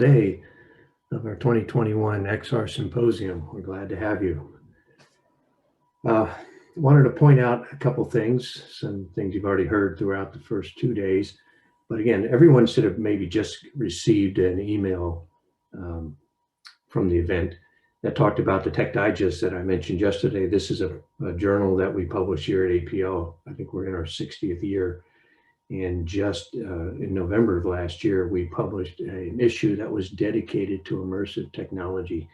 day of our 2021 XR Symposium. We're glad to have you. Wanted to point out a couple things, some things you've already heard throughout the first 2 days. But again, everyone should have maybe just received an email from the event that talked about the Tech Digest that I mentioned yesterday. This is a journal that we publish here at APL. I think we're in our 60th year. And just in November of last year, we published an issue that was dedicated to immersive technology.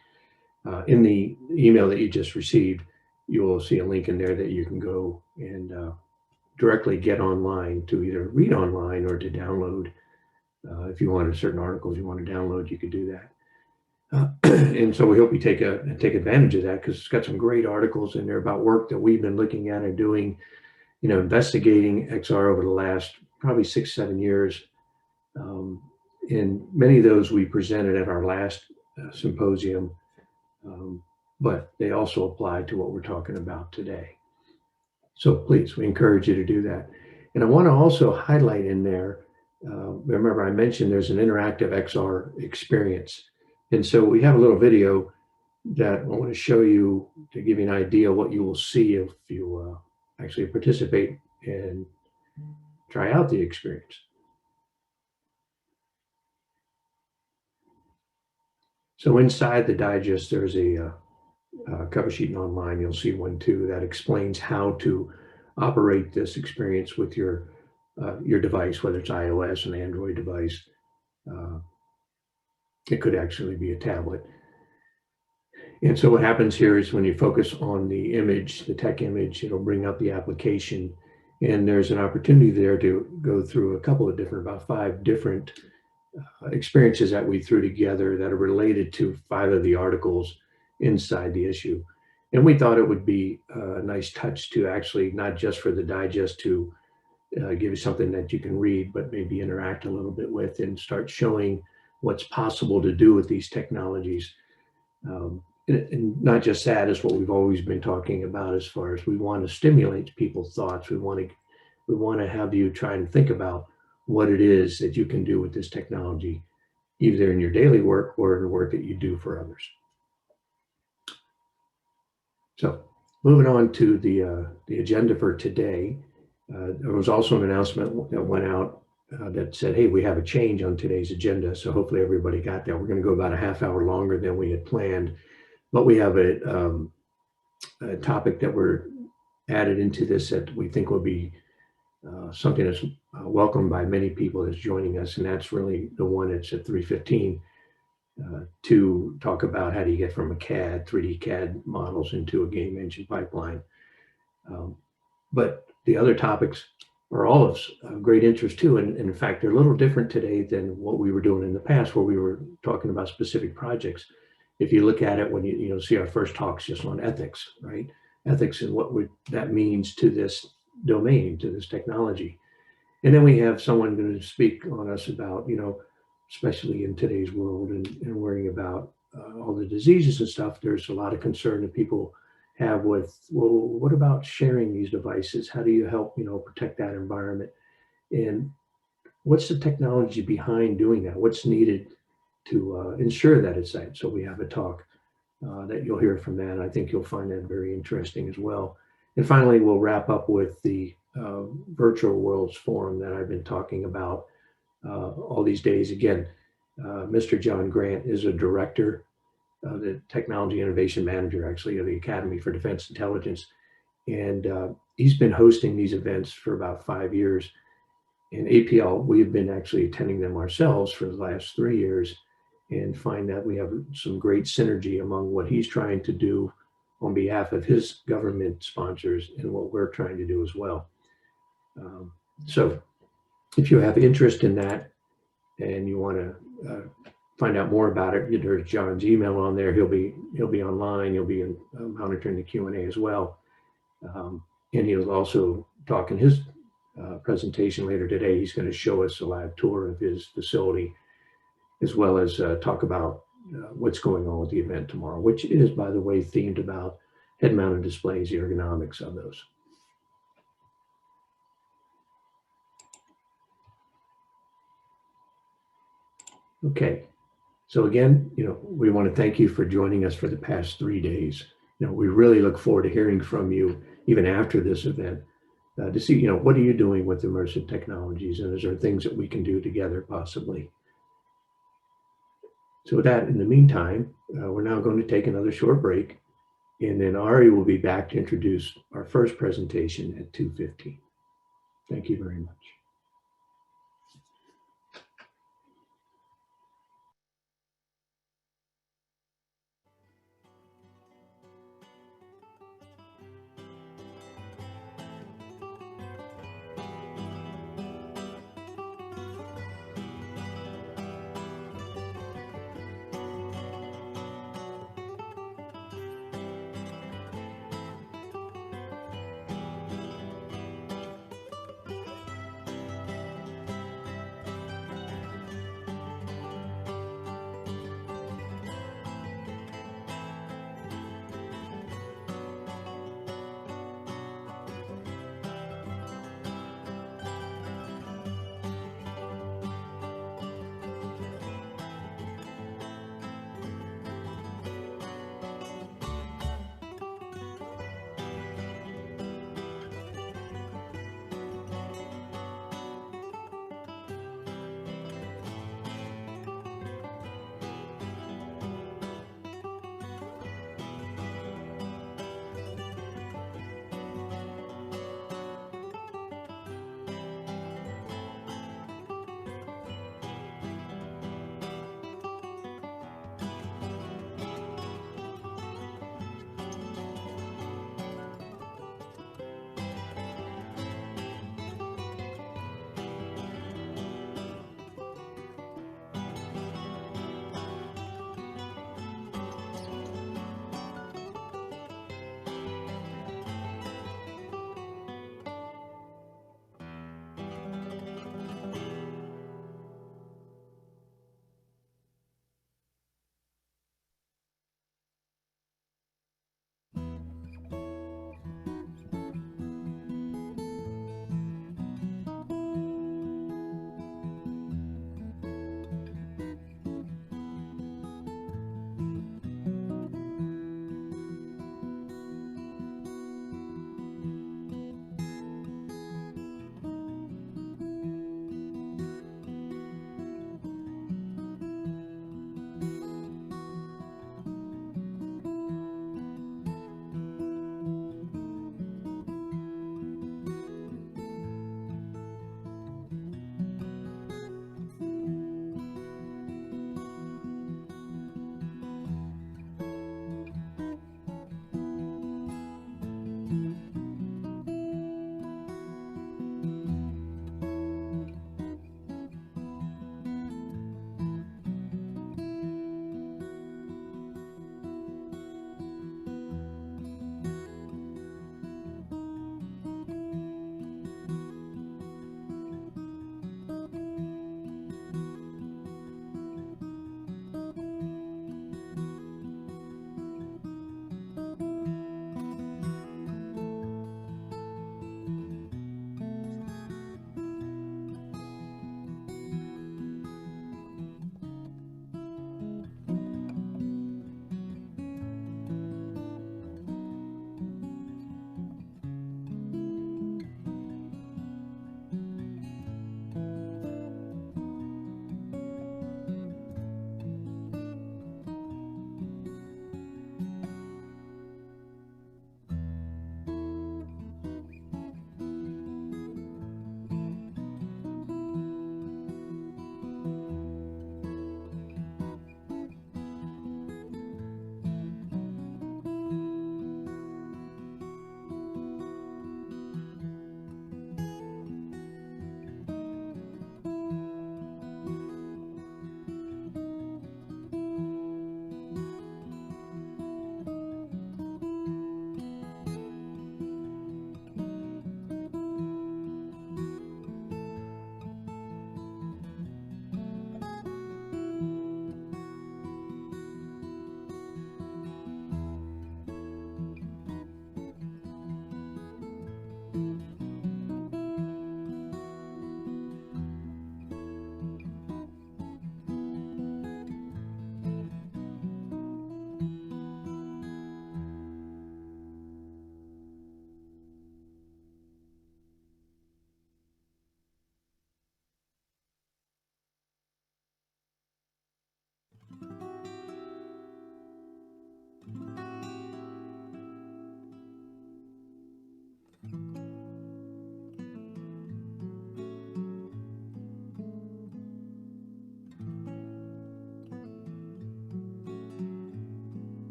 In the email that you just received, you will see a link in there that you can go and directly get online to either read online or to download. If you wanted certain articles you want to download, you could do that. And so we hope you take advantage of that, because it's got some great articles in there about work that we've been looking at and doing, investigating XR over the last probably 6-7 years. And many of those we presented at our last symposium, but they also apply to what we're talking about today. So please, we encourage you to do that. And I want to also highlight in there, remember I mentioned there's an interactive XR experience. And so we have a little video that I want to show you to give you an idea of what you will see if you actually participate and try out the experience. So inside the digest, there's a cover sheet, and online you'll see one too that explains how to operate this experience with your device, whether it's iOS, an Android device. It could actually be a tablet. And so what happens here is when you focus on the image, the tech image, it'll bring up the application. And there's an opportunity there to go through a couple of about 5 different experiences that we threw together that are related to 5 of the articles inside the issue. And we thought it would be a nice touch to actually, not just for the digest to give you something that you can read, but maybe interact a little bit with and start showing what's possible to do with these technologies. And not just that is what we've always been talking about, as far as we want to stimulate people's thoughts. We want to have you try and think about what it is that you can do with this technology, either in your daily work or in the work that you do for others. So moving on to the agenda for today, there was also an announcement that went out that said, hey, we have a change on today's agenda. So hopefully everybody got that. We're going to go about a half hour longer than we had planned, but we have a topic that we're added into this that we think will be something that's welcomed by many people that's joining us. And that's really the one that's at 3:15 to talk about how do you get from a 3D CAD models into a game engine pipeline. But the other topics are all of great interest too. And in fact, they're a little different today than what we were doing in the past, where we were talking about specific projects. If you look at it, when you see our first talks just on ethics, right? Ethics and what that means to this domain, to this technology. And then we have someone going to speak on us about, especially in today's world and worrying about all the diseases and stuff. There's a lot of concern that people have with, well, what about sharing these devices? How do you help, protect that environment? And what's the technology behind doing that? What's needed to ensure that it's safe? So we have a talk that you'll hear from that. I think you'll find that very interesting as well. And finally, we'll wrap up with the Virtual Worlds Forum that I've been talking about all these days. Again, Mr. John Grant is a director, the Technology Innovation Manager, actually, of the Academy for Defense Intelligence. And he's been hosting these events for about 5 years. In APL, we've been actually attending them ourselves for the last 3 years, and find that we have some great synergy among what he's trying to do on behalf of his government sponsors and what we're trying to do as well. So if you have interest in that and you want to find out more about it, there's John's email on there. He'll be online. He'll be monitoring the Q&A as well. And he'll also talk in his presentation later today. He's going to show us a live tour of his facility, as well as talk about what's going on with the event tomorrow, which is, by the way, themed about head-mounted displays, the ergonomics of those. Okay, So again, we want to thank you for joining us for the past 3 days. We really look forward to hearing from you even after this event to see, what are you doing with immersive technologies, and is there things that we can do together possibly? So with that, in the meantime, we're now going to take another short break, and then Ari will be back to introduce our first presentation at 2:15. Thank you very much.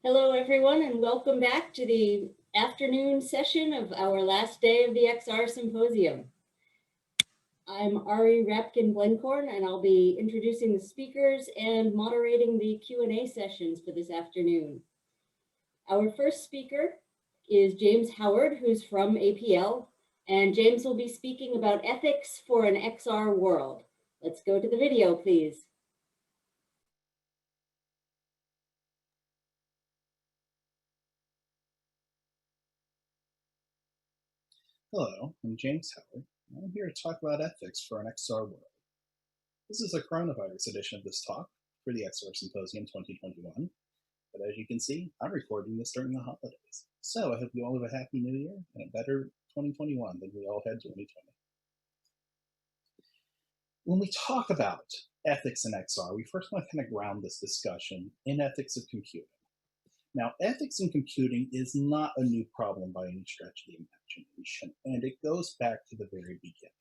Hello, everyone, and welcome back to the afternoon session of our last day of the XR Symposium. I'm Ari Rapkin-Blencorn, and I'll be introducing the speakers and moderating the Q&A sessions for this afternoon. Our first speaker is James Howard, who's from APL, and James will be speaking about ethics for an XR world. Let's go to the video, please. Hello, I'm James Howard, and I'm here to talk about ethics for an XR world. This is a coronavirus edition of this talk for the XR Symposium 2021, but as you can see, I'm recording this during the holidays. So I hope you all have a happy new year and a better 2021 than we all had 2020. When we talk about ethics in XR, we first want to kind of ground this discussion in ethics of computing. Now, ethics in computing is not a new problem by any stretch of the imagination, and it goes back to the very beginning.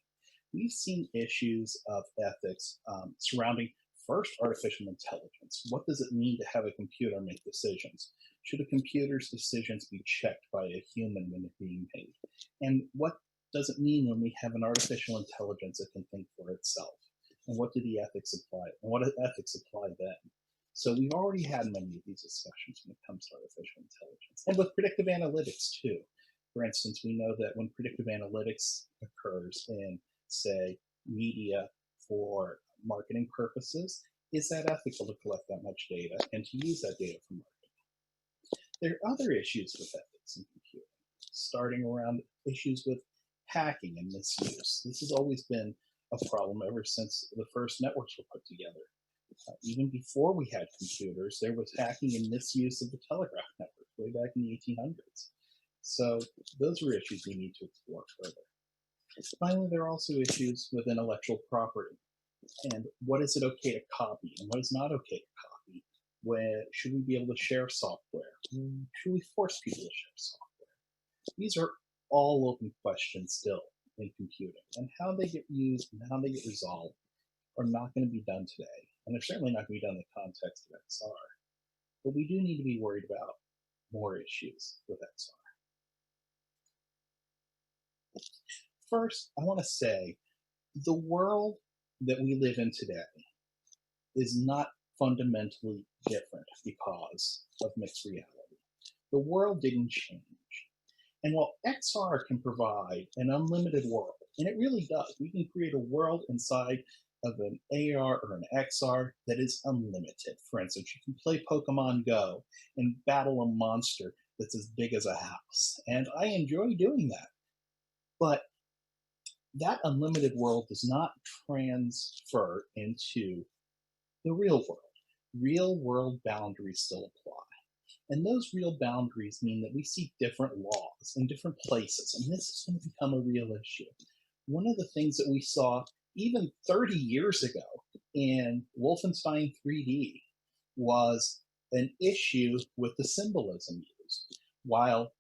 We've seen issues of ethics surrounding first artificial intelligence. What does it mean to have a computer make decisions? Should a computer's decisions be checked by a human when they're being made? And what does it mean when we have an artificial intelligence that can think for itself? And what do the ethics apply? And what do ethics apply then? So we've already had many of these discussions when it comes to artificial intelligence, and with predictive analytics too. For instance, we know that when predictive analytics occurs in, say, media for marketing purposes, is that ethical to collect that much data and to use that data for marketing? There are other issues with ethics in computing, starting around issues with hacking and misuse. This has always been a problem ever since the first networks were put together. Even before we had computers, there was hacking and misuse of the telegraph network way back in the 1800s. So those are issues we need to explore further. Finally, there are also issues with intellectual property. And what is it okay to copy and what is not okay to copy? Should we be able to share software? Should we force people to share software? These are all open questions still in computing, and how they get used and how they get resolved are not going to be done today. And they're certainly not going to be done in the context of XR. But we do need to be worried about more issues with XR. First, I want to say the world that we live in today is not fundamentally different because of mixed reality. The world didn't change. And while XR can provide an unlimited world, and it really does, we can create a world inside of an AR or an XR that is unlimited. For instance, you can play Pokemon Go and battle a monster that's as big as a house. And I enjoy doing that. But that unlimited world does not transfer into the real world. Real world boundaries still apply. And those real boundaries mean that we see different laws in different places. And this is going to become a real issue. One of the things that we saw even 30 years ago in Wolfenstein 3D was an issue with the symbolism used. While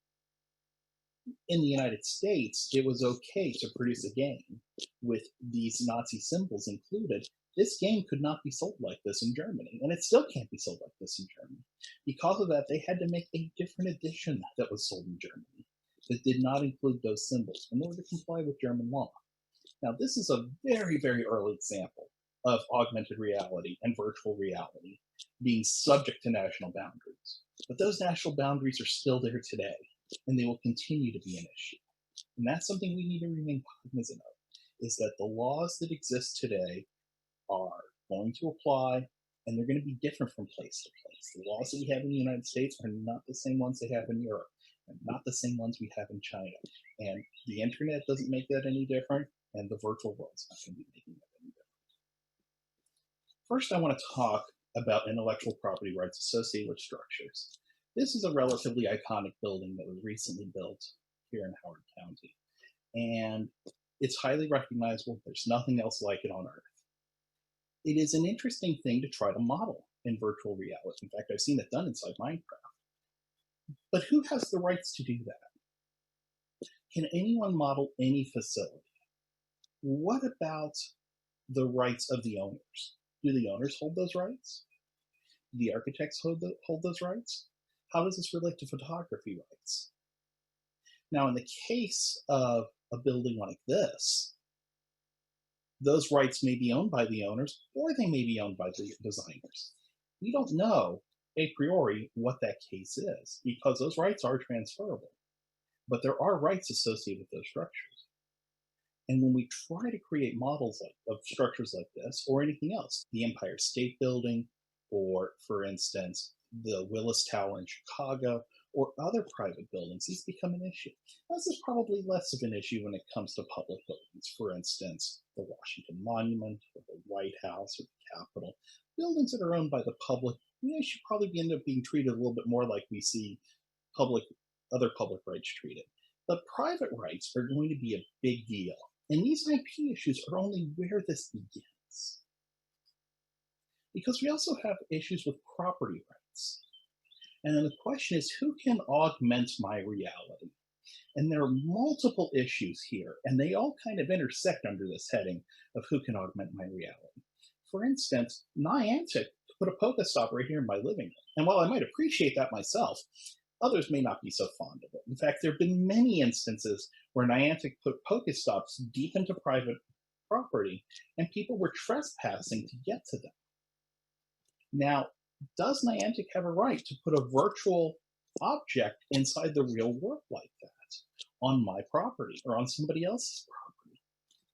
in the United States, it was okay to produce a game with these Nazi symbols included, this game could not be sold like this in Germany, and it still can't be sold like this in Germany. Because of that, they had to make a different edition that was sold in Germany that did not include those symbols in order to comply with German law. Now, this is a very, very early example of augmented reality and virtual reality being subject to national boundaries. But those national boundaries are still there today, and they will continue to be an issue. And that's something we need to remain cognizant of, is that the laws that exist today are going to apply, and they're going to be different from place to place. The laws that we have in the United States are not the same ones they have in Europe, and not the same ones we have in China. And the internet doesn't make that any different, and the virtual world's not going to be making that any different. First, I want to talk about intellectual property rights associated with structures. This is a relatively iconic building that was recently built here in Howard County, and it's highly recognizable. There's nothing else like it on Earth. It is an interesting thing to try to model in virtual reality. In fact, I've seen it done inside Minecraft. But who has the rights to do that? Can anyone model any facility? What about the rights of the owners? Do the owners hold those rights? Do the architects hold those rights? How does this relate to photography rights? Now, in the case of a building like this, those rights may be owned by the owners, or they may be owned by the designers. We don't know a priori what that case is, because those rights are transferable. But there are rights associated with those structures. And when we try to create models of structures like this, or anything else, the Empire State Building, or for instance, the Willis Tower in Chicago, or other private buildings, these become an issue. This is probably less of an issue when it comes to public buildings. For instance, the Washington Monument, or the White House, or the Capitol. Buildings that are owned by the public, they should probably end up being treated a little bit more like we see other public rights treated. But private rights are going to be a big deal. And these IP issues are only where this begins. Because we also have issues with property rights. And then the question is, who can augment my reality? And there are multiple issues here, and they all kind of intersect under this heading of who can augment my reality. For instance, Niantic put a Pokestop right here in my living room. And while I might appreciate that myself, others may not be so fond of it. In fact, there have been many instances where Niantic put Pokestops deep into private property, and people were trespassing to get to them. Now, does Niantic have a right to put a virtual object inside the real world like that on my property or on somebody else's property?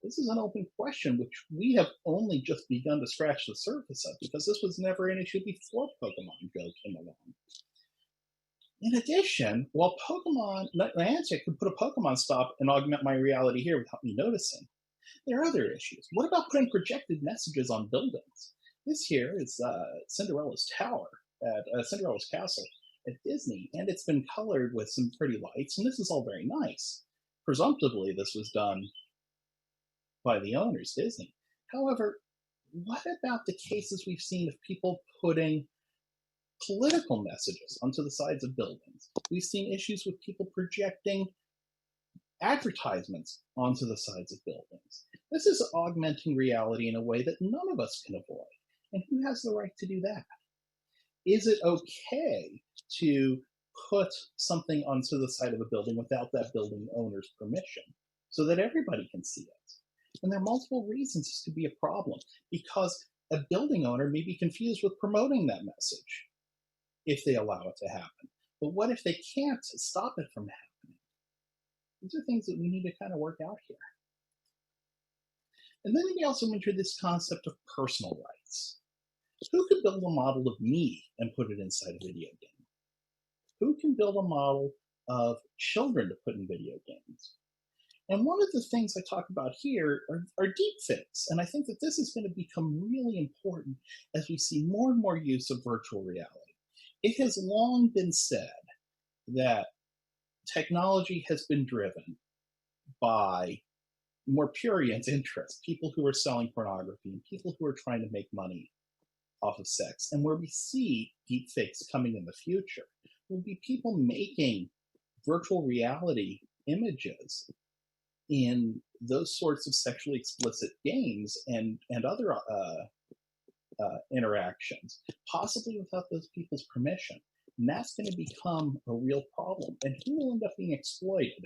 This is an open question which we have only just begun to scratch the surface of, because this was never an issue before Pokemon Go came along. In addition, while Niantic could put a Pokemon stop and augment my reality here without me noticing, there are other issues. What about putting projected messages on buildings? This here is Cinderella's Tower at Cinderella's Castle at Disney, and it's been colored with some pretty lights, and this is all very nice. Presumptively, this was done by the owners, Disney. However, what about the cases we've seen of people putting political messages onto the sides of buildings? We've seen issues with people projecting advertisements onto the sides of buildings. This is augmenting reality in a way that none of us can avoid. And who has the right to do that? Is it okay to put something onto the side of a building without that building owner's permission so that everybody can see it? And there are multiple reasons this could be a problem, because a building owner may be confused with promoting that message if they allow it to happen. But what if they can't stop it from happening? These are things that we need to kind of work out here. And then we also enter this concept of personal rights. Who could build a model of me and put it inside a video game? Who can build a model of children to put in video games? And one of the things I talk about here are deepfakes. And I think that this is going to become really important as we see more and more use of virtual reality. It has long been said that technology has been driven by more prurient interests, people who are selling pornography and people who are trying to make money off of sex. And where we see deepfakes coming in the future will be people making virtual reality images in those sorts of sexually explicit games and other interactions, possibly without those people's permission. And that's going to become a real problem. And who will end up being exploited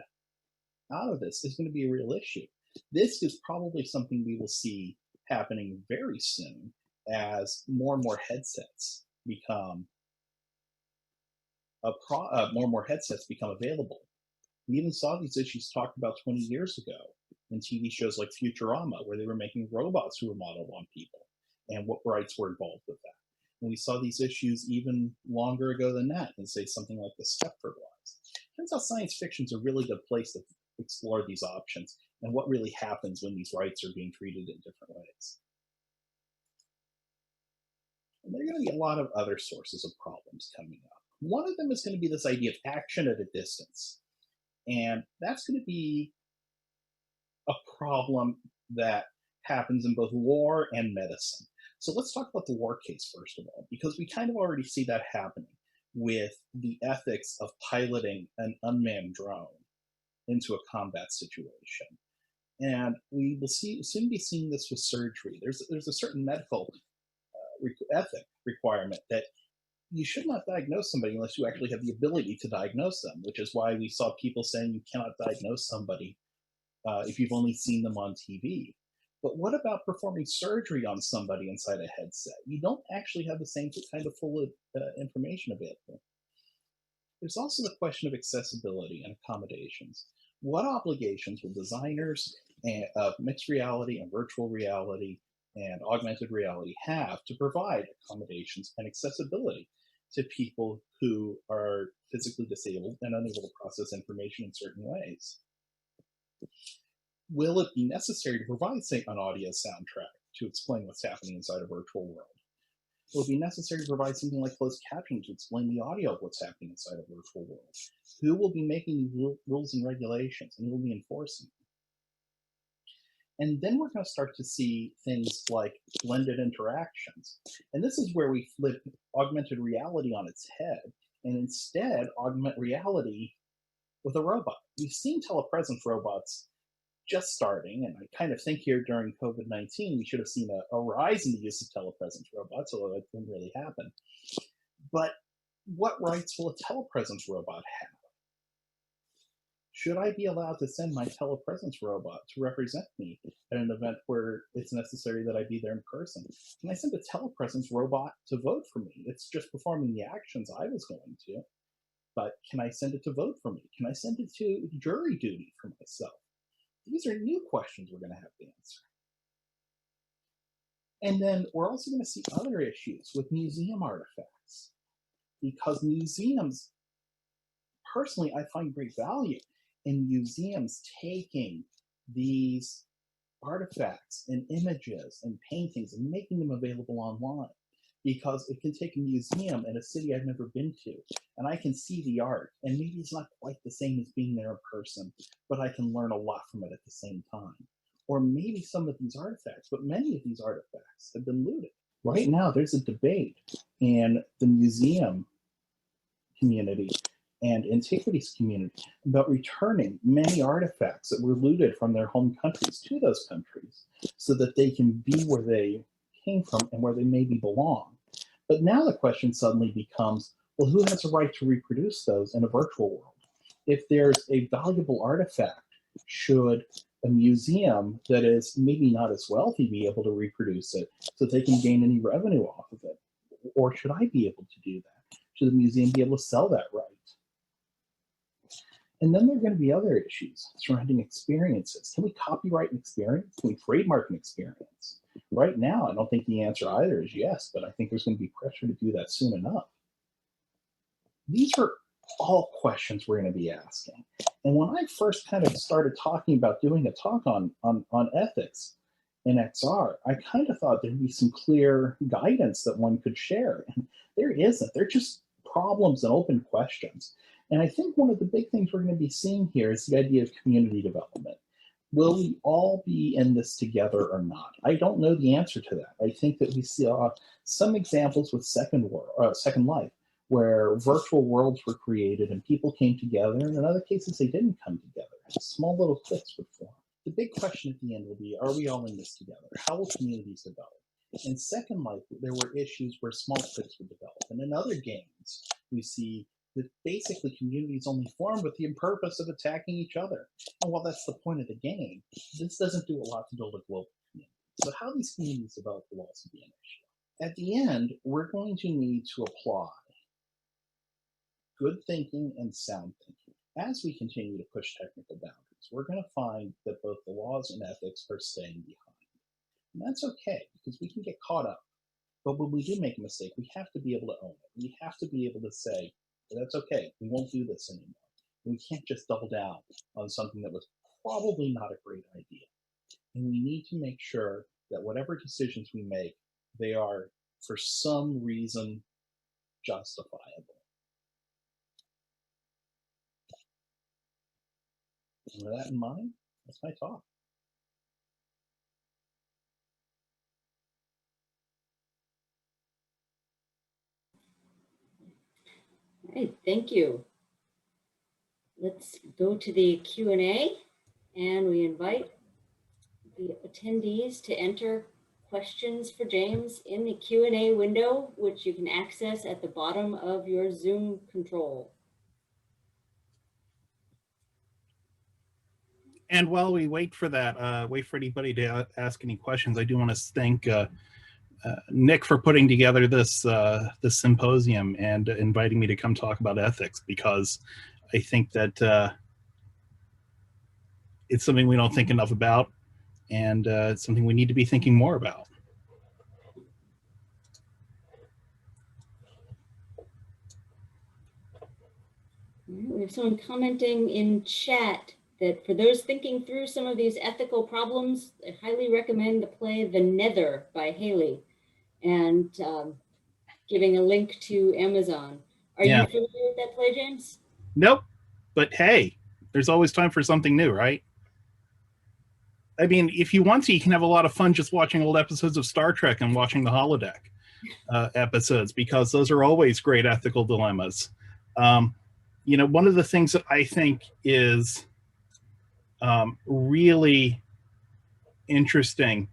out of this is going to be a real issue. This is probably something we will see happening very soon as more and more headsets become available. We even saw these issues talked about 20 years ago in TV shows like Futurama, where they were making robots who were modeled on people, and what rights were involved with that. And we saw these issues even longer ago than that, in say something like the Stepford laws. Turns out science fiction's a really good place to explore these options and what really happens when these rights are being treated in different ways. And there are going to be a lot of other sources of problems coming up. One of them is going to be this idea of action at a distance. And that's going to be a problem that happens in both war and medicine. So let's talk about the war case first of all, because we kind of already see that happening with the ethics of piloting an unmanned drone into a combat situation. And we will soon be seeing this with surgery. There's a certain medical ethic requirement that you should not diagnose somebody unless you actually have the ability to diagnose them, which is why we saw people saying you cannot diagnose somebody if you've only seen them on TV. But what about performing surgery on somebody inside a headset? You don't actually have the same kind of full information available. There's also the question of accessibility and accommodations. What obligations will designers of mixed reality and virtual reality and augmented reality have to provide accommodations and accessibility to people who are physically disabled and unable to process information in certain ways? Will it be necessary to provide, say, an audio soundtrack to explain what's happening inside a virtual world? Will it be necessary to provide something like closed captioning to explain the audio of what's happening inside a virtual world? Who will be making rules and regulations, and who will be enforcing them? And then we're going to start to see things like blended interactions. And this is where we flip augmented reality on its head and instead augment reality with a robot. We've seen telepresence robots just starting, and I kind of think here during COVID-19 we should have seen a rise in the use of telepresence robots, although that didn't really happen. But what rights will a telepresence robot have? Should I be allowed to send my telepresence robot to represent me at an event where it's necessary that I be there in person? Can I send a telepresence robot to vote for me? It's just performing the actions I was going to, but can I send it to vote for me? Can I send it to jury duty for myself? These are new questions we're going to have to answer. And then we're also going to see other issues with museum artifacts, because museums, personally, I find great value in museums taking these artifacts and images and paintings and making them available online, because it can take a museum in a city I've never been to, and I can see the art, and maybe it's not quite the same as being there in person, but I can learn a lot from it at the same time. Or maybe some of these artifacts, but many of these artifacts have been looted. Right now, there's a debate in the museum community and antiquities community about returning many artifacts that were looted from their home countries to those countries so that they can be where they came from and where they maybe belong. But now the question suddenly becomes, well, who has a right to reproduce those in a virtual world? If there's a valuable artifact, should a museum that is maybe not as wealthy be able to reproduce it so they can gain any revenue off of it? Or should I be able to do that? Should the museum be able to sell that right? And then there are going to be other issues surrounding experiences. Can we copyright an experience? Can we trademark an experience? Right now, I don't think the answer either is yes, but I think there's going to be pressure to do that soon enough. These are all questions we're going to be asking. And when I first kind of started talking about doing a talk on ethics in XR, I kind of thought there'd be some clear guidance that one could share. And there isn't. They're just problems and open questions. And I think one of the big things we're going to be seeing here is the idea of community development. Will we all be in this together or not? I don't know the answer to that. I think that we saw some examples with Second Life, where virtual worlds were created and people came together, and in other cases they didn't come together. Small little cliques would form. The big question at the end will be, are we all in this together? How will communities develop? In Second Life, there were issues where small cliques would develop. And in other games, we see that basically communities only form with the purpose of attacking each other. And while that's the point of the game, this doesn't do a lot to build a global community. So how these communities develop will also be an issue. At the end, we're going to need to apply good thinking and sound thinking. As we continue to push technical boundaries, we're going to find that both the laws and ethics are staying behind. And that's okay, because we can get caught up. But when we do make a mistake, we have to be able to own it. We have to be able to say, that's okay, we won't do this anymore. We can't just double down on something that was probably not a great idea. And we need to make sure that whatever decisions we make, they are for some reason justifiable. And with that in mind, that's my talk. All right, thank you. Let's go to the Q&A, and we invite the attendees to enter questions for James in the Q&A window, which you can access at the bottom of your Zoom control. And while we wait for that, wait for anybody to ask any questions, I do want to thank Nick for putting together this this symposium and inviting me to come talk about ethics, because I think that it's something we don't think enough about, and it's something we need to be thinking more about. We have someone commenting in chat that for those thinking through some of these ethical problems, I highly recommend the play The Nether by Haley, and giving a link to Amazon. Are you familiar with that play, James? Nope, but hey, there's always time for something new, right? I mean, if you want to, you can have a lot of fun just watching old episodes of Star Trek and watching the holodeck episodes, because those are always great ethical dilemmas. You know, one of the things that I think is really interesting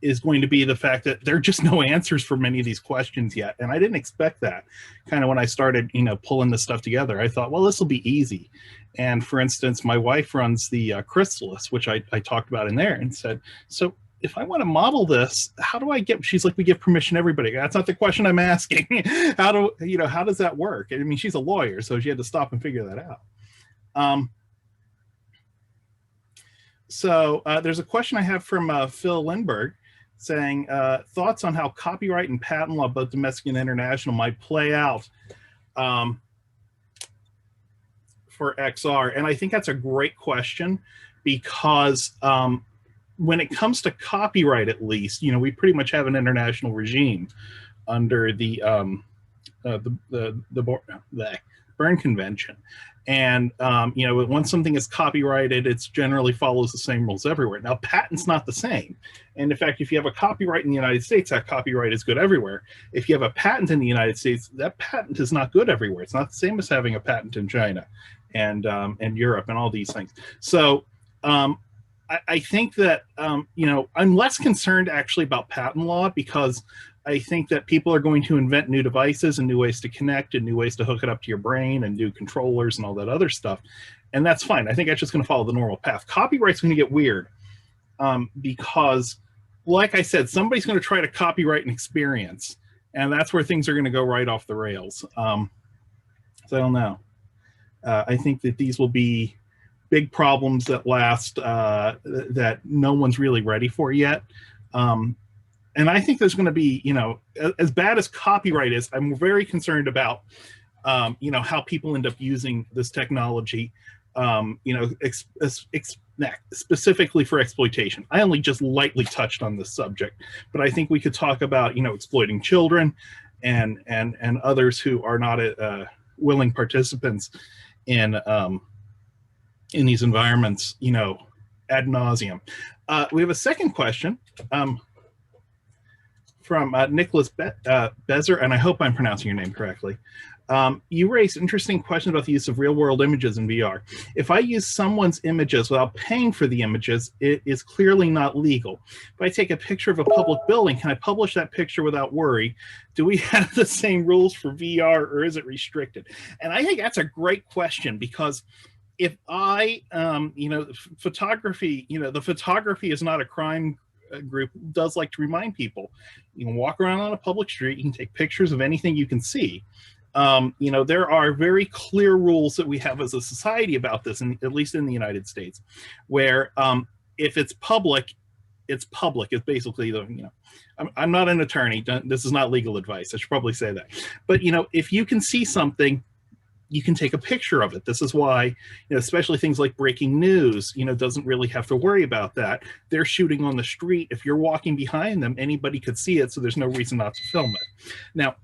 is going to be the fact that there are just no answers for many of these questions yet. And I didn't expect that. Kind of when I started, you know, pulling this stuff together, I thought, well, this will be easy. And for instance, my wife runs the Chrysalis, which I talked about in there, and said, so if I want to model this, how do I get, she's like, we give permission to everybody. That's not the question I'm asking. How does that work? I mean, she's a lawyer, so she had to stop and figure that out. So there's a question I have from Phil Lindbergh saying, thoughts on how copyright and patent law, both domestic and international, might play out for XR. And I think that's a great question, because when it comes to copyright, at least, you know, we pretty much have an international regime under the Berne Convention. And, you know, once something is copyrighted, it generally follows the same rules everywhere. Now, patent's not the same. And in fact, if you have a copyright in the United States, that copyright is good everywhere. If you have a patent in the United States, that patent is not good everywhere. It's not the same as having a patent in China and Europe and all these things. So I think that, you know, I'm less concerned actually about patent law, because I think that people are going to invent new devices and new ways to connect and new ways to hook it up to your brain and do controllers and all that other stuff. And that's fine. I think that's just going to follow the normal path. Copyright's going to get weird because, like I said, somebody's going to try to copyright an experience, and that's where things are going to go right off the rails. So I don't know. I think that these will be big problems that last, that no one's really ready for yet. And I think there's going to be, you know, as bad as copyright is, I'm very concerned about, you know, how people end up using this technology, you know, specifically for exploitation. I only just lightly touched on this subject, but I think we could talk about, you know, exploiting children and others who are not willing participants in these environments, you know, ad nauseum. We have a second question. From Nicholas Bezer, and I hope I'm pronouncing your name correctly. You raised interesting questions about the use of real-world images in VR. If I use someone's images without paying for the images, it is clearly not legal. If I take a picture of a public building, can I publish that picture without worry? Do we have the same rules for VR, or is it restricted? And I think that's a great question, because if I, you know, photography, you know, the photography is not a crime group does like to remind people, you can walk around on a public street, you can take pictures of anything you can see. You know, there are very clear rules that we have as a society about this, and at least in the United States, where if it's public, it's public. It's basically the, I'm not an attorney. This is not legal advice. I should probably say that. But, if you can see something, you can take a picture of it. This is why, especially things like breaking news, doesn't really have to worry about that. They're shooting on the street. If you're walking behind them, anybody could see it, so there's no reason not to film it. Now,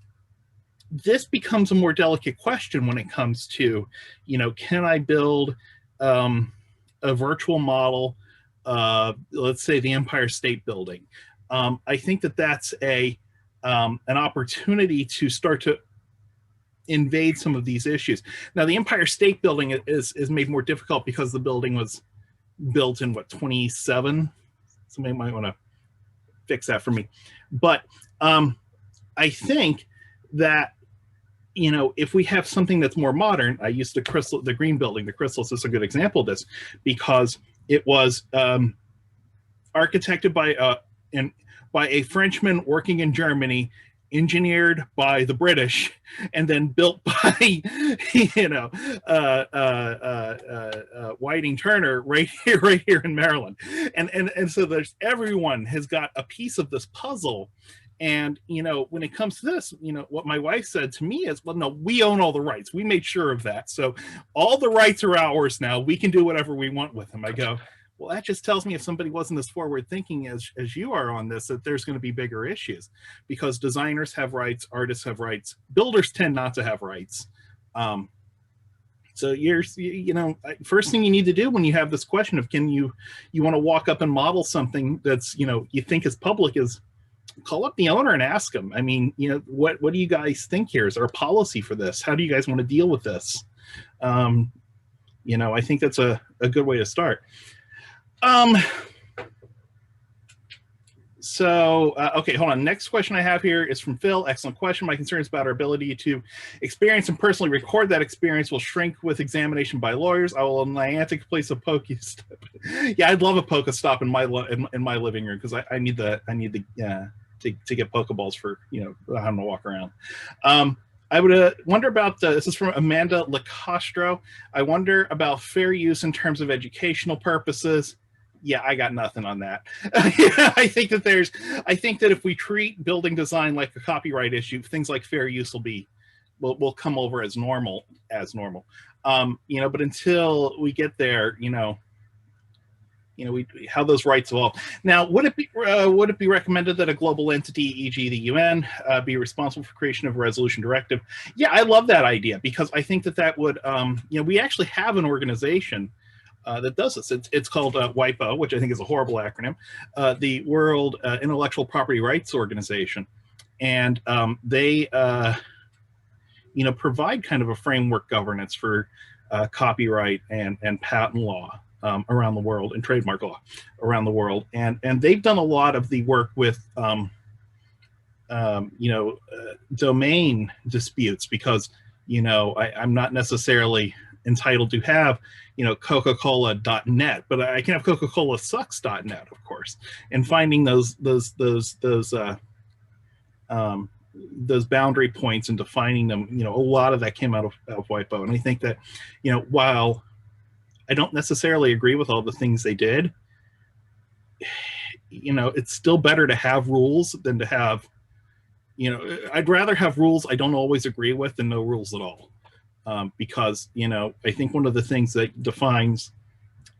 this becomes a more delicate question when it comes to, can I build a virtual model, let's say the Empire State Building. I think that that's an opportunity to start to invade some of these issues. Now, the Empire State Building is made more difficult because the building was built in, 27? Somebody might want to fix that for me. But I think that, if we have something that's more modern, I used the Green Building, the Chrysalis is a good example of this, because it was architected by a Frenchman working in Germany, engineered by the British, and then built by Whiting Turner right here in Maryland, and so everyone has got a piece of this puzzle. And when it comes to this, what my wife said to me is, well, no, we own all the rights. We made sure of that, so all the rights are ours now. We can do whatever we want with them. I go, well, that just tells me if somebody wasn't as forward thinking as you are on this, that there's going to be bigger issues, because designers have rights, artists have rights, builders tend not to have rights. So first thing you need to do when you have this question of you want to walk up and model something that's, you think is public, is call up the owner and ask them. I mean, what do you guys think here? Is there a policy for this? How do you guys want to deal with this? I think that's a good way to start. Okay, hold on. Next question I have here is from Phil. Excellent question. My concern is about our ability to experience and personally record that experience will shrink with examination by lawyers. I will Niantic place a Pokestop. Yeah, I'd love a Pokestop in my living room, because I need to get Pokeballs for having to walk around. I would wonder about this is from Amanda Lacostro. I wonder about fair use in terms of educational purposes. Yeah, I got nothing on that. I think that if we treat building design like a copyright issue, things like fair use will come over as normal. But until we get there, how those rights evolve. Now, would it be recommended that a global entity, e.g. the UN, be responsible for creation of a resolution directive? Yeah, I love that idea, because I think that would, we actually have an organization that does this. It's called WIPO, which I think is a horrible acronym, the World Intellectual Property Rights Organization. And they, provide kind of a framework governance for copyright and patent law around the world, and trademark law around the world. And they've done a lot of the work with, domain disputes, because, I'm not necessarily entitled to have, Coca-Cola.net, but I can have Coca-Cola-sucks.net, of course, and finding those boundary points and defining them. A lot of that came out of WIPO, and I think that, while I don't necessarily agree with all the things they did, it's still better to have rules than to have, I'd rather have rules I don't always agree with than no rules at all. Because, I think one of the things that defines,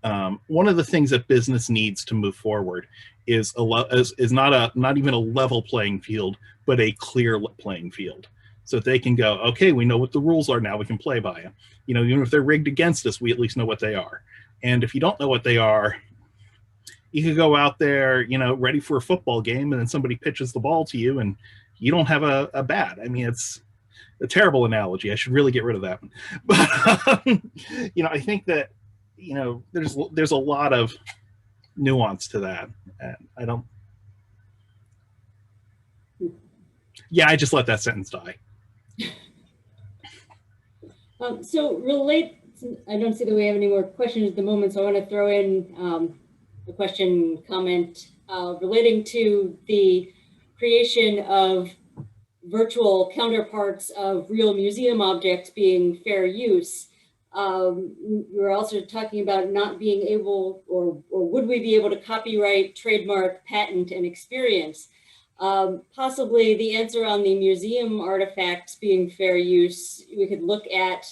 one of the things that business needs to move forward is not even a level playing field, but a clear playing field. So they can go, okay, we know what the rules are now, we can play by them. Even if they're rigged against us, we at least know what they are. And if you don't know what they are, you could go out there, ready for a football game, and then somebody pitches the ball to you and you don't have a bat. I mean, it's a terrible analogy. I should really get rid of that one. But, I think that, there's a lot of nuance to that. And I just let that sentence die. I don't see that we have any more questions at the moment, so I want to throw in a question, comment relating to the creation of virtual counterparts of real museum objects being fair use. We were also talking about not being able, or would we be able to copyright, trademark, patent, and experience? Possibly the answer on the museum artifacts being fair use, we could look at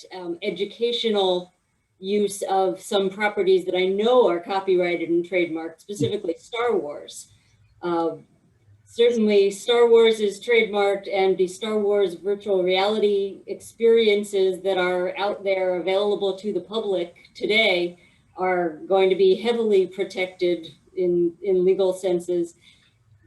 educational use of some properties that I know are copyrighted and trademarked, specifically Star Wars. Certainly Star Wars is trademarked, and the Star Wars virtual reality experiences that are out there available to the public today are going to be heavily protected in legal senses.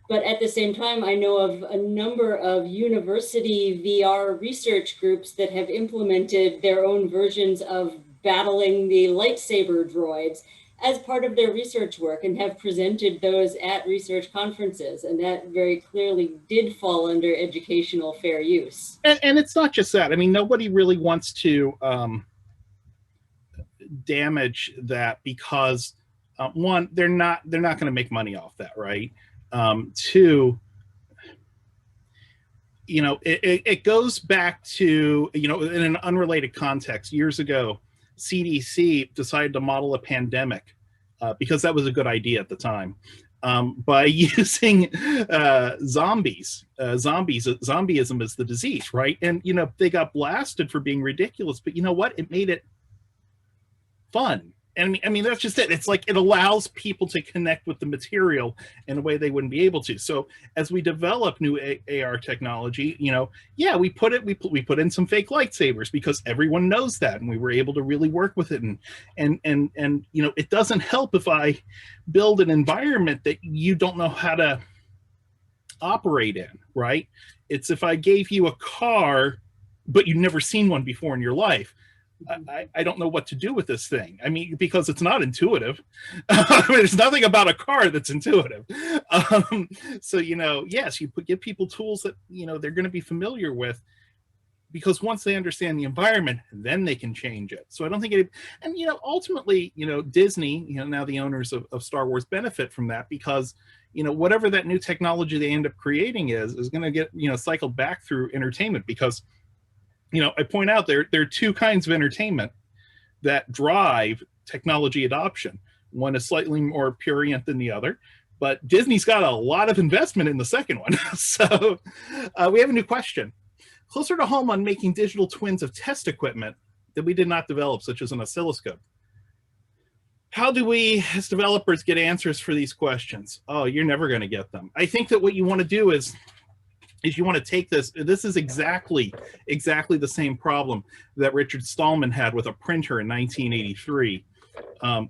But at the same time, I know of a number of university VR research groups that have implemented their own versions of battling the lightsaber droids as part of their research work and have presented those at research conferences. And that very clearly did fall under educational fair use. And it's not just that. I mean, nobody really wants to damage that because one, they're not going to make money off that, right? Two, you know, it goes back to, you know, in an unrelated context. Years ago, CDC decided to model a pandemic because that was a good idea at the time by using zombies. Zombieism is the disease, right? And, you know, they got blasted for being ridiculous, but you know what? It made it fun. And I mean, that's just it. It's like it allows people to connect with the material in a way they wouldn't be able to. So as we develop new AR technology, you know, yeah, we put in some fake lightsabers because everyone knows that, and we were able to really work with it. And you know, it doesn't help if I build an environment that you don't know how to operate in, right? It's if I gave you a car, but you've never seen one before in your life. I don't know what to do with this thing. I mean, because it's not intuitive. There's nothing about a car that's intuitive. So, you know, yes, you give people tools that, you know, they're going to be familiar with, because once they understand the environment, then they can change it. So I don't think it, and, you know, ultimately, you know, Disney, you know, now the owners of Star Wars benefit from that, because, you know, whatever that new technology they end up creating is going to get, you know, cycled back through entertainment. Because, you know, I point out there are two kinds of entertainment that drive technology adoption. One is slightly more prurient than the other, but Disney's got a lot of investment in the second one. So we have a new question. Closer to home on making digital twins of test equipment that we did not develop, such as an oscilloscope. How do we, as developers, get answers for these questions? Oh, you're never going to get them. I think that what you want to do is you want to take this is exactly the same problem that Richard Stallman had with a printer in 1983,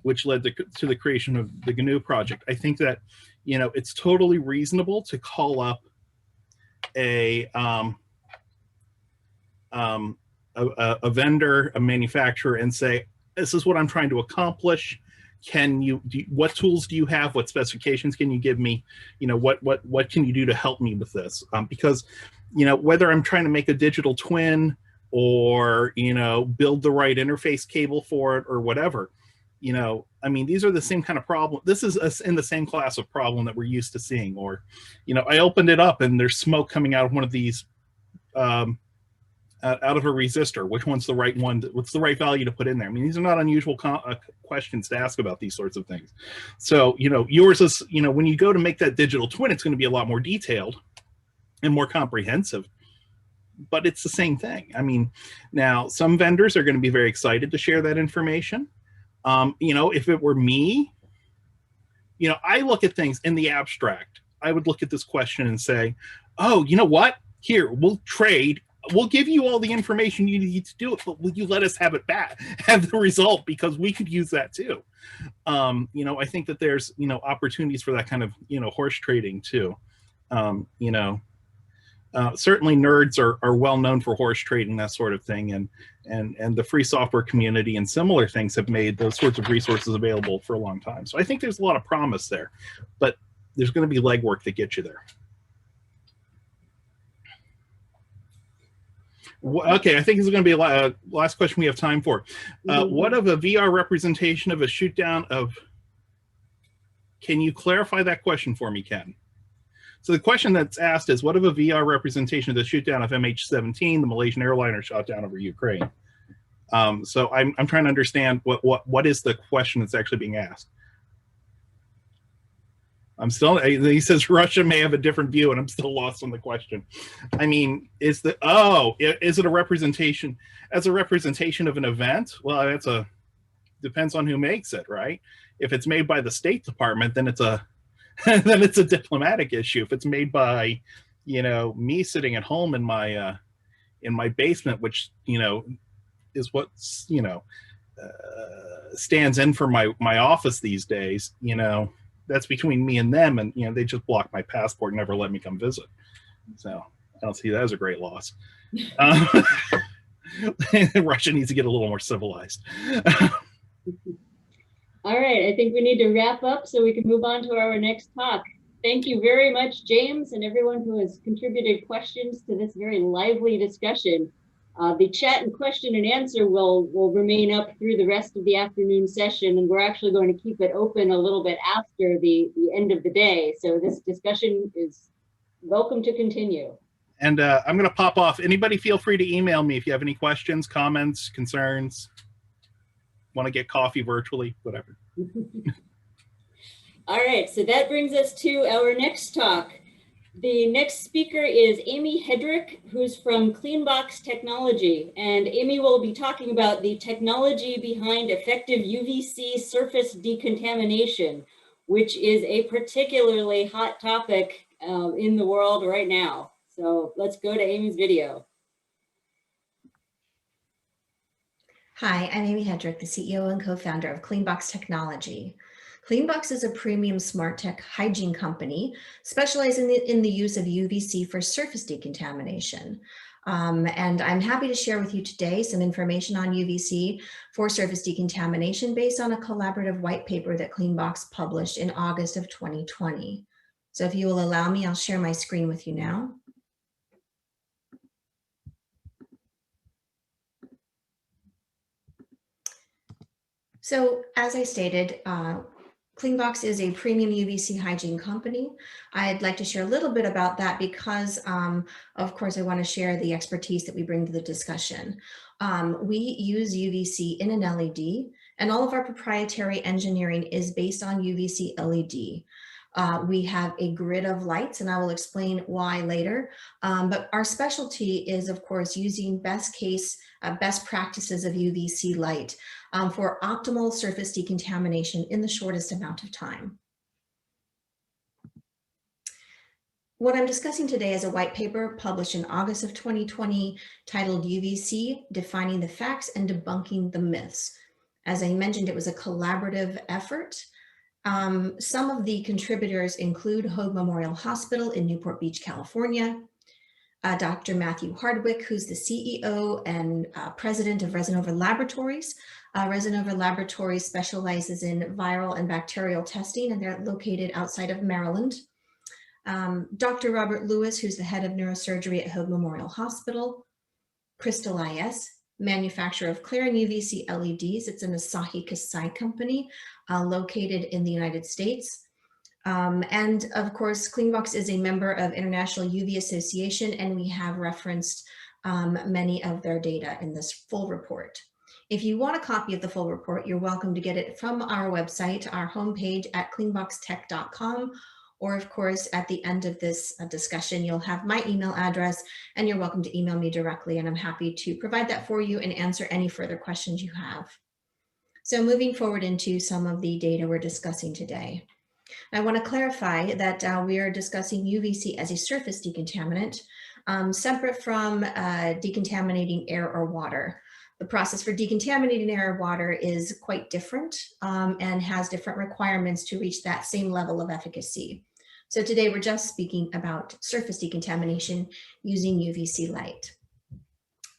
which led to the creation of the GNU project. I think that, you know, it's totally reasonable to call up a vendor, a manufacturer, and say, this is what I'm trying to accomplish. What tools do you have? What specifications can you give me? You know, what can you do to help me with this? Because, you know, whether I'm trying to make a digital twin or, you know, build the right interface cable for it or whatever, you know, I mean, these are the same kind of problem. This is in the same class of problem that we're used to seeing. Or, you know, I opened it up and there's smoke coming out of one of these, out of a resistor. Which one's the right one? What's the right value to put in there? I mean, these are not unusual questions to ask about these sorts of things. So, you know, yours is, you know, when you go to make that digital twin, it's going to be a lot more detailed and more comprehensive, but it's the same thing. I mean, now some vendors are going to be very excited to share that information. You know, if it were me, you know, I look at things in the abstract. I would look at this question and say, oh, you know what? Here, we'll trade. We'll give you all the information you need to do it, but will you let us have it back, have the result, because we could use that too. You know, I think that there's, you know, opportunities for that kind of, you know, horse trading too. You know, certainly nerds are well known for horse trading, that sort of thing, and the free software community and similar things have made those sorts of resources available for a long time. So I think there's a lot of promise there, but there's going to be legwork that gets you there. Okay, I think this is going to be a last question we have time for. What of a VR representation of a shoot down of? Can you clarify that question for me, Ken? So the question that's asked is, what of a VR representation of the shoot down of MH17, the Malaysian airliner shot down over Ukraine? So I'm trying to understand what is the question that's actually being asked. I'm still, he says Russia may have a different view, and I'm still lost on the question. I mean, is it a representation, as a representation of an event? Well, depends on who makes it, right? If it's made by the State Department, then it's a then it's a diplomatic issue. If it's made by, me sitting at home in my basement, which, is what, stands in for my office these days, that's between me and them, and they just blocked my passport and never let me come visit. So I don't see that as a great loss. Russia needs to get a little more civilized. All right, I think we need to wrap up so we can move on to our next talk. Thank you very much, James, and everyone who has contributed questions to this very lively discussion. The chat and question and answer will remain up through the rest of the afternoon session, and we're actually going to keep it open a little bit after the end of the day. So this discussion is welcome to continue. And I'm going to pop off. Anybody feel free to email me if you have any questions, comments, concerns, want to get coffee virtually, whatever. All right, so that brings us to our next talk. The next speaker is Amy Hedrick, who's from Cleanbox Technology, and Amy will be talking about the technology behind effective UVC surface decontamination, which is a particularly hot topic in the world right now. So let's go to Amy's video. Hi, I'm Amy Hedrick, the CEO and co-founder of Cleanbox Technology. Cleanbox is a premium smart tech hygiene company specializing in the use of UVC for surface decontamination. And I'm happy to share with you today some information on UVC for surface decontamination based on a collaborative white paper that Cleanbox published in August of 2020. So if you will allow me, I'll share my screen with you now. So as I stated, Cleanbox is a premium UVC hygiene company. I'd like to share a little bit about that because, of course, I want to share the expertise that we bring to the discussion. We use UVC in an LED, and all of our proprietary engineering is based on UVC LED. We have a grid of lights, and I will explain why later. But our specialty is, of course, using best practices of UVC light for optimal surface decontamination in the shortest amount of time. What I'm discussing today is a white paper published in August of 2020 titled UVC, Defining the Facts and Debunking the Myths. As I mentioned, it was a collaborative effort. Some of the contributors include Hoag Memorial Hospital in Newport Beach, California, Dr. Matthew Hardwick, who's the CEO and president of Resinova Laboratories. Resinova Laboratories specializes in viral and bacterial testing, and they're located outside of Maryland. Dr. Robert Lewis, who's the head of neurosurgery at Hoag Memorial Hospital. Crystal IS, manufacturer of clear and UVC LEDs. It's an Asahi Kasei company located in the United States. And of course, Cleanbox is a member of International UV Association, and we have referenced many of their data in this full report. If you want a copy of the full report, you're welcome to get it from our website, our homepage at cleanboxtech.com, or of course, at the end of this discussion, you'll have my email address, and you're welcome to email me directly, and I'm happy to provide that for you and answer any further questions you have. So moving forward into some of the data we're discussing today. I want to clarify that we are discussing UVC as a surface decontaminant, separate from decontaminating air or water. The process for decontaminating air or water is quite different and has different requirements to reach that same level of efficacy. So today we're just speaking about surface decontamination using UVC light.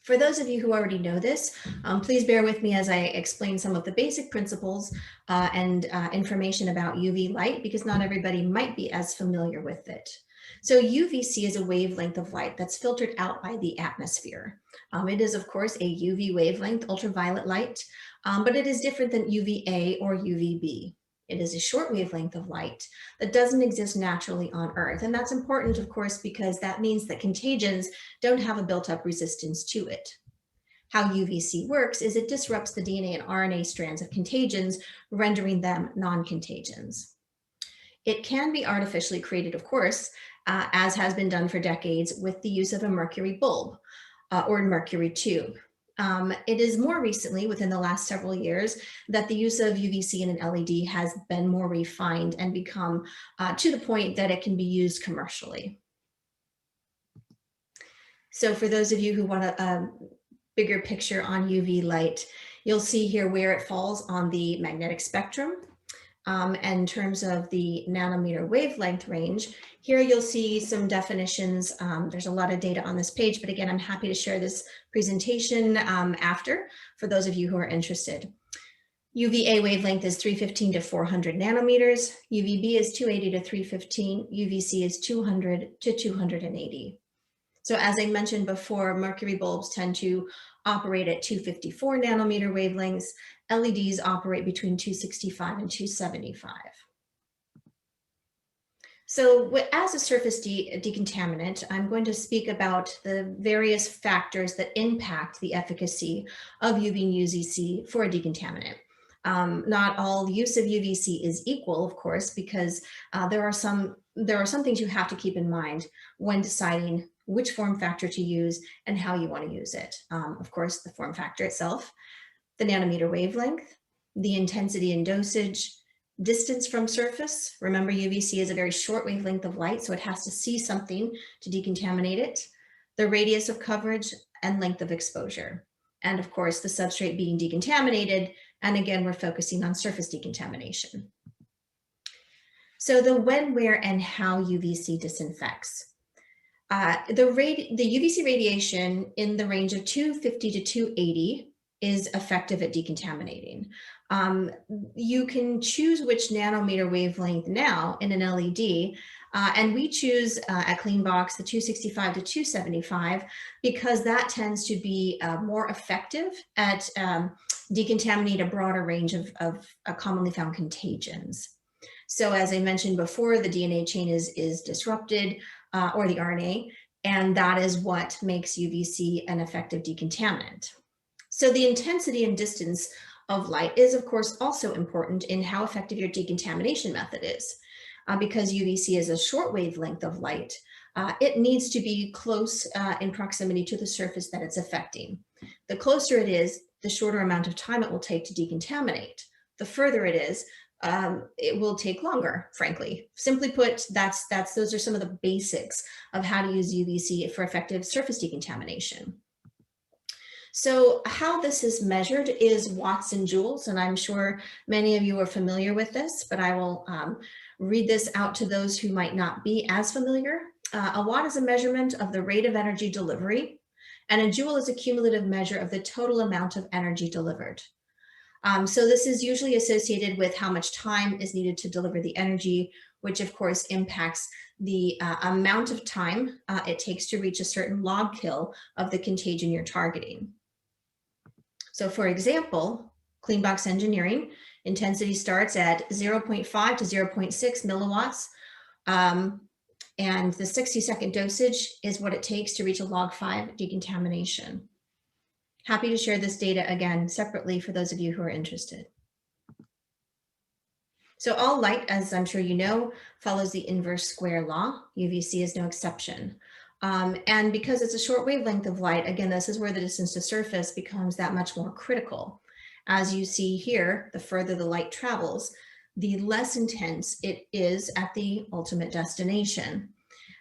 For those of you who already know this, please bear with me as I explain some of the basic principles and information about UV light, because not everybody might be as familiar with it. So UVC is a wavelength of light that's filtered out by the atmosphere. It is, of course, a UV wavelength, ultraviolet light, but it is different than UVA or UVB. It is a short wavelength of light that doesn't exist naturally on Earth. And that's important, of course, because that means that contagions don't have a built-up resistance to it. How UVC works is it disrupts the DNA and RNA strands of contagions, rendering them non-contagions. It can be artificially created, of course, as has been done for decades with the use of a mercury bulb or mercury tube. It is more recently, within the last several years, that the use of UVC in an LED has been more refined and become to the point that it can be used commercially. So for those of you who want a bigger picture on UV light, you'll see here where it falls on the magnetic spectrum. In terms of the nanometer wavelength range, here you'll see some definitions. There's a lot of data on this page, but again, I'm happy to share this presentation after for those of you who are interested. UVA wavelength is 315 to 400 nanometers. UVB is 280 to 315. UVC is 200 to 280. So as I mentioned before, mercury bulbs tend to operate at 254 nanometer wavelengths. LEDs operate between 265 and 275. So as a surface decontaminant, I'm going to speak about the various factors that impact the efficacy of UV and UVC for a decontaminant. Not all use of UVC is equal, of course, because there are some things you have to keep in mind when deciding which form factor to use and how you want to use it. Of course, the form factor itself, the nanometer wavelength, the intensity and dosage, distance from surface. Remember, UVC is a very short wavelength of light, so it has to see something to decontaminate it, the radius of coverage, and length of exposure. And of course, the substrate being decontaminated. And again, we're focusing on surface decontamination. So the when, where, and how UVC disinfects. The UVC radiation in the range of 250 to 280 is effective at decontaminating. You can choose which nanometer wavelength now in an LED, and we choose at Cleanbox the 265 to 275 because that tends to be more effective at decontaminating a broader range of commonly found contagions. So as I mentioned before, the DNA chain is disrupted, or the RNA, and that is what makes UVC an effective decontaminant. So the intensity and distance of light is, of course, also important in how effective your decontamination method is. Because UVC is a short wavelength of light, it needs to be close in proximity to the surface that it's affecting. The closer it is, the shorter amount of time it will take to decontaminate. The further it is, it will take longer, frankly. Simply put, those are some of the basics of how to use UVC for effective surface decontamination. So how this is measured is watts and joules, and I'm sure many of you are familiar with this, but I will read this out to those who might not be as familiar. A watt is a measurement of the rate of energy delivery, and a joule is a cumulative measure of the total amount of energy delivered. So this is usually associated with how much time is needed to deliver the energy, which of course impacts the amount of time it takes to reach a certain log kill of the contagion you're targeting. So for example, Cleanbox engineering intensity starts at 0.5 to 0.6 milliwatts. And the 60-second dosage is what it takes to reach a log 5 decontamination. Happy to share this data again separately for those of you who are interested. So all light, as I'm sure you know, follows the inverse square law. UVC is no exception. And because it's a short wavelength of light, again, this is where the distance to surface becomes that much more critical. As you see here, the further the light travels, the less intense it is at the ultimate destination.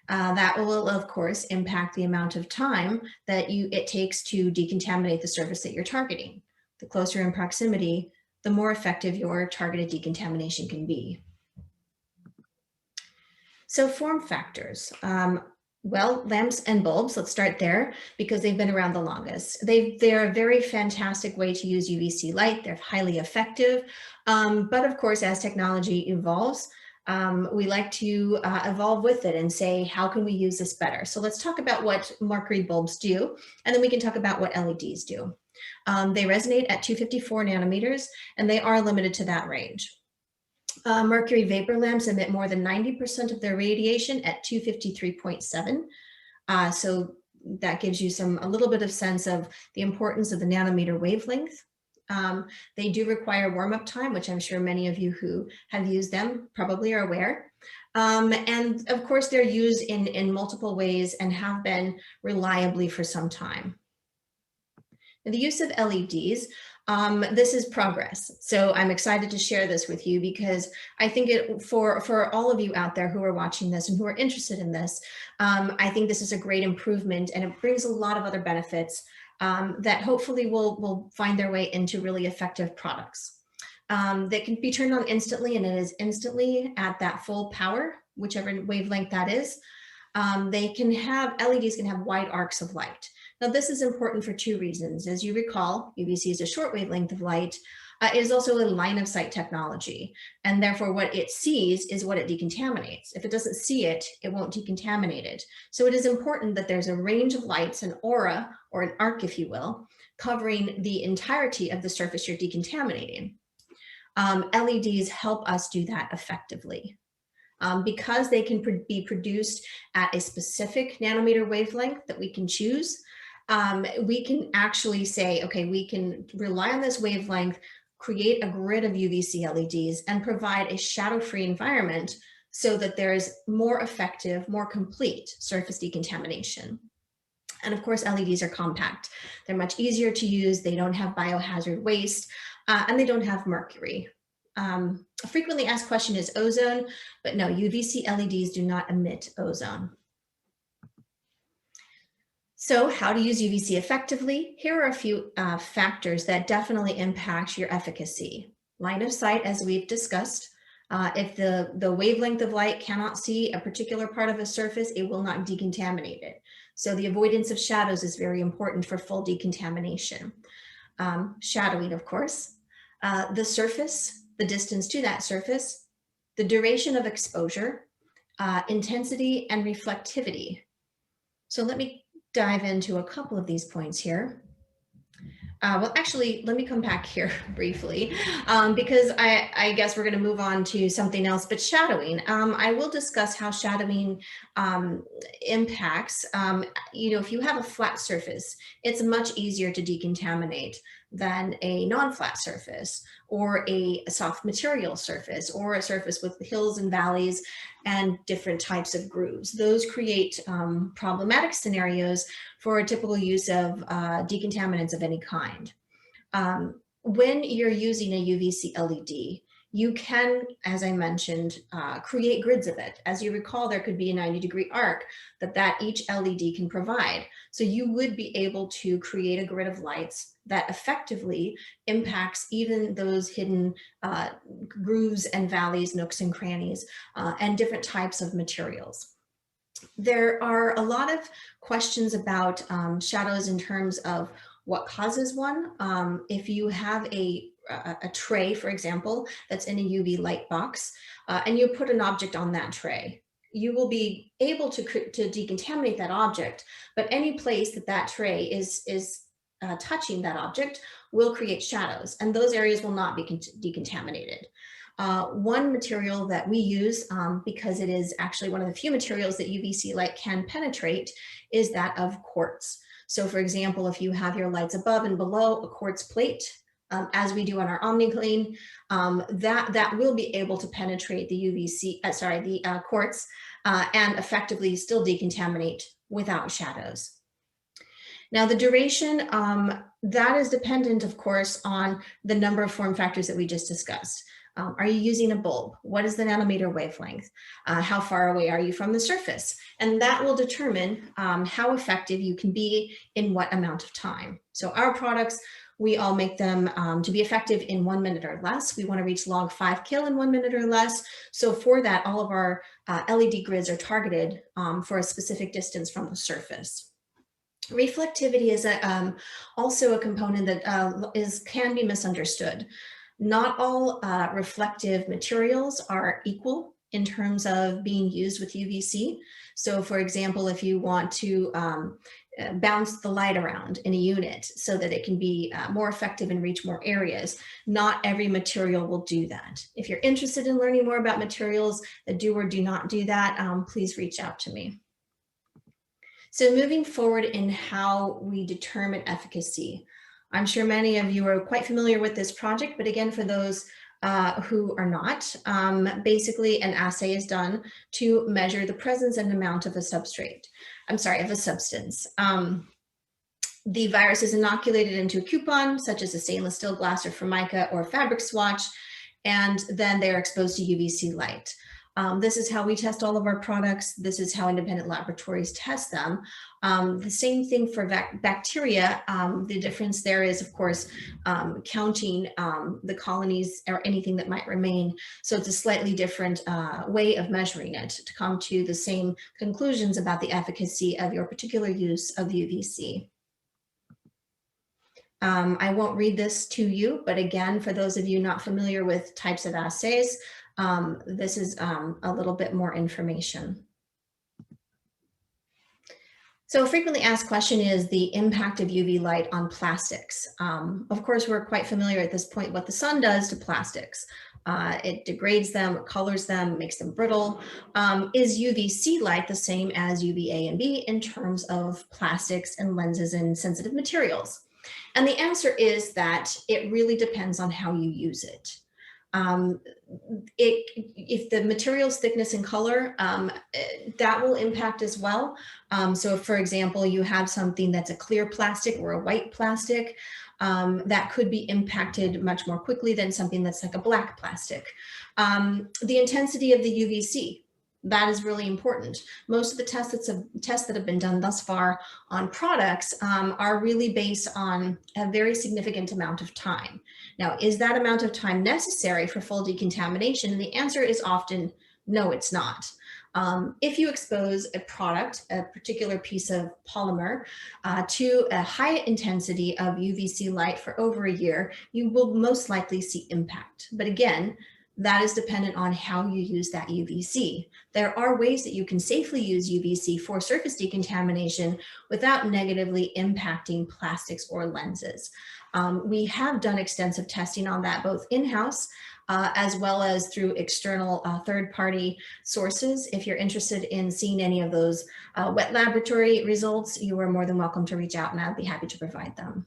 That will, of course, impact the amount of time that it takes to decontaminate the surface that you're targeting. The closer in proximity, the more effective your targeted decontamination can be. So form factors. Well, lamps and bulbs, let's start there because they've been around the longest. They're a very fantastic way to use UVC light. They're highly effective. But of course, as technology evolves, we like to evolve with it and say, how can we use this better? So let's talk about what mercury bulbs do, and then we can talk about what LEDs do. They resonate at 254 nanometers, and they are limited to that range. Mercury vapor lamps emit more than 90% of their radiation at 253.7. So that gives you a little bit of sense of the importance of the nanometer wavelength. They do require warm-up time, which I'm sure many of you who have used them probably are aware. And of course, they're used in multiple ways and have been reliably for some time. The use of LEDs, this is progress. So I'm excited to share this with you because I think for all of you out there who are watching this and who are interested in this, I think this is a great improvement, and it brings a lot of other benefits that hopefully will find their way into really effective products. That can be turned on instantly, and it is instantly at that full power, whichever wavelength that is. LEDs can have wide arcs of light. Now, this is important for two reasons. As you recall, UVC is a short wavelength of light. It is also a line of sight technology, and therefore what it sees is what it decontaminates. If it doesn't see it, it won't decontaminate it. So it is important that there's a range of lights, an aura, or an arc, if you will, covering the entirety of the surface you're decontaminating. LEDs help us do that effectively. Because they can be produced at a specific nanometer wavelength that we can choose, we can actually say, okay, we can rely on this wavelength, create a grid of UVC LEDs, and provide a shadow-free environment so that there is more effective, more complete surface decontamination. And of course, LEDs are compact. They're much easier to use. They don't have biohazard waste, and they don't have mercury. A frequently asked question is ozone, but no, UVC LEDs do not emit ozone. So how to use UVC effectively? Here are a few factors that definitely impact your efficacy. Line of sight, as we've discussed. If the wavelength of light cannot see a particular part of a surface, it will not decontaminate it. So the avoidance of shadows is very important for full decontamination. Shadowing, of course. The surface, the distance to that surface, the duration of exposure, intensity, and reflectivity. So let me dive into a couple of these points here. Well, actually, let me come back here briefly because I guess we're going to move on to something else, but shadowing. I will discuss how shadowing impacts, if you have a flat surface, it's much easier to decontaminate than a non-flat surface or a soft material surface or a surface with hills and valleys and different types of grooves. Those create problematic scenarios for a typical use of decontaminants of any kind. When you're using a UVC LED, you can, as I mentioned, create grids of it. As you recall, there could be a 90-degree arc that each LED can provide. So you would be able to create a grid of lights that effectively impacts even those hidden grooves and valleys, nooks and crannies, and different types of materials. There are a lot of questions about shadows in terms of what causes one. If you have a tray, for example, that's in a UV light box, and you put an object on that tray, you will be able to decontaminate that object, but any place that tray is touching that object will create shadows, and those areas will not be decontaminated. One material that we use, because it is actually one of the few materials that UVC light can penetrate, is that of quartz. So for example, if you have your lights above and below a quartz plate, as we do on our OmniClean, that will be able to penetrate the quartz and effectively still decontaminate without shadows. Now the duration, that is dependent, of course, on the number of form factors that we just discussed. Are you using a bulb? What is the nanometer wavelength? How far away are you from the surface? And that will determine how effective you can be in what amount of time. So our products, we all make them to be effective in 1 minute or less. We want to reach log 5 kil in 1 minute or less. So for that, all of our LED grids are targeted for a specific distance from the surface. Reflectivity is also a component that can be misunderstood. Not all reflective materials are equal in terms of being used with UVC. So for example, if you want to bounce the light around in a unit so that it can be more effective and reach more areas, not every material will do that. If you're interested in learning more about materials that do or do not do that, please reach out to me. So moving forward in how we determine efficacy, I'm sure many of you are quite familiar with this project, but again, for those who are not, basically an assay is done to measure the presence and amount of a substrate. I'm sorry, of a substance. The virus is inoculated into a coupon, such as a stainless steel glass or formica or fabric swatch, and then they're exposed to UVC light. This is how we test all of our products. This is how independent laboratories test them. The same thing for bacteria. The difference there is, of course, counting the colonies or anything that might remain. So it's a slightly different way of measuring it to come to the same conclusions about the efficacy of your particular use of UVC. I won't read this to you, but again, for those of you not familiar with types of assays, this is a little bit more information. So a frequently asked question is the impact of UV light on plastics. Of course, we're quite familiar at this point what the sun does to plastics. It degrades them, colors them, makes them brittle. Is UVC light the same as UVA and B in terms of plastics and lenses and sensitive materials? And the answer is that it really depends on how you use it. If the material's thickness and color, that will impact as well. So if, for example, you have something that's a clear plastic or a white plastic, that could be impacted much more quickly than something that's like a black plastic. The intensity of the UVC, that is really important. Most of the tests that have been done thus far on products are really based on a very significant amount of time. Now, is that amount of time necessary for full decontamination? And the answer is often no, it's not. If you expose a product, a particular piece of polymer, to a high intensity of UVC light for over a year, you will most likely see impact. But again, that is dependent on how you use that UVC. There are ways that you can safely use UVC for surface decontamination without negatively impacting plastics or lenses. We have done extensive testing on that, both in-house as well as through external third-party sources. If you're interested in seeing any of those wet laboratory results, you are more than welcome to reach out and I'll be happy to provide them.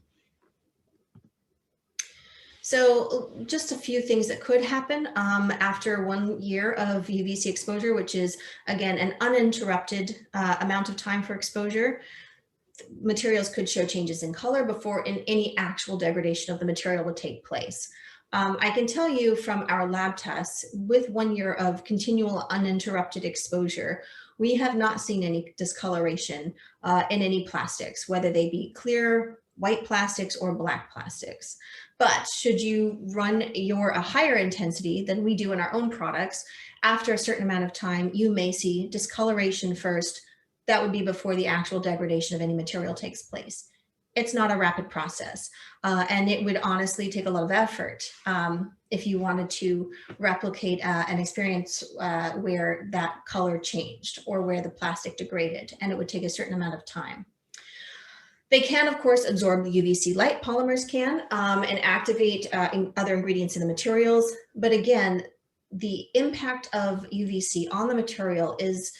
So just a few things that could happen after 1 year of UVC exposure, which is, again, an uninterrupted amount of time for exposure. Materials could show changes in color before any actual degradation of the material would take place. I can tell you from our lab tests, with 1 year of continual uninterrupted exposure, we have not seen any discoloration in any plastics, whether they be clear, white plastics or black plastics. But should you run a higher intensity than we do in our own products, after a certain amount of time, you may see discoloration first. That would be before the actual degradation of any material takes place. It's not a rapid process, and it would honestly take a lot of effort if you wanted to replicate an experience where that color changed or where the plastic degraded, and it would take a certain amount of time. They can, of course, absorb the UVC light, polymers can, and activate other ingredients in the materials. But again, the impact of UVC on the material is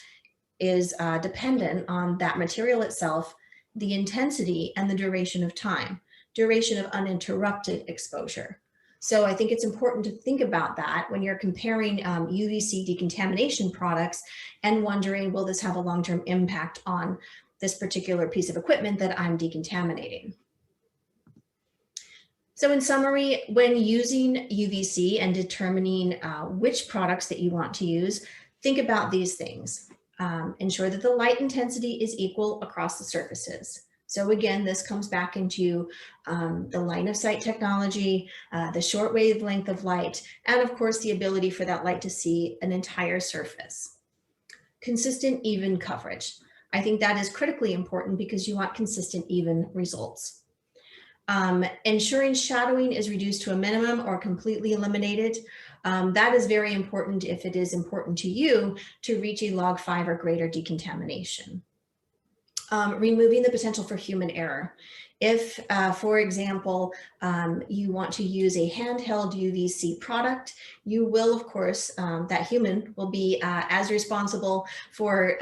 dependent on that material itself, the intensity, and the duration of time, duration of uninterrupted exposure. So I think it's important to think about that when you're comparing UVC decontamination products and wondering, will this have a long-term impact on this particular piece of equipment that I'm decontaminating? So in summary, when using UVC and determining which products that you want to use, think about these things. Ensure that the light intensity is equal across the surfaces. So again, this comes back into the line of sight technology, the short wavelength of light, and of course the ability for that light to see an entire surface. Consistent, even coverage. I think that is critically important because you want consistent, even results. Ensuring shadowing is reduced to a minimum or completely eliminated. That is very important if it is important to you to reach a log 5 or greater decontamination. Removing the potential for human error. If, for example, you want to use a handheld UVC product, you will, of course, that human will be as responsible for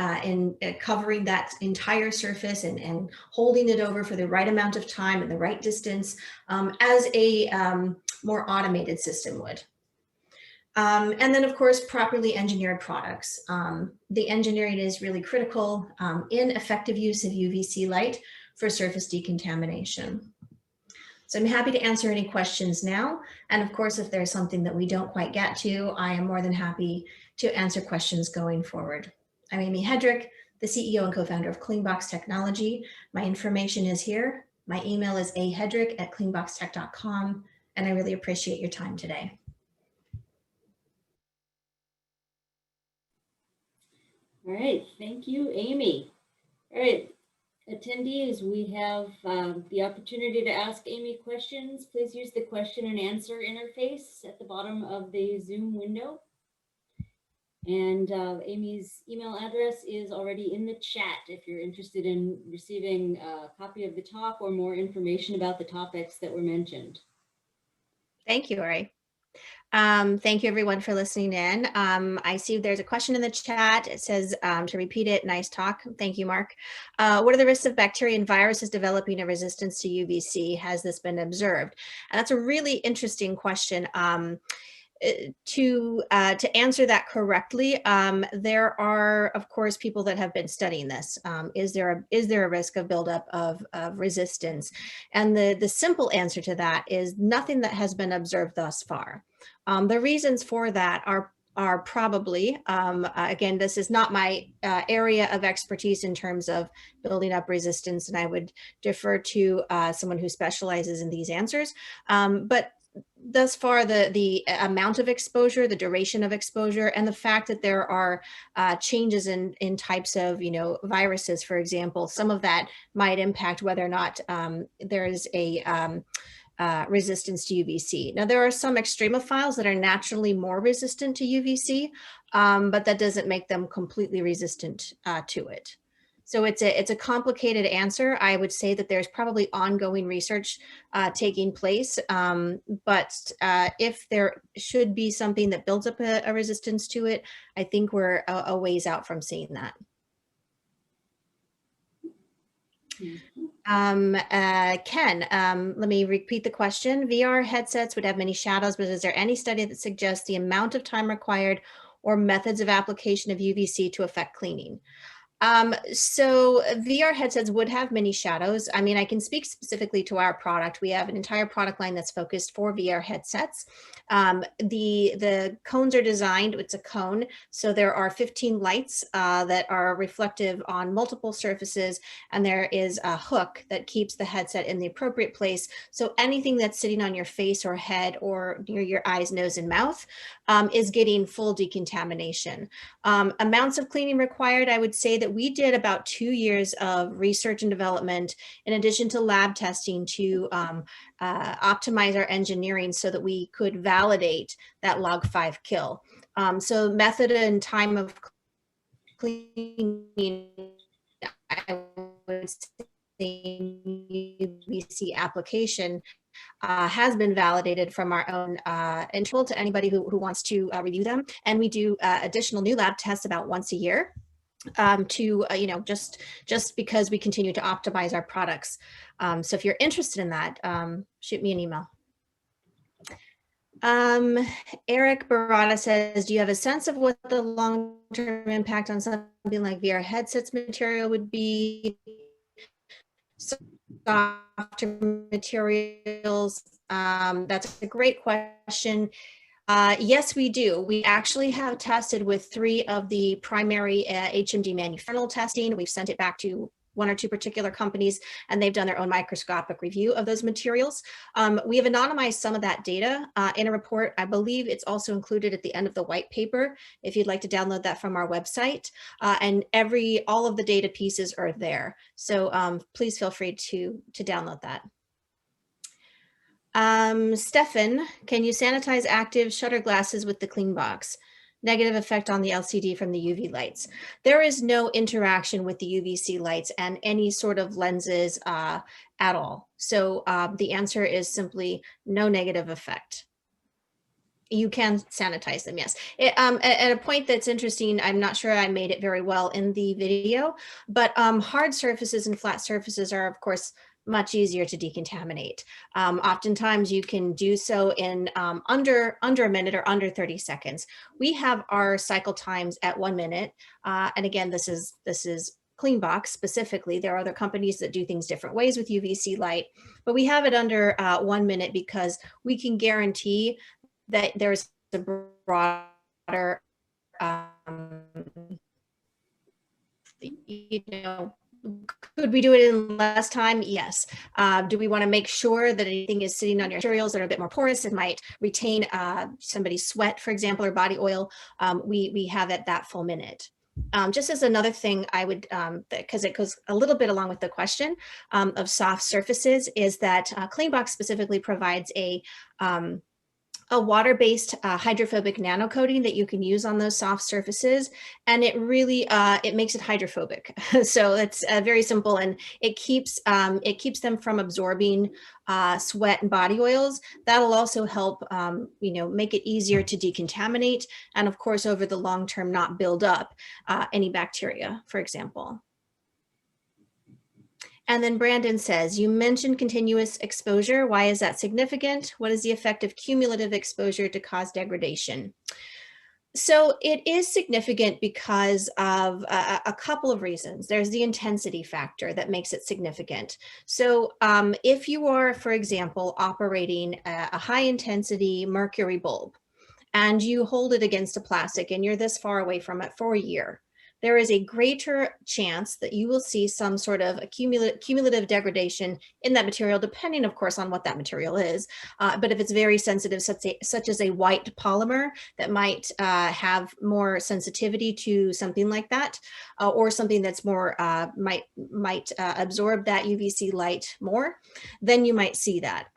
covering that entire surface and holding it over for the right amount of time and the right distance as a more automated system would. And then, of course, properly engineered products. The engineering is really critical in effective use of UVC light for surface decontamination. So I'm happy to answer any questions now. And of course, if there's something that we don't quite get to, I am more than happy to answer questions going forward. I'm Amy Hedrick, the CEO and co-founder of Cleanbox Technology. My information is here. My email is ahedrick@cleanboxtech.com, and I really appreciate your time today. All right, thank you, Amy. All right, attendees, we have the opportunity to ask Amy questions. Please use the question and answer interface at the bottom of the Zoom window. And Amy's email address is already in the chat if you're interested in receiving a copy of the talk or more information about the topics that were mentioned. Thank you, Ari. Thank you everyone for listening in. I see there's a question in the chat. It says, to repeat it, nice talk. Thank you, Mark. What are the risks of bacteria and viruses developing a resistance to UVC? Has this been observed? And that's a really interesting question. To answer that correctly, there are, of course, people that have been studying this. Is there a risk of buildup of resistance? And the simple answer to that is nothing that has been observed thus far. The reasons for that are probably, again, this is not my area of expertise in terms of building up resistance, and I would defer to someone who specializes in these answers. But thus far, the amount of exposure, the duration of exposure, and the fact that there are changes in types of, viruses, for example, some of that might impact whether or not there is a resistance to UVC. Now, there are some extremophiles that are naturally more resistant to UVC, but that doesn't make them completely resistant to it. So it's a complicated answer. I would say that there's probably ongoing research taking place, but if there should be something that builds up a resistance to it, I think we're a ways out from seeing that. Ken, let me repeat the question. VR headsets would have many shadows, but is there any study that suggests the amount of time required or methods of application of UVC to affect cleaning? So VR headsets would have many shadows. I mean, I can speak specifically to our product. We have an entire product line that's focused for VR headsets. The cones are designed, it's a cone. So there are 15 lights that are reflective on multiple surfaces. And there is a hook that keeps the headset in the appropriate place. So anything that's sitting on your face or head or near your eyes, nose, and mouth is getting full decontamination. Amounts of cleaning required, I would say that we did about 2 years of research and development in addition to lab testing to optimize our engineering so that we could validate that log 5 kill. So method and time of cleaning, I would say UVC application has been validated from our own internal to anybody who wants to review them. And we do additional new lab tests about once a year to, just because we continue to optimize our products. So if you're interested in that, shoot me an email. Eric Barada says, do you have a sense of what the long-term impact on something like VR headsets material would be? Softer materials? That's a great question. Yes, we do. We actually have tested with 3 of the primary HMD manufacturing testing. We've sent it back to 1 or 2 particular companies, and they've done their own microscopic review of those materials. We have anonymized some of that data in a report. I believe it's also included at the end of the white paper, if you'd like to download that from our website. And all of the data pieces are there. So please feel free to download that. Stefan, can you sanitize active shutter glasses with the Cleanbox? Negative effect on the LCD from the UV lights. There is no interaction with the UVC lights and any sort of lenses at all. So the answer is simply no negative effect. You can sanitize them, yes. At a point that's interesting, I'm not sure I made it very well in the video, but hard surfaces and flat surfaces are, of course, much easier to decontaminate. Oftentimes you can do so in under a minute or under 30 seconds. We have our cycle times at 1 minute. And again, this is Cleanbox specifically. There are other companies that do things different ways with UVC light, but we have it under 1 minute because we can guarantee that there's a broader, could we do it in less time? Yes. Do we want to make sure that anything is sitting on your materials that are a bit more porous and might retain somebody's sweat, for example, or body oil? We have it that full minute. Just as another thing I would, because it goes a little bit along with the question of soft surfaces, is that Cleanbox specifically provides a water-based hydrophobic nano coating that you can use on those soft surfaces, and it really it makes it hydrophobic. So it's very simple, and it keeps them from absorbing sweat and body oils. That'll also help make it easier to decontaminate, and of course over the long term not build up any bacteria, for example. And then Brandon says, you mentioned continuous exposure. Why is that significant? What is the effect of cumulative exposure to cause degradation? So it is significant because of a couple of reasons. There's the intensity factor that makes it significant. So if you are, for example, operating a high intensity mercury bulb and you hold it against a plastic and you're this far away from it for a year, there is a greater chance that you will see some sort of cumulative degradation in that material, depending, of course, on what that material is. But if it's very sensitive, such as a white polymer that might have more sensitivity to something like that, or something that's more, might absorb that UVC light more, then you might see that.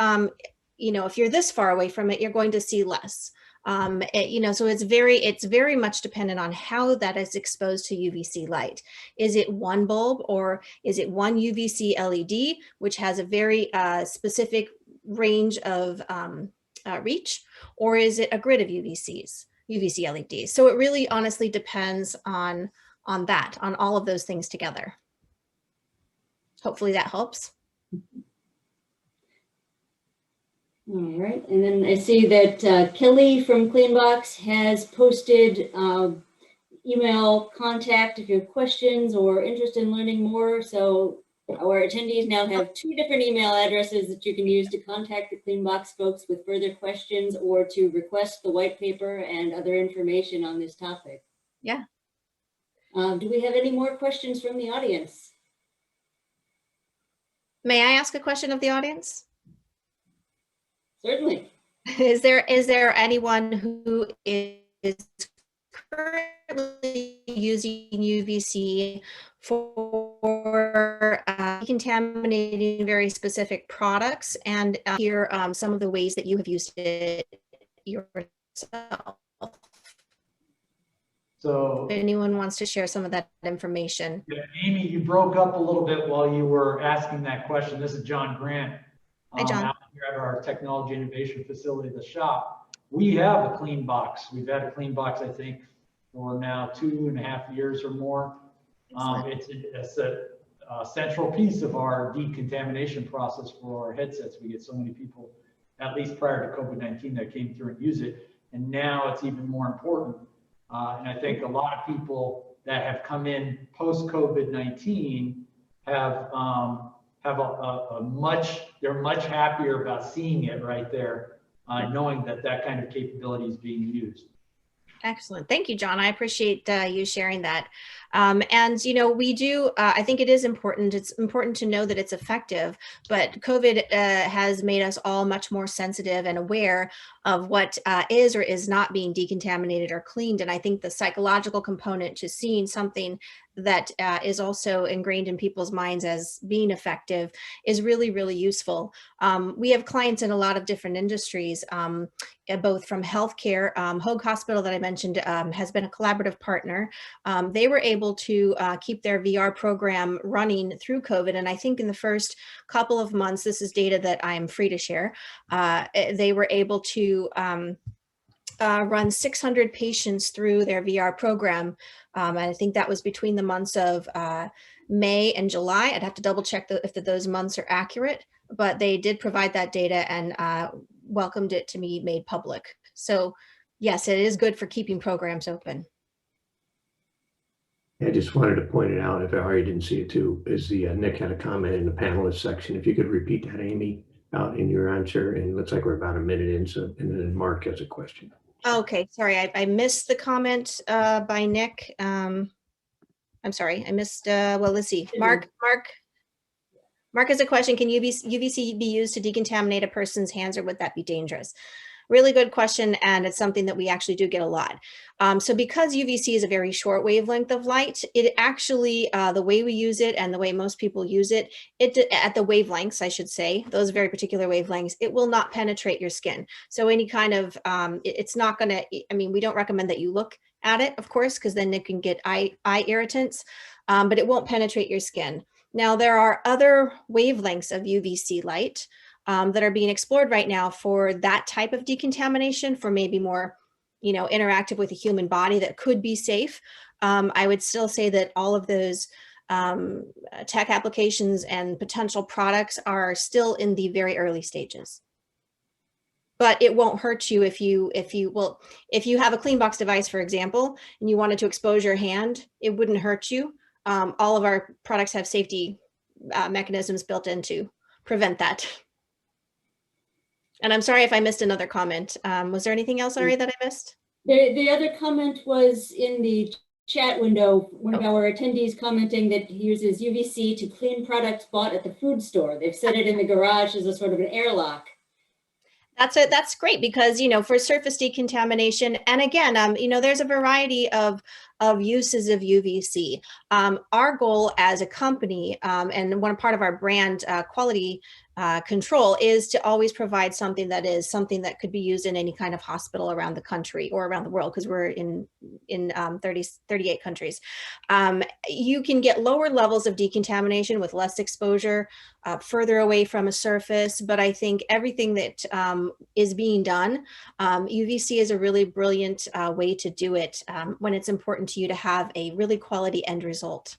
If you're this far away from it, you're going to see less. So it's very much dependent on how that is exposed to UVC light. Is it one bulb, or is it one UVC LED, which has a very specific range of reach, or is it a grid of UVC LEDs? So it really honestly depends on all of those things together. Hopefully that helps. All right, and then I see that Kelly from Cleanbox has posted email contact if you have questions or interest in learning more. So our attendees now have 2 different email addresses that you can use to contact the Cleanbox folks with further questions or to request the white paper and other information on this topic. Yeah. Do we have any more questions from the audience? May I ask a question of the audience? Certainly. Is there anyone who is currently using UVC for decontaminating very specific products, and hear some of the ways that you have used it yourself? So if anyone wants to share some of that information. Yeah, Amy, you broke up a little bit while you were asking that question. This is John Grant. Hi, John. Out here at our technology innovation facility, the shop. We have a Cleanbox. We've had a Cleanbox, I think, for now 2.5 years or more. It's a central piece of our decontamination process for our headsets. We get so many people, at least prior to COVID-19, that came through and use it. And now it's even more important. And I think a lot of people that have come in post-COVID-19 they're much happier about seeing it right there, knowing that kind of capability is being used. Excellent. Thank you, John. I appreciate you sharing that. And, we do, I think it is important. It's important to know that it's effective, but COVID has made us all much more sensitive and aware of what is or is not being decontaminated or cleaned. And I think the psychological component to seeing something that is also ingrained in people's minds as being effective is really, really useful. We have clients in a lot of different industries, both from healthcare. Hoag Hospital that I mentioned has been a collaborative partner. They were able to keep their VR program running through COVID. And I think in the first couple of months, this is data that I'm free to share, they were able to run 600 patients through their VR program. And I think that was between the months of May and July. I'd have to double check if those months are accurate, but they did provide that data and welcomed it to be made public. So yes, it is good for keeping programs open. I just wanted to point it out, if I already didn't see it too, is the Nick had a comment in the panelist section. If you could repeat that, Amy, out in your answer, and it looks like we're about a minute in, so, and then Mark has a question. Okay, sorry, I missed the comment by Nick. I'm sorry, I missed, well, let's see. Mark has a question. Can UVC be used to decontaminate a person's hands, or would that be dangerous? Really good question, and it's something that we actually do get a lot. So because UVC is a very short wavelength of light, it actually, the way we use it and the way most people use it, at the wavelengths, I should say, those very particular wavelengths, it will not penetrate your skin. So any kind of, it's not gonna, I mean, we don't recommend that you look at it, of course, because then it can get eye irritants, but it won't penetrate your skin. Now, there are other wavelengths of UVC light that are being explored right now for that type of decontamination, for maybe more, interactive with the human body that could be safe. I would still say that all of those tech applications and potential products are still in the very early stages. But it won't hurt you if you have a Cleanbox device, for example, and you wanted to expose your hand, it wouldn't hurt you. All of our products have safety mechanisms built in to prevent that. And I'm sorry if I missed another comment. Was there anything else, Ari, that I missed? The other comment was in the chat window, one of our attendees commenting that he uses UVC to clean products bought at the food store. They've set it in the garage as a sort of an airlock. That's great, because, for surface decontamination, and again, there's a variety of uses of UVC. Our goal as a company, and one part of our brand quality control, is to always provide something that could be used in any kind of hospital around the country or around the world, because we're in 38 countries. You can get lower levels of decontamination with less exposure, further away from a surface, but I think everything that is being done, UVC is a really brilliant way to do it when it's important to you to have a really quality end result.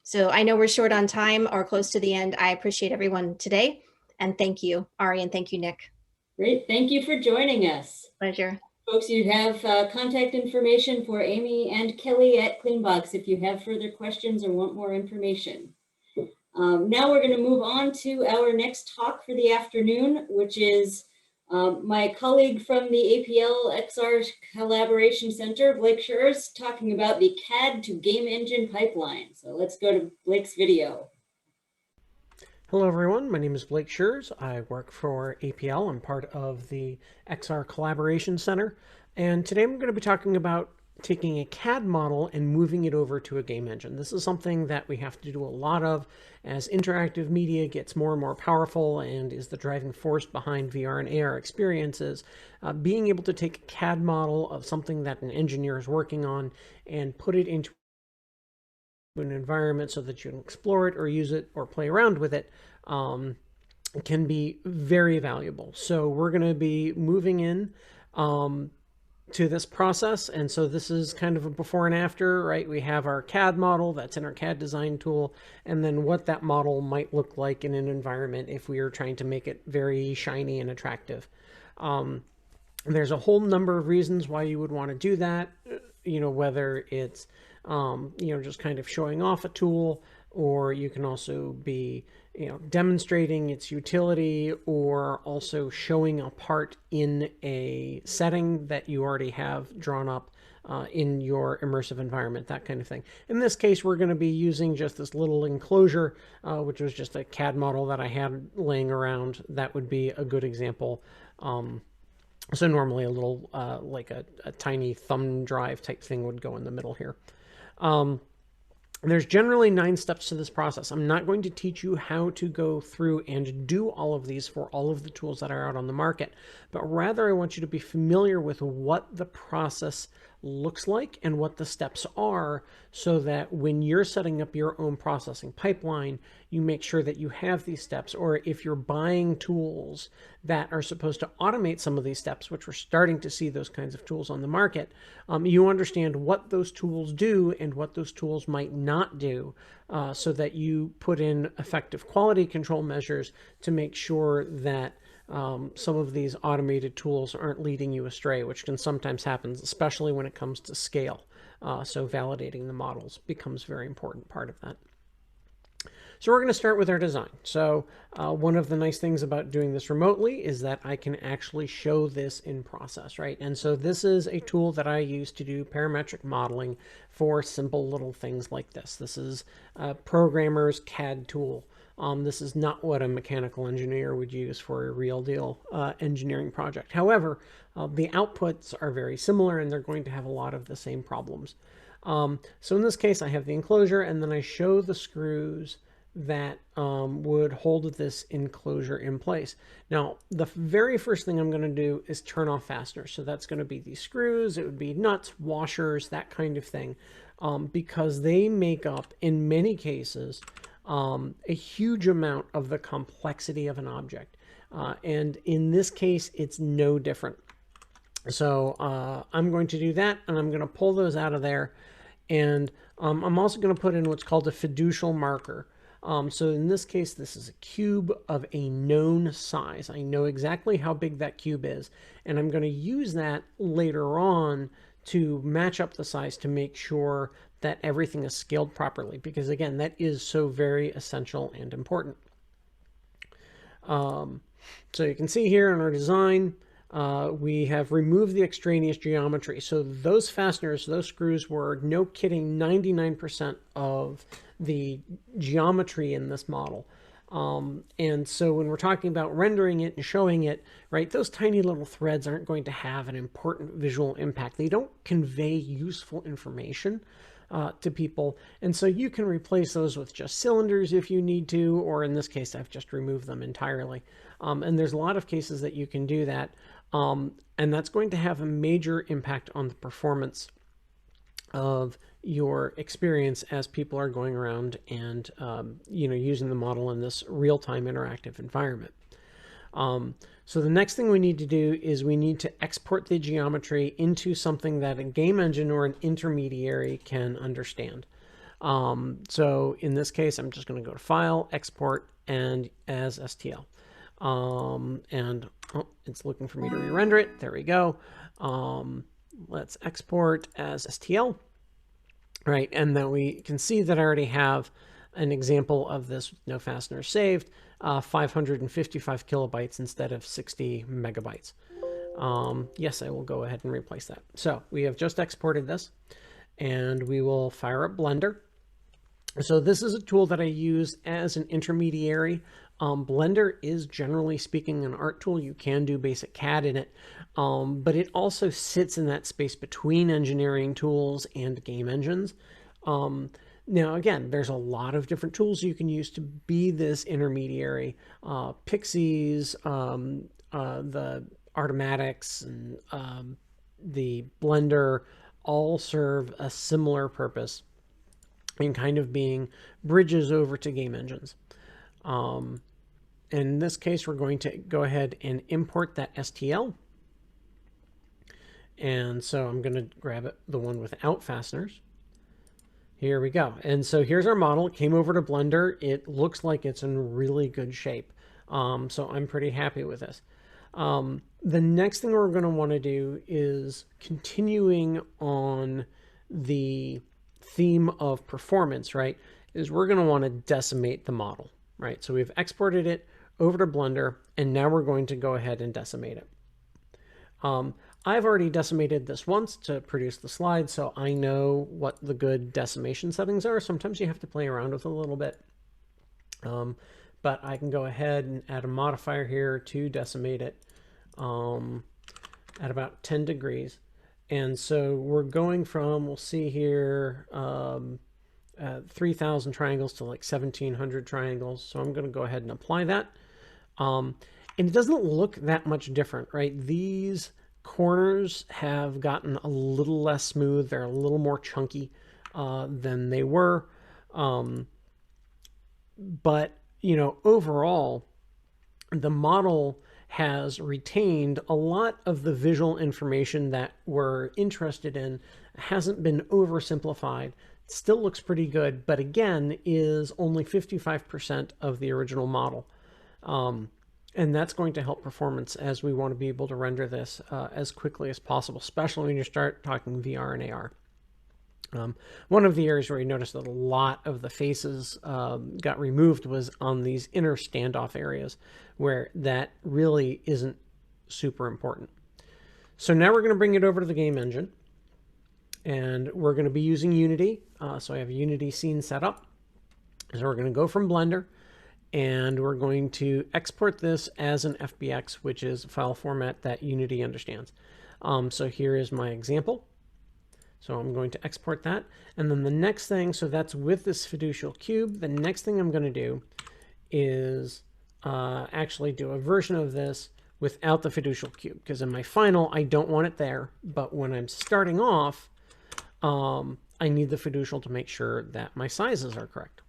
So I know we're short on time or close to the end. I appreciate everyone today, and thank you, Ari, and thank you, Nick. Great, thank you for joining us. Pleasure. Folks, you have contact information for Amy and Kelly at Cleanbox if you have further questions or want more information. Now we're going to move on to our next talk for the afternoon, which is my colleague from the APL XR Collaboration Center, Blake Schreurs, talking about the CAD to game engine pipeline. So let's go to Blake's video. Hello everyone, my name is Blake Schreurs. I work for APL. I'm part of the XR Collaboration Center. And today I'm going to be talking about taking a CAD model and moving it over to a game engine. This is something that we have to do a lot of as interactive media gets more and more powerful and is the driving force behind VR and AR experiences. Being able to take a CAD model of something that an engineer is working on and put it into an environment so that you can explore it or use it or play around with it can be very valuable. So we're going to be moving in to this process, and so this is kind of a before and after, right? We have our CAD model that's in our CAD design tool, and then what that model might look like in an environment if we are trying to make it very shiny and attractive. There's a whole number of reasons why you would want to do that, whether it's just kind of showing off a tool, or you can also be demonstrating its utility, or also showing a part in a setting that you already have drawn up in your immersive environment, that kind of thing. In this case, we're going to be using just this little enclosure, which was just a CAD model that I had laying around. That would be a good example. So normally a little, like a tiny thumb drive type thing would go in the middle here. There's generally 9 steps to this process. I'm not going to teach you how to go through and do all of these for all of the tools that are out on the market, but rather I want you to be familiar with what the process looks like and what the steps are, so that when you're setting up your own processing pipeline, you make sure that you have these steps. Or if you're buying tools that are supposed to automate some of these steps, which we're starting to see those kinds of tools on the market, you understand what those tools do and what those tools might not do, so that you put in effective quality control measures to make sure that some of these automated tools aren't leading you astray, which can sometimes happen, especially when it comes to scale. So validating the models becomes a very important part of that. So we're going to start with our design. So one of the nice things about doing this remotely is that I can actually show this in process, right? And so this is a tool that I use to do parametric modeling for simple little things like this. This is a programmer's CAD tool. This is not what a mechanical engineer would use for a real deal engineering project. However, the outputs are very similar and they're going to have a lot of the same problems. So in this case, I have the enclosure and then I show the screws that would hold this enclosure in place. Now, the very first thing I'm going to do is turn off fasteners. So that's going to be these screws, it would be nuts, washers, that kind of thing, because they make up, in many cases, a huge amount of the complexity of an object. And in this case, it's no different. So I'm going to do that, and I'm going to pull those out of there. And I'm also going to put in what's called a fiducial marker. So in this case, this is a cube of a known size. I know exactly how big that cube is, and I'm going to use that later on to match up the size to make sure that everything is scaled properly, because again, that is so very essential and important. So you can see here in our design, we have removed the extraneous geometry. So those fasteners, those screws were, no kidding, 99% of the geometry in this model. And so when we're talking about rendering it and showing it, right, those tiny little threads aren't going to have an important visual impact. They don't convey useful information to people. And so you can replace those with just cylinders if you need to, or in this case, I've just removed them entirely. And there's a lot of cases that you can do that. And that's going to have a major impact on the performance of your experience as people are going around and using the model in this real-time interactive environment. So the next thing we need to do is we need to export the geometry into something that a game engine or an intermediary can understand. So in this case, I'm just going to go to File, Export, and as STL. It's looking for me to re-render it. There we go. Let's export as STL. Right, and then we can see that I already have an example of this with no fasteners saved, 555 kilobytes instead of 60 megabytes. Yes, I will go ahead and replace that. So we have just exported this, and we will fire up Blender. So this is a tool that I use as an intermediary. Blender is, generally speaking, an art tool. You can do basic CAD in it, but it also sits in that space between engineering tools and game engines. Now, again, there's a lot of different tools you can use to be this intermediary. Pixies, the Artomatics, and the Blender all serve a similar purpose in kind of being bridges over to game engines. In this case, we're going to go ahead and import that STL. And so I'm going to grab it, the one without fasteners. Here we go. And so here's our model. It came over to Blender. It looks like it's in really good shape. So I'm pretty happy with this. The next thing we're going to want to do is continuing on the theme of performance, right? Is we're going to want to decimate the model, right? So we've exported it over to Blender, and now we're going to go ahead and decimate it. I've already decimated this once to produce the slide, so I know what the good decimation settings are. Sometimes you have to play around with it a little bit. But I can go ahead and add a modifier here to decimate it at about 10 degrees. And so we're going from, we'll see here, 3,000 triangles to like 1,700 triangles. So I'm going to go ahead and apply that. And it doesn't look that much different, right? These corners have gotten a little less smooth. They're a little more chunky than they were. But, you know, overall, the model has retained a lot of the visual information that we're interested in, hasn't been oversimplified. It still looks pretty good, but again, is only 55% of the original model. And that's going to help performance as we want to be able to render this as quickly as possible, especially when you start talking VR and AR. One of the areas where you noticed that a lot of the faces got removed was on these inner standoff areas where that really isn't super important. So now we're going to bring it over to the game engine, and we're going to be using Unity. So I have a Unity scene set up. So we're going to go from Blender, and we're going to export this as an FBX, which is a file format that Unity understands. So here is my example. So I'm going to export that. And then the next thing, so that's with this fiducial cube. The next thing I'm going to do is actually do a version of this without the fiducial cube, because in my final, I don't want it there. But when I'm starting off, I need the fiducial to make sure that my sizes are correct.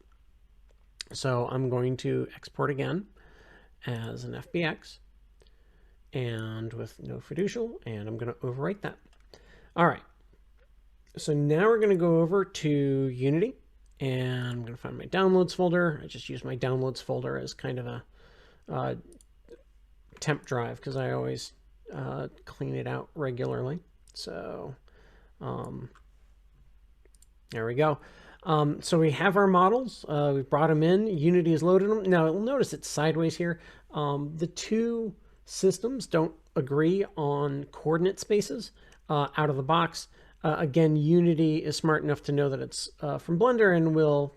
So I'm going to export again as an FBX and with no fiducial, and I'm going to overwrite that. All right. So now we're going to go over to Unity, and I'm going to find my downloads folder. I just use my downloads folder as kind of a temp drive because I always clean it out regularly. So there we go. So we have our models. We've brought them in. Unity has loaded them. Now you'll notice it's sideways here. The two systems don't agree on coordinate spaces out of the box. Again, Unity is smart enough to know that it's from Blender and will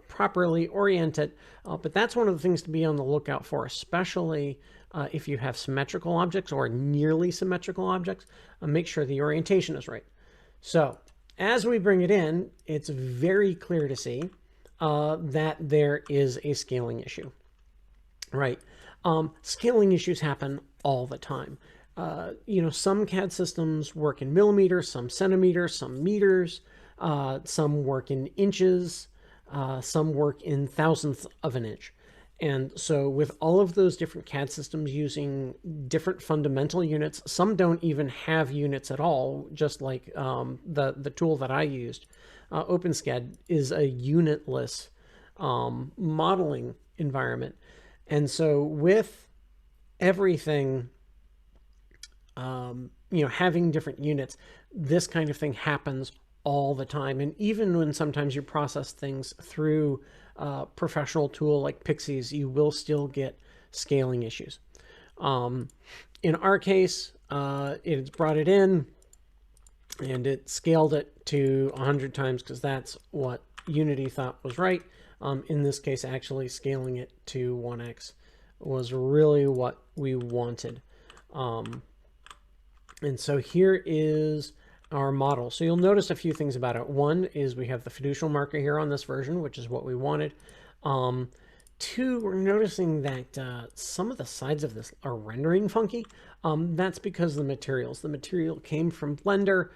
properly orient it. But that's one of the things to be on the lookout for, especially if you have symmetrical objects or nearly symmetrical objects. Make sure the orientation is right. So as we bring it in, it's very clear to see that there is a scaling issue, right? Scaling issues happen all the time. You know, some CAD systems work in millimeters, some centimeters, some meters, some work in inches, some work in thousandths of an inch. And so with all of those different CAD systems using different fundamental units, some don't even have units at all, just like the tool that I used. OpenSCAD is a unitless modeling environment. And so with everything, you know, having different units, this kind of thing happens all the time. And even when sometimes you process things through a professional tool like Pixies, you will still get scaling issues. In our case, it's brought it in and it scaled it to 100 times because that's what Unity thought was right. In this case, actually scaling it to 1x was really what we wanted. And so here is our model. So you'll notice a few things about it. One is we have the fiducial marker here on this version, which is what we wanted. Two, we're noticing that some of the sides of this are rendering funky. That's because the materials. The material came from Blender,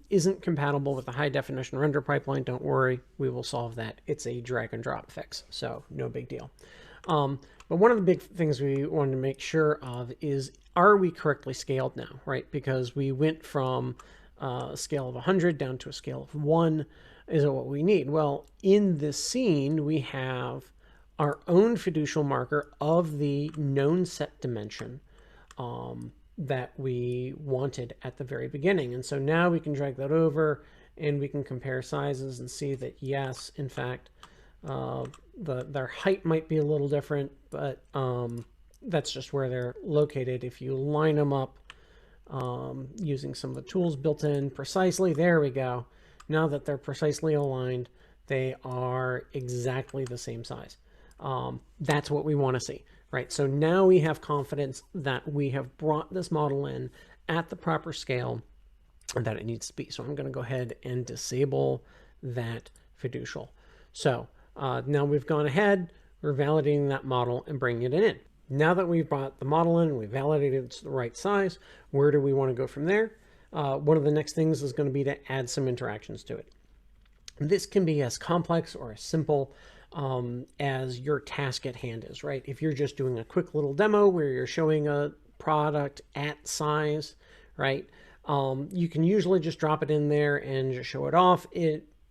isn't compatible with the high definition render pipeline. Don't worry, we will solve that. It's a drag and drop fix, so no big deal. But one of the big things we wanted to make sure of is, are we correctly scaled now, right? Because we went from a scale of 100 down to a scale of 1. Is it what we need? Well, in this scene, we have our own fiducial marker of the known set dimension that we wanted at the very beginning. And so now we can drag that over and we can compare sizes and see that, yes, in fact, their height might be a little different, but that's just where they're located. If you line them up using some of the tools built in precisely, there we go. Now that they're precisely aligned, they are exactly the same size. That's what we want to see, right? So now we have confidence that we have brought this model in at the proper scale that it needs to be. So I'm going to go ahead and disable that fiducial. So now we've gone ahead, we're validating that model and bringing it in. Now that we've brought the model in, we validated it's the right size, where do we want to go from there? One of the next things is going to be to add some interactions to it. This can be as complex or as simple as your task at hand is, right? If you're just doing a quick little demo where you're showing a product at size, right? You can usually just drop it in there and just show it off.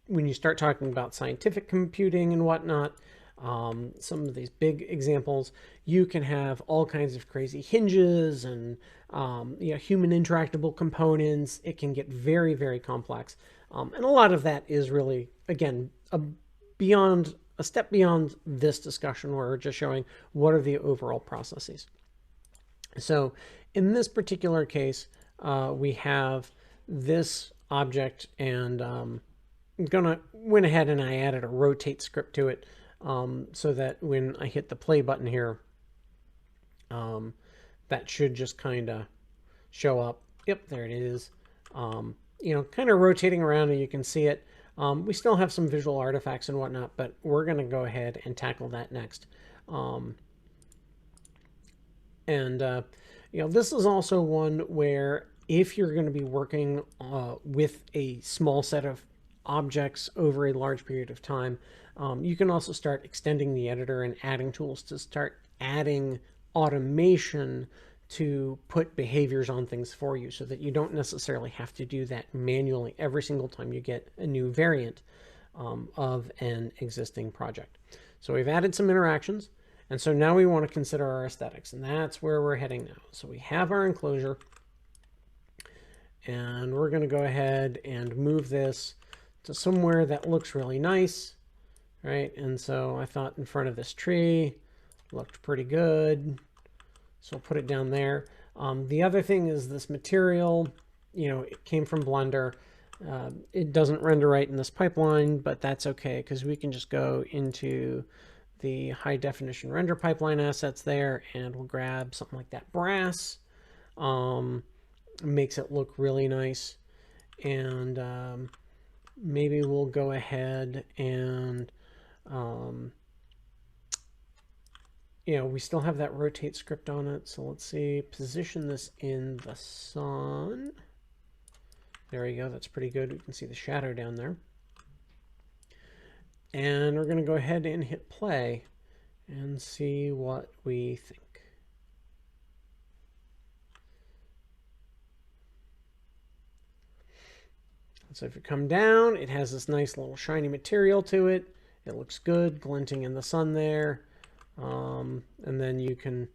When you start talking about scientific computing and whatnot, some of these big examples, you can have all kinds of crazy hinges and human interactable components. It can get very, very complex. And a lot of that is really, again, a step beyond this discussion where we're just showing what are the overall processes. So in this particular case, we have this object, and went ahead and I added a rotate script to it so that when I hit the play button here, that should just kind of show up. Yep, there it is. Kind of rotating around, and you can see it. We still have some visual artifacts and whatnot, but we're going to go ahead and tackle that next. This is also one where if you're going to be working with a small set of objects over a large period of time, you can also start extending the editor and adding tools to start adding automation to put behaviors on things for you so that you don't necessarily have to do that manually every single time you get a new variant of an existing project. So we've added some interactions, and so now we want to consider our aesthetics, and that's where we're heading now. So we have our enclosure, and we're going to go ahead and move this to somewhere that looks really nice, right? And so I thought in front of this tree looked pretty good. So I'll put it down there. The other thing is this material, it came from Blender. It doesn't render right in this pipeline, but that's okay because we can just go into the high definition render pipeline assets there, and we'll grab something like that brass. Makes it look really nice. And maybe we'll go ahead and we still have that rotate script on it. So let's see, position this in the sun. There we go. That's pretty good. We can see the shadow down there. And we're going to go ahead and hit play and see what we think. So if you come down, it has this nice little shiny material to it. It looks good, glinting in the sun there. And then you can,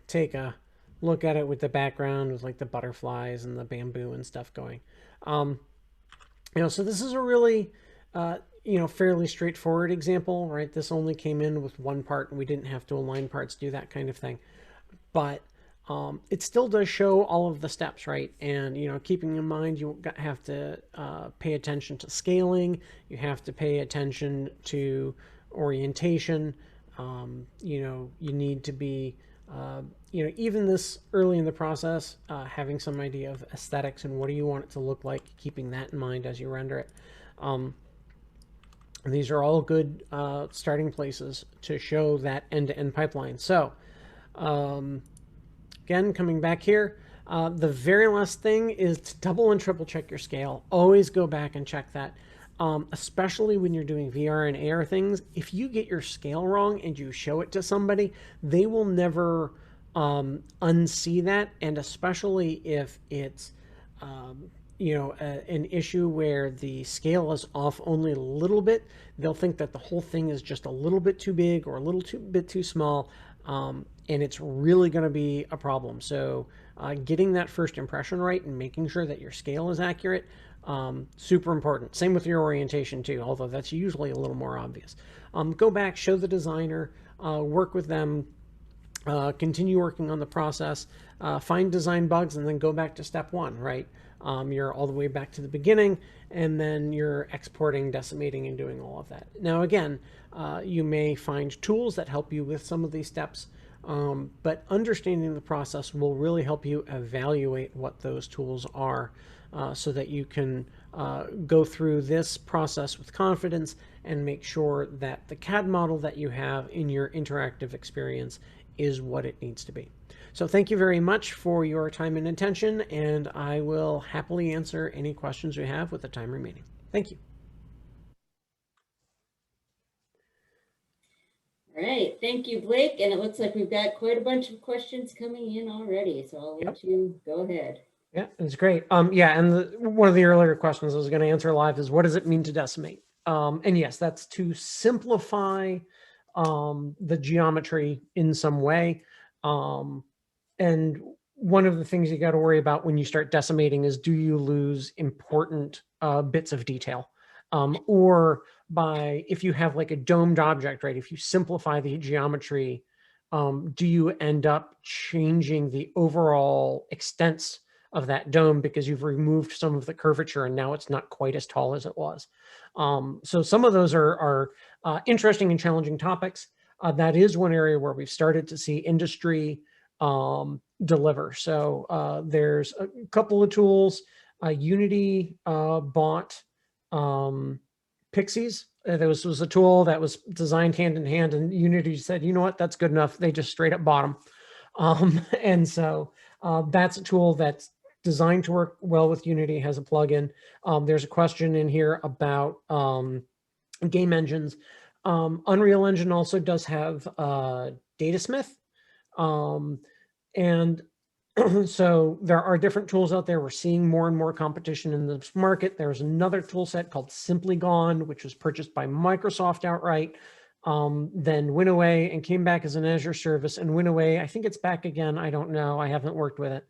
take a look at it with the background with like the butterflies and the bamboo and stuff going. So this is a really, fairly straightforward example, right? This only came in with one part and we didn't have to align parts, do that kind of thing. But it still does show all of the steps, right? And, keeping in mind, you have to pay attention to scaling. You have to pay attention to orientation. You need to be, even this early in the process, having some idea of aesthetics and what do you want it to look like, keeping that in mind as you render it. These are all good starting places to show that end-to-end pipeline. So, again, coming back here, the very last thing is to double and triple check your scale. Always go back and check that. Especially when you're doing VR and AR things, if you get your scale wrong and you show it to somebody, they will never unsee that. And especially if it's, an issue where the scale is off only a little bit, they'll think that the whole thing is just a little bit too big or a little bit too small. And it's really going to be a problem. So getting that first impression right and making sure that your scale is accurate, super important. Same with your orientation too, although that's usually a little more obvious. Go back, show the designer, work with them, continue working on the process, find design bugs, and then go back to step one, right? You're all the way back to the beginning, and then you're exporting, decimating, and doing all of that. Now, again, you may find tools that help you with some of these steps, but understanding the process will really help you evaluate what those tools are, so that you can go through this process with confidence and make sure that the CAD model that you have in your interactive experience is what it needs to be. So thank you very much for your time and attention, and I will happily answer any questions you have with the time remaining. Thank you. All right, thank you, Blake. And it looks like we've got quite a bunch of questions coming in already, so I'll let you go ahead. Yeah, it's great. Yeah, and one of the earlier questions I was going to answer live is, what does it mean to decimate? And yes, that's to simplify the geometry in some way. And one of the things you got to worry about when you start decimating is, do you lose important bits of detail? Or if you have like a domed object, right? If you simplify the geometry, do you end up changing the overall extents of that dome because you've removed some of the curvature and now it's not quite as tall as it was? So some of those are interesting and challenging topics. That is one area where we've started to see industry deliver. So there's a couple of tools. Unity bought Pixies. There was a tool that was designed hand in hand, and Unity said, you know what, that's good enough. They just straight up bought them. And so that's a tool that's designed to work well with Unity, has a plugin. There's a question in here about game engines. Unreal Engine also does have Datasmith. And so there are different tools out there. We're seeing more and more competition in this market. There's another tool set called Simply Gone, which was purchased by Microsoft outright, then went away and came back as an Azure service and went away. I think it's back again. I don't know. I haven't worked with it.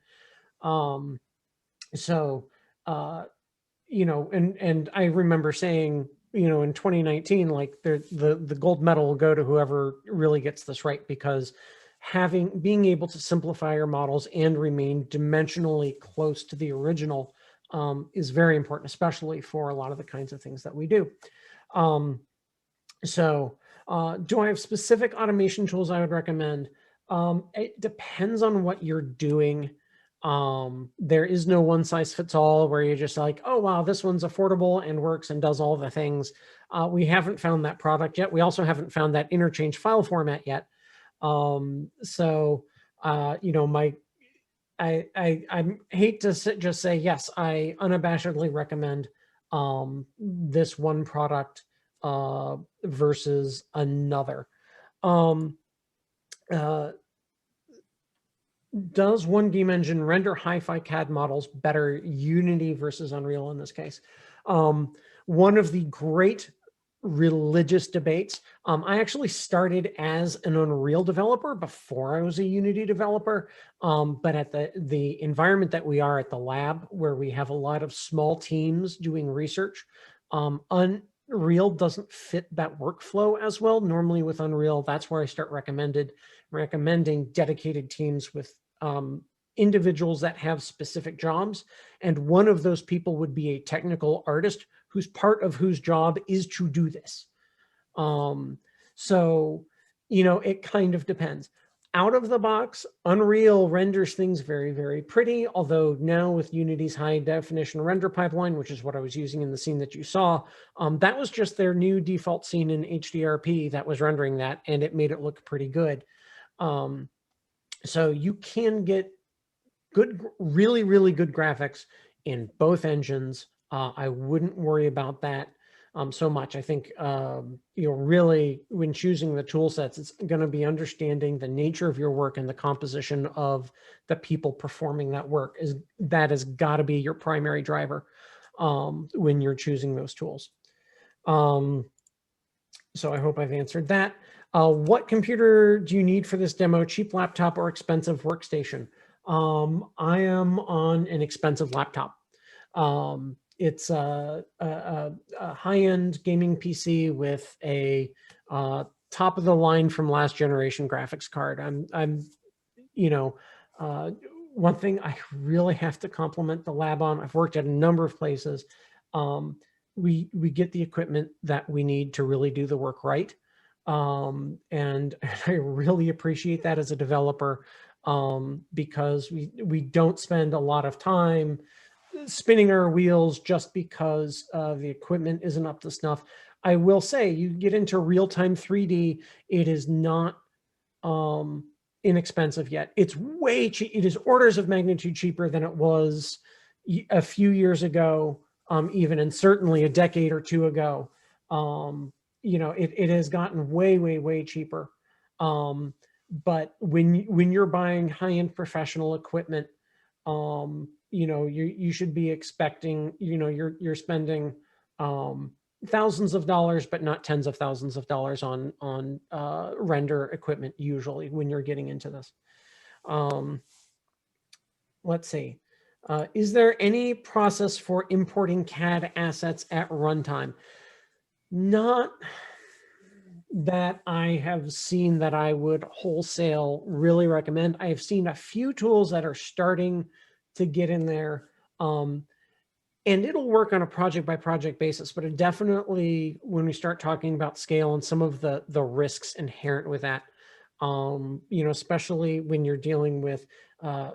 You know, and I remember saying, you know, in 2019, like the gold medal will go to whoever really gets this right, because being able to simplify your models and remain dimensionally close to the original is very important, especially for a lot of the kinds of things that we do. Do I have specific automation tools I would recommend? It depends on what you're doing. There is no one size fits all where you're just like, oh, wow, this one's affordable and works and does all the things. We haven't found that product yet. We also haven't found that interchange file format yet. You know, I hate to just say, yes, I unabashedly recommend this one product versus another. Does one game engine render hi-fi CAD models better, Unity versus Unreal in this case? One of the great religious debates. I actually started as an Unreal developer before I was a Unity developer, but at the environment that we are at the lab, where we have a lot of small teams doing research, Unreal doesn't fit that workflow as well. Normally with Unreal, that's where I start recommending dedicated teams with individuals that have specific jobs. And one of those people would be a technical artist whose part of whose job is to do this. So, you know, it kind of depends. Out of the box, Unreal renders things very, very pretty. Although now with Unity's high definition render pipeline, which is what I was using in the scene that you saw, that was just their new default scene in HDRP that was rendering that, and it made it look pretty good. So you can get good, really, really good graphics in both engines. I wouldn't worry about that so much. I think, you know, really when choosing the tool sets, it's going to be understanding the nature of your work and the composition of the people performing that work. That has got to be your primary driver when you're choosing those tools. So I hope I've answered that. What computer do you need for this demo? Cheap laptop or expensive workstation? I am on an expensive laptop. It's a high-end gaming PC with a top of the line from last generation graphics card. I'm, you know, one thing I really have to compliment the lab on. I've worked at a number of places. We get the equipment that we need to really do the work right. And I really appreciate that as a developer, because we don't spend a lot of time spinning our wheels just because the equipment isn't up to snuff. I will say, you get into real-time 3D, it is not inexpensive yet. It's way cheap. It is orders of magnitude cheaper than it was a few years ago, even, and certainly a decade or two ago. It has gotten way cheaper. But when you're buying high-end professional equipment, you should be expecting, you're spending thousands of dollars, but not tens of thousands of dollars on render equipment usually when you're getting into this. Let's see. Is there any process for importing CAD assets at runtime? Not that I have seen that I would wholesale really recommend. I have seen a few tools that are starting to get in there. And it'll work on a project by project basis, but it definitely, when we start talking about scale and some of the risks inherent with that, especially when you're dealing with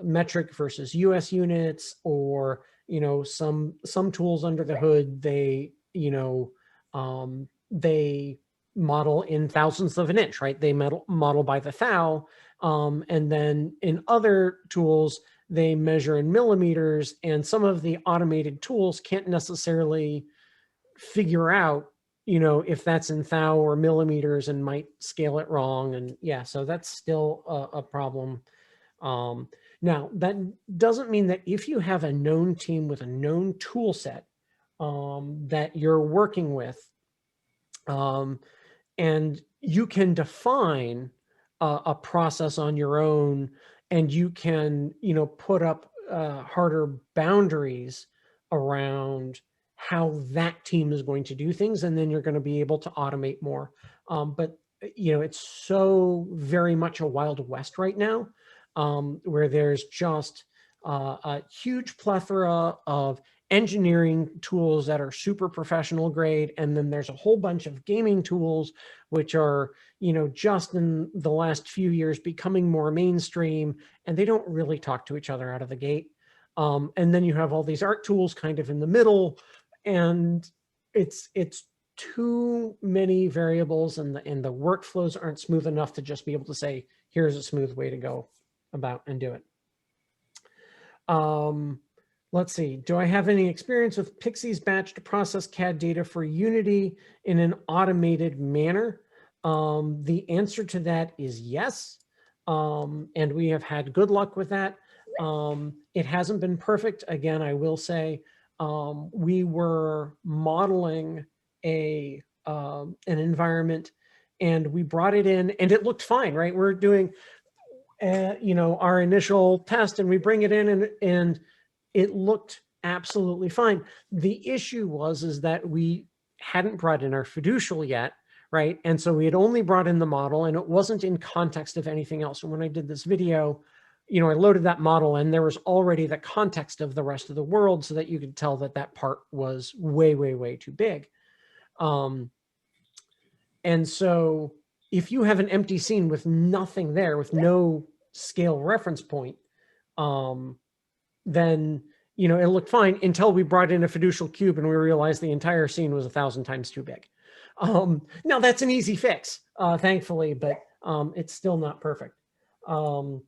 metric versus US units, or, some tools under the hood, they model in thousandths of an inch, right? They model by the thou. And then in other tools, they measure in millimeters, and some of the automated tools can't necessarily figure out, if that's in thou or millimeters, and might scale it wrong. And yeah, so that's still a problem. Now, that doesn't mean that if you have a known team with a known tool set that you're working with, and you can define a process on your own, and you can, put up harder boundaries around how that team is going to do things, and then you're going to be able to automate more. But it's so very much a Wild West right now, where there's just a huge plethora of engineering tools that are super professional grade, and then there's a whole bunch of gaming tools which are, just in the last few years becoming more mainstream, and they don't really talk to each other out of the gate. And then you have all these art tools kind of in the middle, and it's too many variables, and the workflows aren't smooth enough to just be able to say, here's a smooth way to go about and do it. Let's see, do I have any experience with Pixie's batch to process CAD data for Unity in an automated manner? The answer to that is yes. And we have had good luck with that. It hasn't been perfect. Again, I will say, we were modeling an environment, and we brought it in, and it looked fine, right? We're doing, our initial test, and we bring it in, and it looked absolutely fine. The issue is that we hadn't brought in our fiducial yet, right? And so we had only brought in the model, and it wasn't in context of anything else. And when I did this video, I loaded that model, and there was already the context of the rest of the world, so that you could tell that that part was way too big. And so if you have an empty scene with nothing there, with no scale reference point, then, it looked fine until we brought in a fiducial cube, and we realized the entire scene was 1,000 times too big. Now that's an easy fix, thankfully, but it's still not perfect. One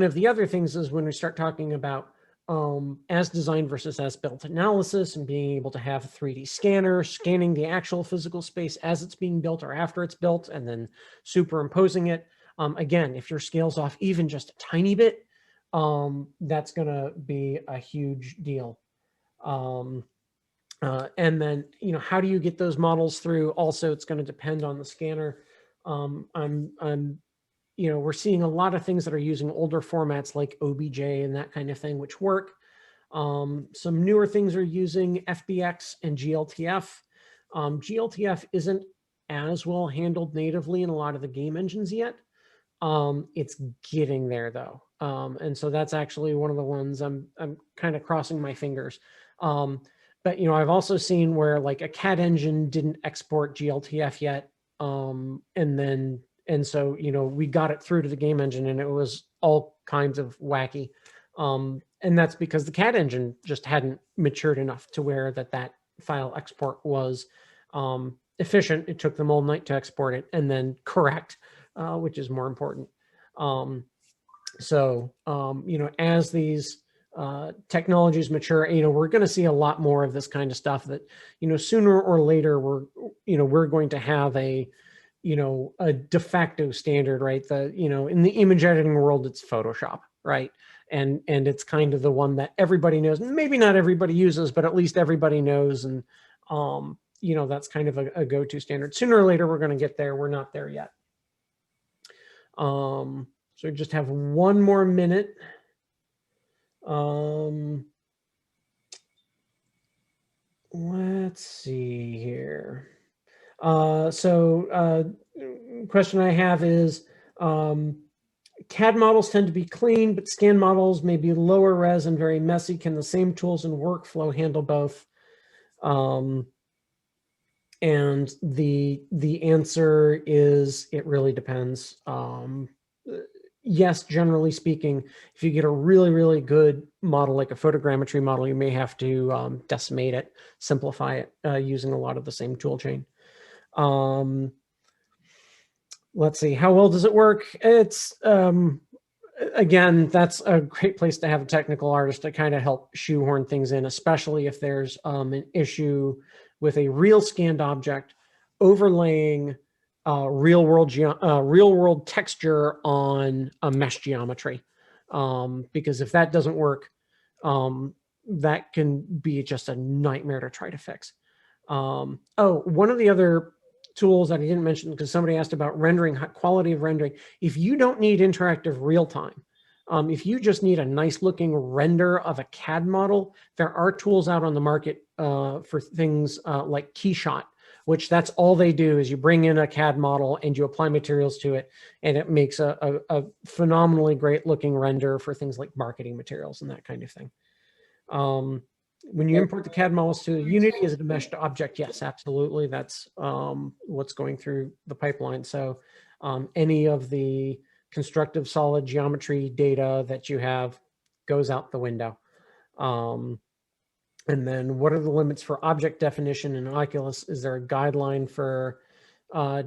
of the other things is when we start talking about as designed versus as built analysis, and being able to have a 3D scanner scanning the actual physical space as it's being built or after it's built, and then superimposing it. Again, if your scale's off even just a tiny bit, that's going to be a huge deal. And then, how do you get those models through? Also, it's going to depend on the scanner. We're seeing a lot of things that are using older formats like OBJ and that kind of thing, which work. Some newer things are using FBX and GLTF. GLTF isn't as well handled natively in a lot of the game engines yet. It's getting there though. And so that's actually one of the ones I'm kind of crossing my fingers. But I've also seen where like a CAD engine didn't export GLTF yet, And so, you know, we got it through to the game engine and it was all kinds of wacky. And that's because the CAD engine just hadn't matured enough to where that file export was efficient. It took them all night to export it and then correct, which is more important. You know, as these technologies mature, you know, we're going to see a lot more of this kind of stuff that, you know, sooner or later we're going to have a de facto standard, right? You know, in the image editing world, it's Photoshop, right? And it's kind of the one that everybody knows. Maybe not everybody uses, but at least everybody knows. And, you know, that's kind of a go-to standard. Sooner or later, we're going to get there. We're not there yet. So we just have one more minute. Let's see here. Question I have is, CAD models tend to be clean, but scan models may be lower res and very messy. Can the same tools and workflow handle both? And the answer is it really depends. Yes, generally speaking, if you get a really, really good model, like a photogrammetry model, you may have to decimate it, simplify it using a lot of the same tool chain. Let's see, how well does it work? It's, again, that's a great place to have a technical artist to kind of help shoehorn things in, especially if there's an issue with a real scanned object overlaying real world texture on a mesh geometry. Because if that doesn't work, that can be just a nightmare to try to fix. Oh, one of the other tools that I didn't mention, because somebody asked about rendering, quality of rendering. If you don't need interactive real time, if you just need a nice looking render of a CAD model, there are tools out on the market for things like Keyshot, which that's all they do is you bring in a CAD model and you apply materials to it, and it makes a phenomenally great looking render for things like marketing materials and that kind of thing. When you import the CAD models to Unity, is it a meshed object? Yes, absolutely. That's what's going through the pipeline. So any of the constructive solid geometry data that you have goes out the window. And then what are the limits for object definition in Oculus? Is there a guideline for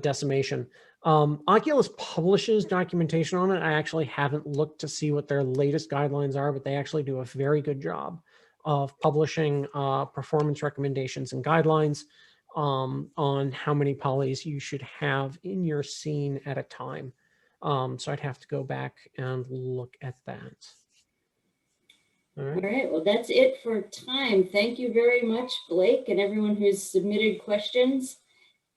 decimation? Oculus publishes documentation on it. I actually haven't looked to see what their latest guidelines are, but they actually do a very good job of publishing performance recommendations and guidelines on how many polys you should have in your scene at a time. So I'd have to go back and look at that. All right, well, that's it for time. Thank you very much, Blake, and everyone who's submitted questions.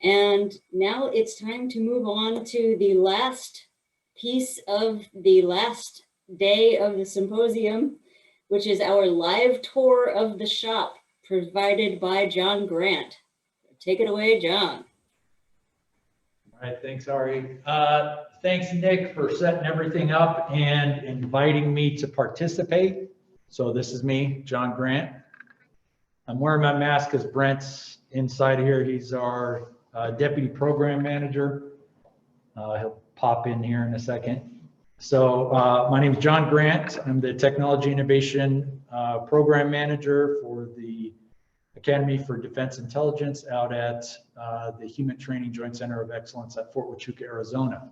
And now it's time to move on to the last piece of the last day of the symposium, which is our live tour of the shop provided by John Grant. Take it away, John. All right, thanks, Ari. Thanks, Nick, for setting everything up and inviting me to participate. So this is me, John Grant. I'm wearing my mask because Brent's inside here. He's our deputy program manager. He'll pop in here in a second. So my name is John Grant. I'm the Technology Innovation Program Manager for the Academy for Defense Intelligence out at the HUMINT Training Joint Center of Excellence at Fort Huachuca, Arizona.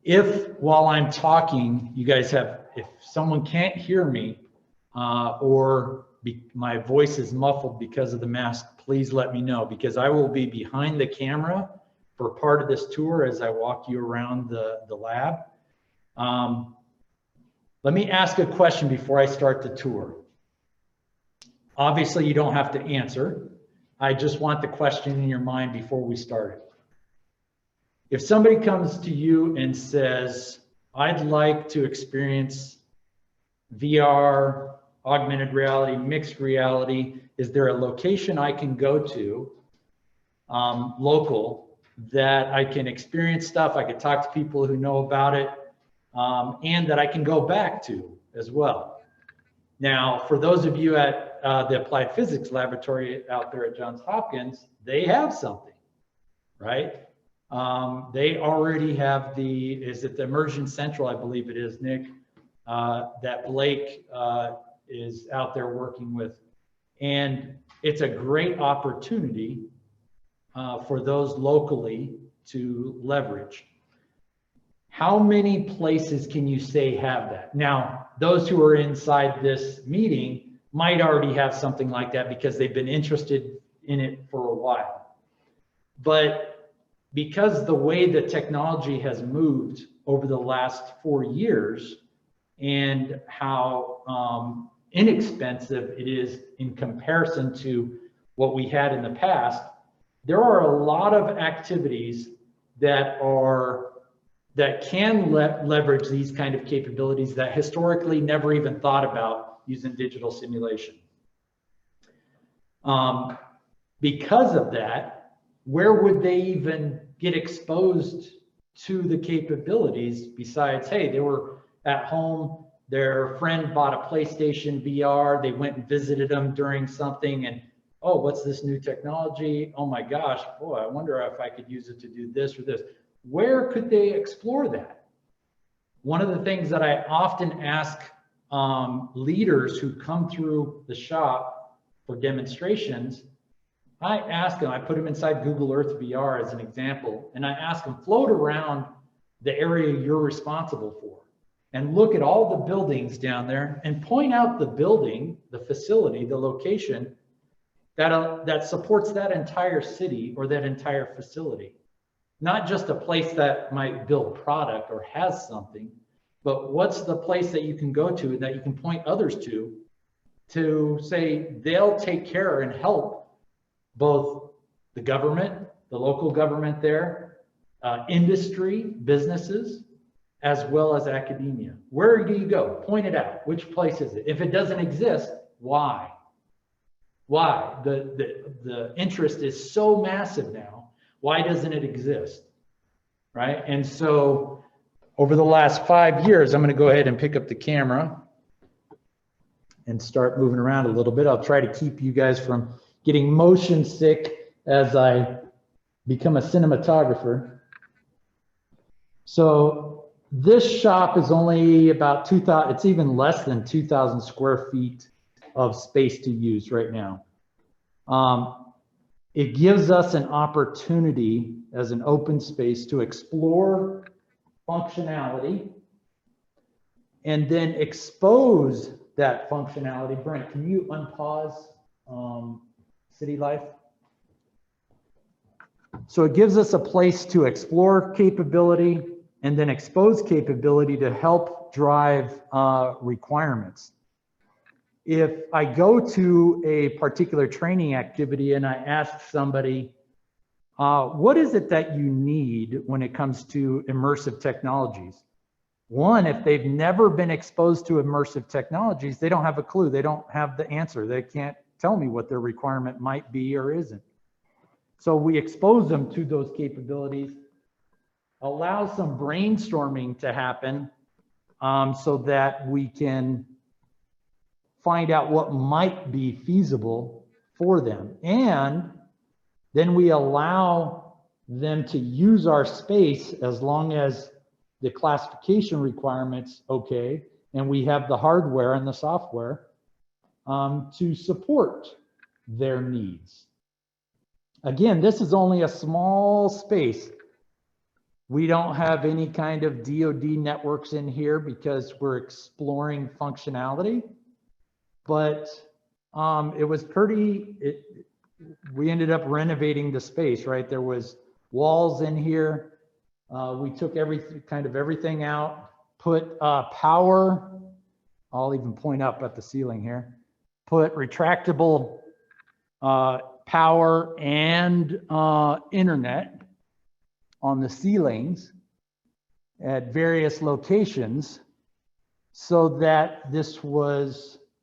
If while I'm talking, you guys have, if someone can't hear me or my voice is muffled because of the mask, please let me know, because I will be behind the camera for part of this tour as I walk you around the lab. Let me ask a question before I start the tour. Obviously, you don't have to answer. I just want the question in your mind before we start it. If somebody comes to you and says, I'd like to experience VR, augmented reality, mixed reality, is there a location I can go to, local, that I can experience stuff, I can talk to people who know about it, and that I can go back to as well? Now, for those of you at the Applied Physics Laboratory out there at Johns Hopkins, they have something. right? They already have is it the Immersion Central, I believe it is, Nick, that Blake is out there working with. And it's a great opportunity for those locally to leverage. How many places can you say have that? Now, those who are inside this meeting might already have something like that because they've been interested in it for a while. But because the way the technology has moved over the last 4 years and how inexpensive it is in comparison to what we had in the past, there are a lot of activities that can leverage these kind of capabilities that historically never even thought about using digital simulation. Because of that, where would they even get exposed to the capabilities besides, hey, they were at home, their friend bought a PlayStation VR, they went and visited them during something, and oh, what's this new technology? Oh my gosh, boy, I wonder if I could use it to do this or this. Where could they explore that? One of the things that I often ask leaders who come through the shop for demonstrations, I ask them, I put them inside Google Earth VR as an example, and I ask them, float around the area you're responsible for and look at all the buildings down there and point out the building, the facility, the location that supports that entire city or that entire facility. Not just a place that might build product or has something, but what's the place that you can go to that you can point others to say they'll take care and help both the government, the local government there, industry, businesses, as well as academia. Where do you go? Point it out. Which place is it? If it doesn't exist, why? Why? The interest is so massive now. Why doesn't it exist? Right? And so over the last 5 years, I'm going to go ahead and pick up the camera and start moving around a little bit. I'll try to keep you guys from getting motion sick as I become a cinematographer. So this shop is only about 2,000, it's even less than 2,000 square feet of space to use right now. It gives us an opportunity as an open space to explore functionality and then expose that functionality. Brent, can you unpause City Life? So it gives us a place to explore capability and then expose capability to help drive requirements. If I go to a particular training activity and I ask somebody, what is it that you need when it comes to immersive technologies? One, if they've never been exposed to immersive technologies, they don't have a clue. They don't have the answer. They can't tell me what their requirement might be or isn't. So we expose them to those capabilities, allow some brainstorming to happen so that we can find out what might be feasible for them. And then we allow them to use our space as long as the classification requirements okay, and we have the hardware and the software to support their needs. Again, this is only a small space. We don't have any kind of DoD networks in here because we're exploring functionality, but it was we ended up renovating the space, right? There was walls in here. We took everything out, put power, I'll even point up at the ceiling here, put retractable power and internet on the ceilings at various locations so that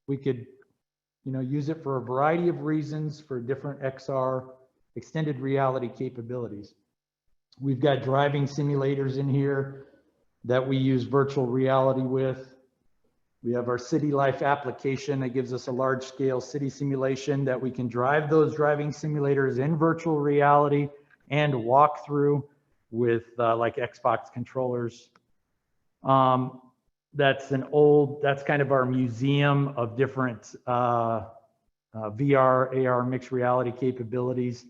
we could use it for a variety of reasons for different XR extended reality capabilities. We've got driving simulators in here that we use virtual reality with. We have our City Life application that gives us a large scale city simulation that we can drive those driving simulators in virtual reality and walkthrough with like Xbox controllers. That's kind of our museum of different VR, AR, mixed reality capabilities.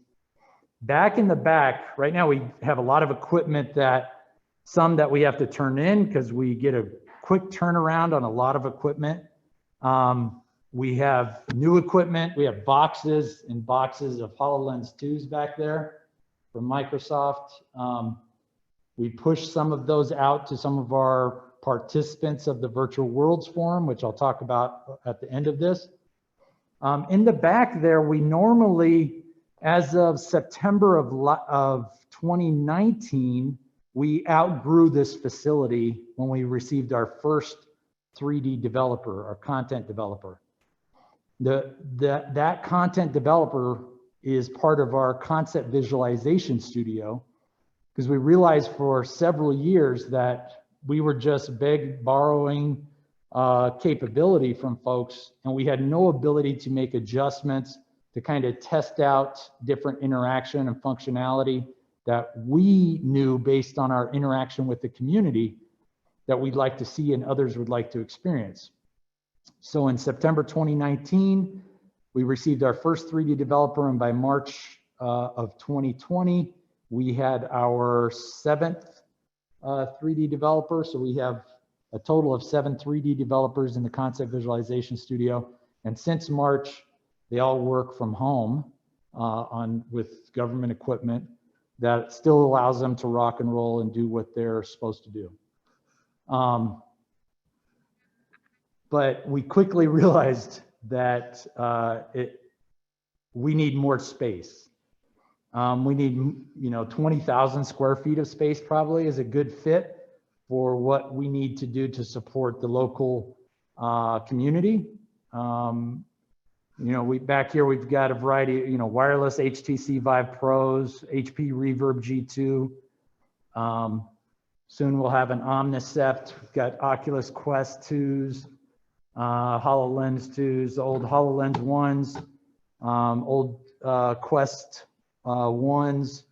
Back in the back, right now we have a lot of equipment some that we have to turn in because we get a quick turnaround on a lot of equipment. We have new equipment. We have boxes and boxes of HoloLens 2s back there from Microsoft. We push some of those out to some of our participants of the Virtual Worlds Forum, which I'll talk about at the end of this. In the back there, we normally, as of September of 2019, we outgrew this facility when we received our first 3D developer, our content developer. That content developer is part of our concept visualization studio, because we realized for several years that we were just borrowing capability from folks, and we had no ability to make adjustments to kind of test out different interaction and functionality that we knew based on our interaction with the community that we'd like to see and others would like to experience. So in September 2019, we received our first 3D developer, and by March of 2020, we had our 7th 3D developer. So we have a total of 7 3D developers in the concept visualization studio. And since March, they all work from home with government equipment that still allows them to rock and roll and do what they're supposed to do. But we quickly realized that we need more space. We need, 20,000 square feet of space probably is a good fit for what we need to do to support the local community. Back here we've got a variety, wireless HTC Vive Pros, HP Reverb G2. Soon we'll have an Omnicept. We've got Oculus Quest 2s, HoloLens 2s, the old HoloLens 1s, old Quest 1s.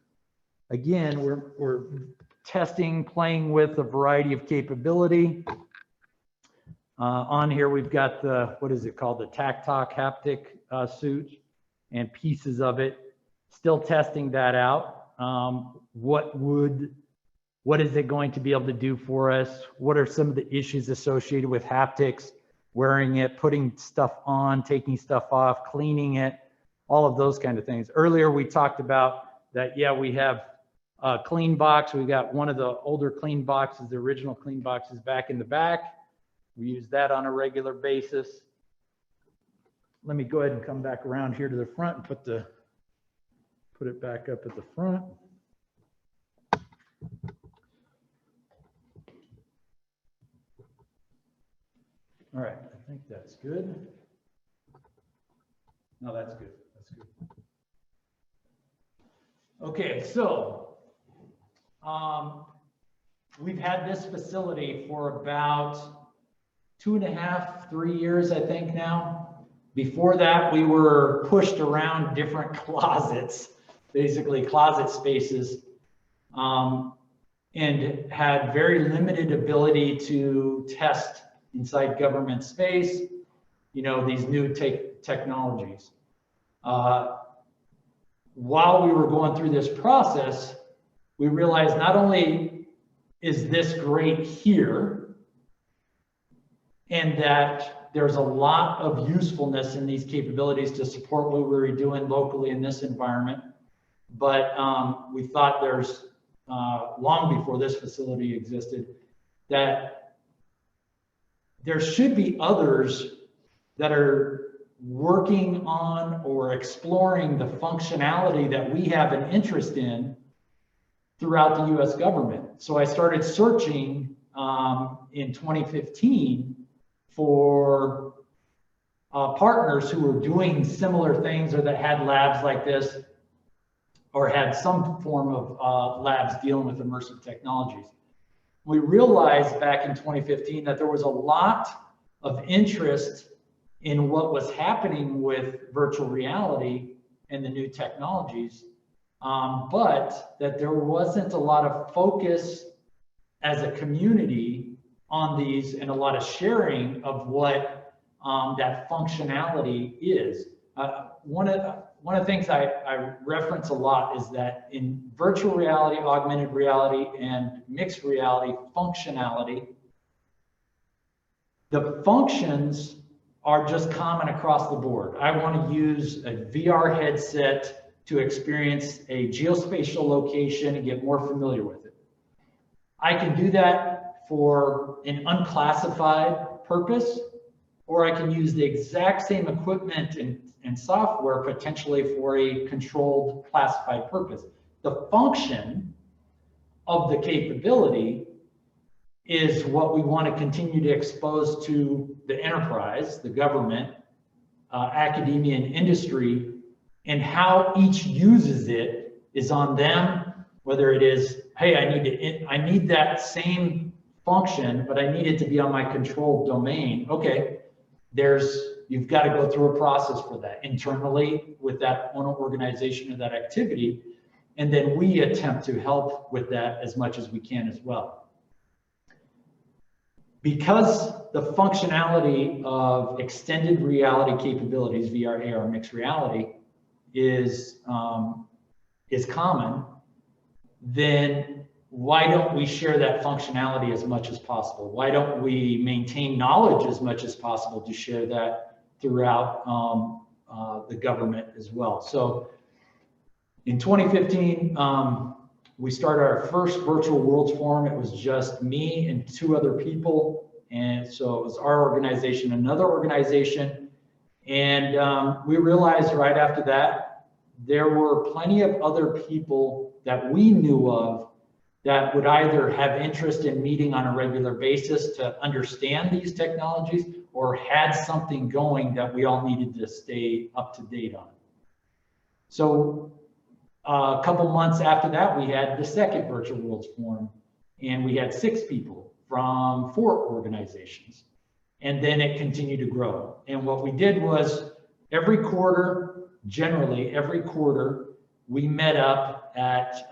Again, we're testing, playing with a variety of capability. On here, we've got what is it called? The Tactalk haptic suit and pieces of it. Still testing that out. What is it going to be able to do for us? What are some of the issues associated with haptics, wearing it, putting stuff on, taking stuff off, cleaning it, all of those kind of things. Earlier, we talked about that, yeah, we have a Cleanbox. We got one of the older Cleanboxes, the original Cleanboxes back in the back. We use that on a regular basis. Let me go ahead and come back around here to the front and put it back up at the front. All right, I think that's good. No, that's good. That's good. Okay, so we've had this facility for about 2.5, 3 years, I think now. Before that, we were pushed around different closets, basically closet spaces, and had very limited ability to test inside government space, these new technologies. While we were going through this process, we realized not only is this great here, and that there's a lot of usefulness in these capabilities to support what we were doing locally in this environment, but we thought there's, long before this facility existed, that there should be others that are working on or exploring the functionality that we have an interest in throughout the US government. So I started searching in 2015 for partners who were doing similar things or that had labs like this or had some form of labs dealing with immersive technologies. We realized back in 2015 that there was a lot of interest in what was happening with virtual reality and the new technologies, but that there wasn't a lot of focus as a community on these and a lot of sharing of what that functionality is. One of the things I reference a lot is that in virtual reality, augmented reality, and mixed reality functionality, the functions are just common across the board. I want to use a VR headset to experience a geospatial location and get more familiar with it. I can do that for an unclassified purpose, or I can use the exact same equipment and software potentially for a controlled classified purpose. The function of the capability is what we want to continue to expose to the enterprise, the government, academia, and industry, and how each uses it is on them. Whether it is, hey, I need that same function, but I need it to be on my controlled domain. Okay, you've got to go through a process for that internally with that one organization or that activity, and then we attempt to help with that as much as we can as well. Because the functionality of extended reality capabilities, VR, AR, mixed reality, is common, then why don't we share that functionality as much as possible? Why don't we maintain knowledge as much as possible to share that throughout the government as well? So in 2015, we started our first virtual worlds forum. It was just me and 2 other people. And so it was our organization, another organization. And we realized right after that, there were plenty of other people that we knew of that would either have interest in meeting on a regular basis to understand these technologies, or had something going that we all needed to stay up to date on. So a couple months after that, we had the second Virtual Worlds Forum, and we had 6 people from 4 organizations. And then it continued to grow. And what we did was every quarter, generally every quarter, we met up at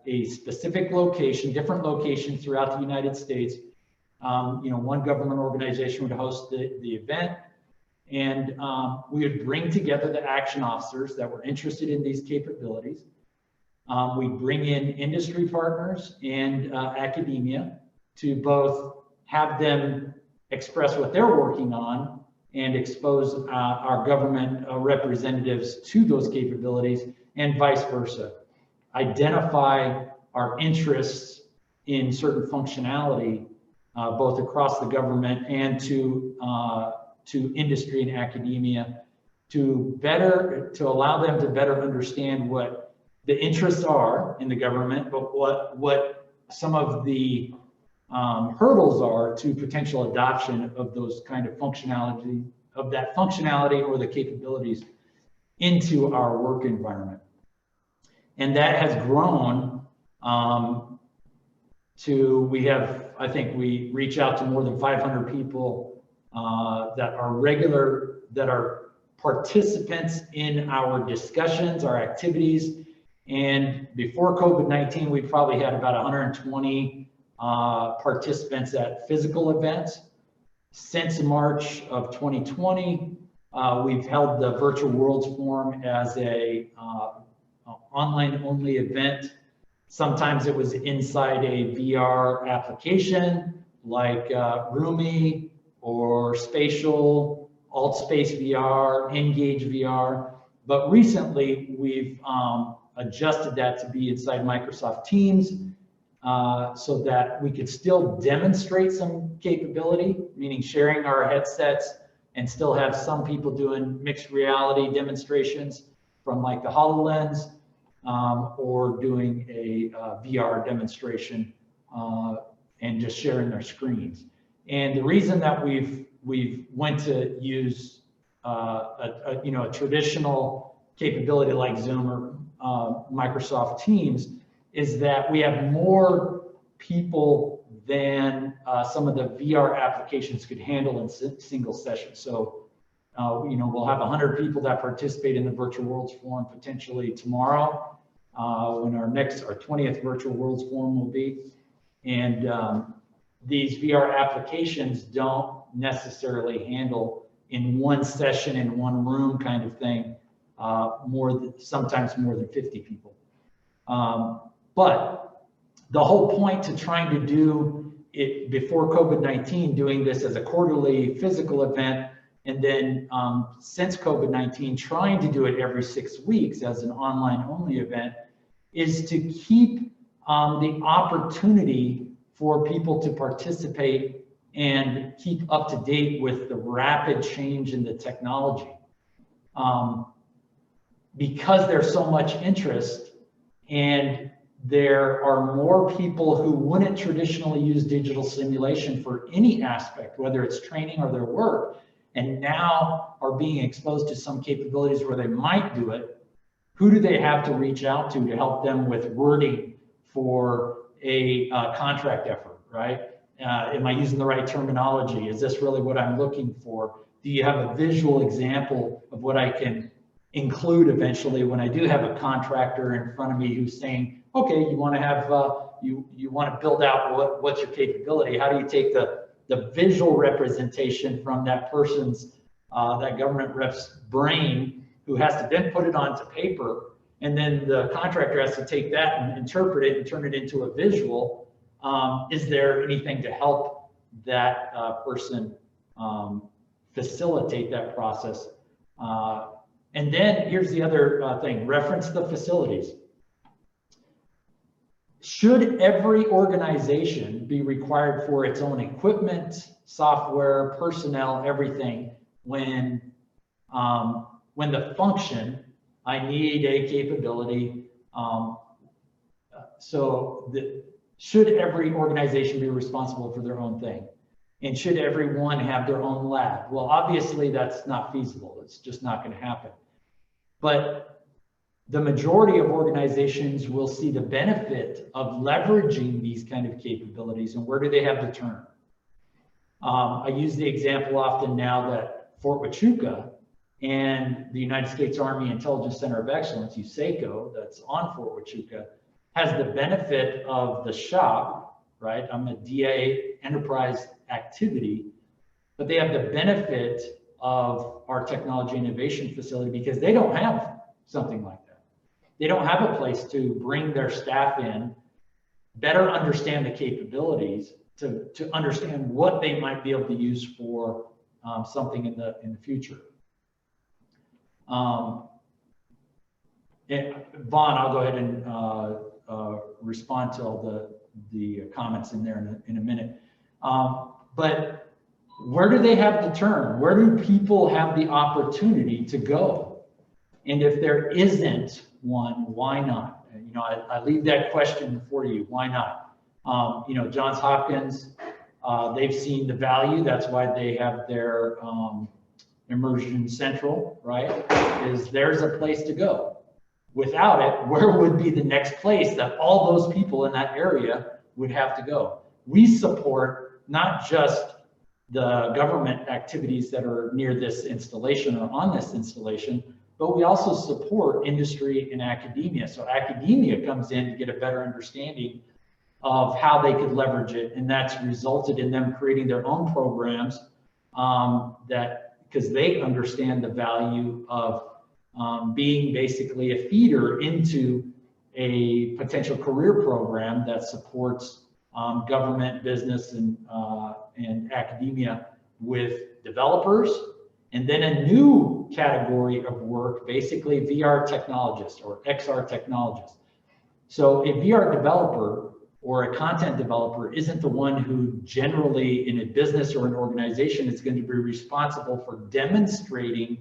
a specific location, different locations throughout the United States. One government organization would host the event, and we would bring together the action officers that were interested in these capabilities. We'd bring in industry partners and academia to both have them express what they're working on and expose our government representatives to those capabilities, and vice versa. Identify our interests in certain functionality, both across the government and to industry and academia, to allow them to better understand what the interests are in the government, but what some of the hurdles are to potential adoption of those kind of functionality, or the capabilities into our work environment. And that has grown I think we reach out to more than 500 people that are participants in our discussions, our activities. And before COVID-19, we probably had about 120 participants at physical events. Since March of 2020, we've held the Virtual Worlds Forum as a online-only event. Sometimes it was inside a VR application like Roomy or Spatial, AltSpace VR, Engage VR. But recently, we've adjusted that to be inside Microsoft Teams so that we could still demonstrate some capability, meaning sharing our headsets, and still have some people doing mixed reality demonstrations from like the HoloLens, or doing a VR demonstration and just sharing their screens. And the reason that we've went to use a traditional capability like Zoom or Microsoft Teams is that we have more people than some of the VR applications could handle in single session. So we'll have 100 people that participate in the Virtual Worlds Forum potentially tomorrow. when our 20th Virtual Worlds Forum will be. And these VR applications don't necessarily handle in one session, in one room kind of thing, sometimes more than 50 people. But the whole point to trying to do it before COVID-19, doing this as a quarterly physical event, and then since COVID-19, trying to do it every 6 weeks as an online only event, is to keep the opportunity for people to participate and keep up to date with the rapid change in the technology. Because there's so much interest and there are more people who wouldn't traditionally use digital simulation for any aspect, whether it's training or their work, and now are being exposed to some capabilities where they might do it. Who do they have to reach out to help them with wording for a contract effort, right? Am I using the right terminology? Is this really what I'm looking for? Do you have a visual example of what I can include eventually when I do have a contractor in front of me who's saying, okay, you want to have, you want to build out what's your capability? How do you take the visual representation from that person's, that government rep's brain, who has to then put it onto paper, and then the contractor has to take that and interpret it and turn it into a visual. Is there anything to help that person facilitate that process? And then here's the other thing, reference the facilities. Should every organization be required for its own equipment, software, personnel, everything, when the function, I need a capability, should every organization be responsible for their own thing? And should everyone have their own lab? Well, obviously that's not feasible. It's just not going to happen. But the majority of organizations will see the benefit of leveraging these kind of capabilities. And where do they have to turn? I use the example often now that Fort Huachuca and the United States Army Intelligence Center of Excellence, USACO, that's on Fort Huachuca, has the benefit of the shop, right? I'm a DA enterprise activity, but they have the benefit of our technology innovation facility because they don't have something like that. They don't have a place to bring their staff in, better understand the capabilities, to understand what they might be able to use for something in the future. Vaughn, I'll go ahead and respond to all the comments in there in a minute. But where do they have to turn? Where do people have the opportunity to go? And if there isn't one, why not? You know, I leave that question for you. Why not? You know, Johns Hopkins, they've seen the value. That's why they have their Immersion Central, right? There's a place to go. Without it, where would be the next place that all those people in that area would have to go? We support not just the government activities that are near this installation or on this installation, but we also support industry and academia. So academia comes in to get a better understanding of how they could leverage it. And that's resulted in them creating their own programs because they understand the value of being basically a feeder into a potential career program that supports government, business, and academia with developers, and then a new category of work, basically VR technologists or XR technologists. So a VR developer or a content developer isn't the one who generally in a business or an organization is going to be responsible for demonstrating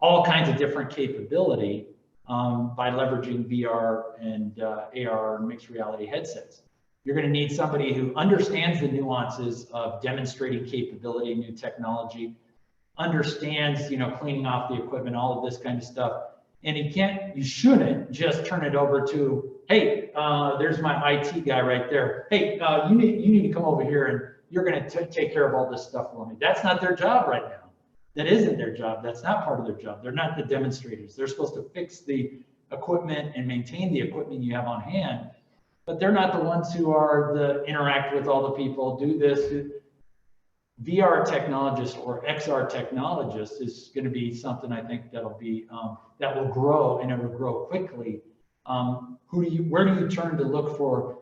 all kinds of different capability by leveraging VR and AR and mixed reality headsets. You're going to need somebody who understands the nuances of demonstrating capability, new technology, understands, you know, cleaning off the equipment, all of this kind of stuff. And you shouldn't just turn it over to, hey, there's my IT guy right there. Hey, you need to come over here and you're going to take care of all this stuff for me. That's not their job right now. That isn't their job. That's not part of their job. They're not the demonstrators. They're supposed to fix the equipment and maintain the equipment you have on hand, but they're not the ones who are the interact with all the people, do this. VR technologist or XR technologist is going to be something I think that'll be that will grow, and it will grow quickly. Where do you turn to look for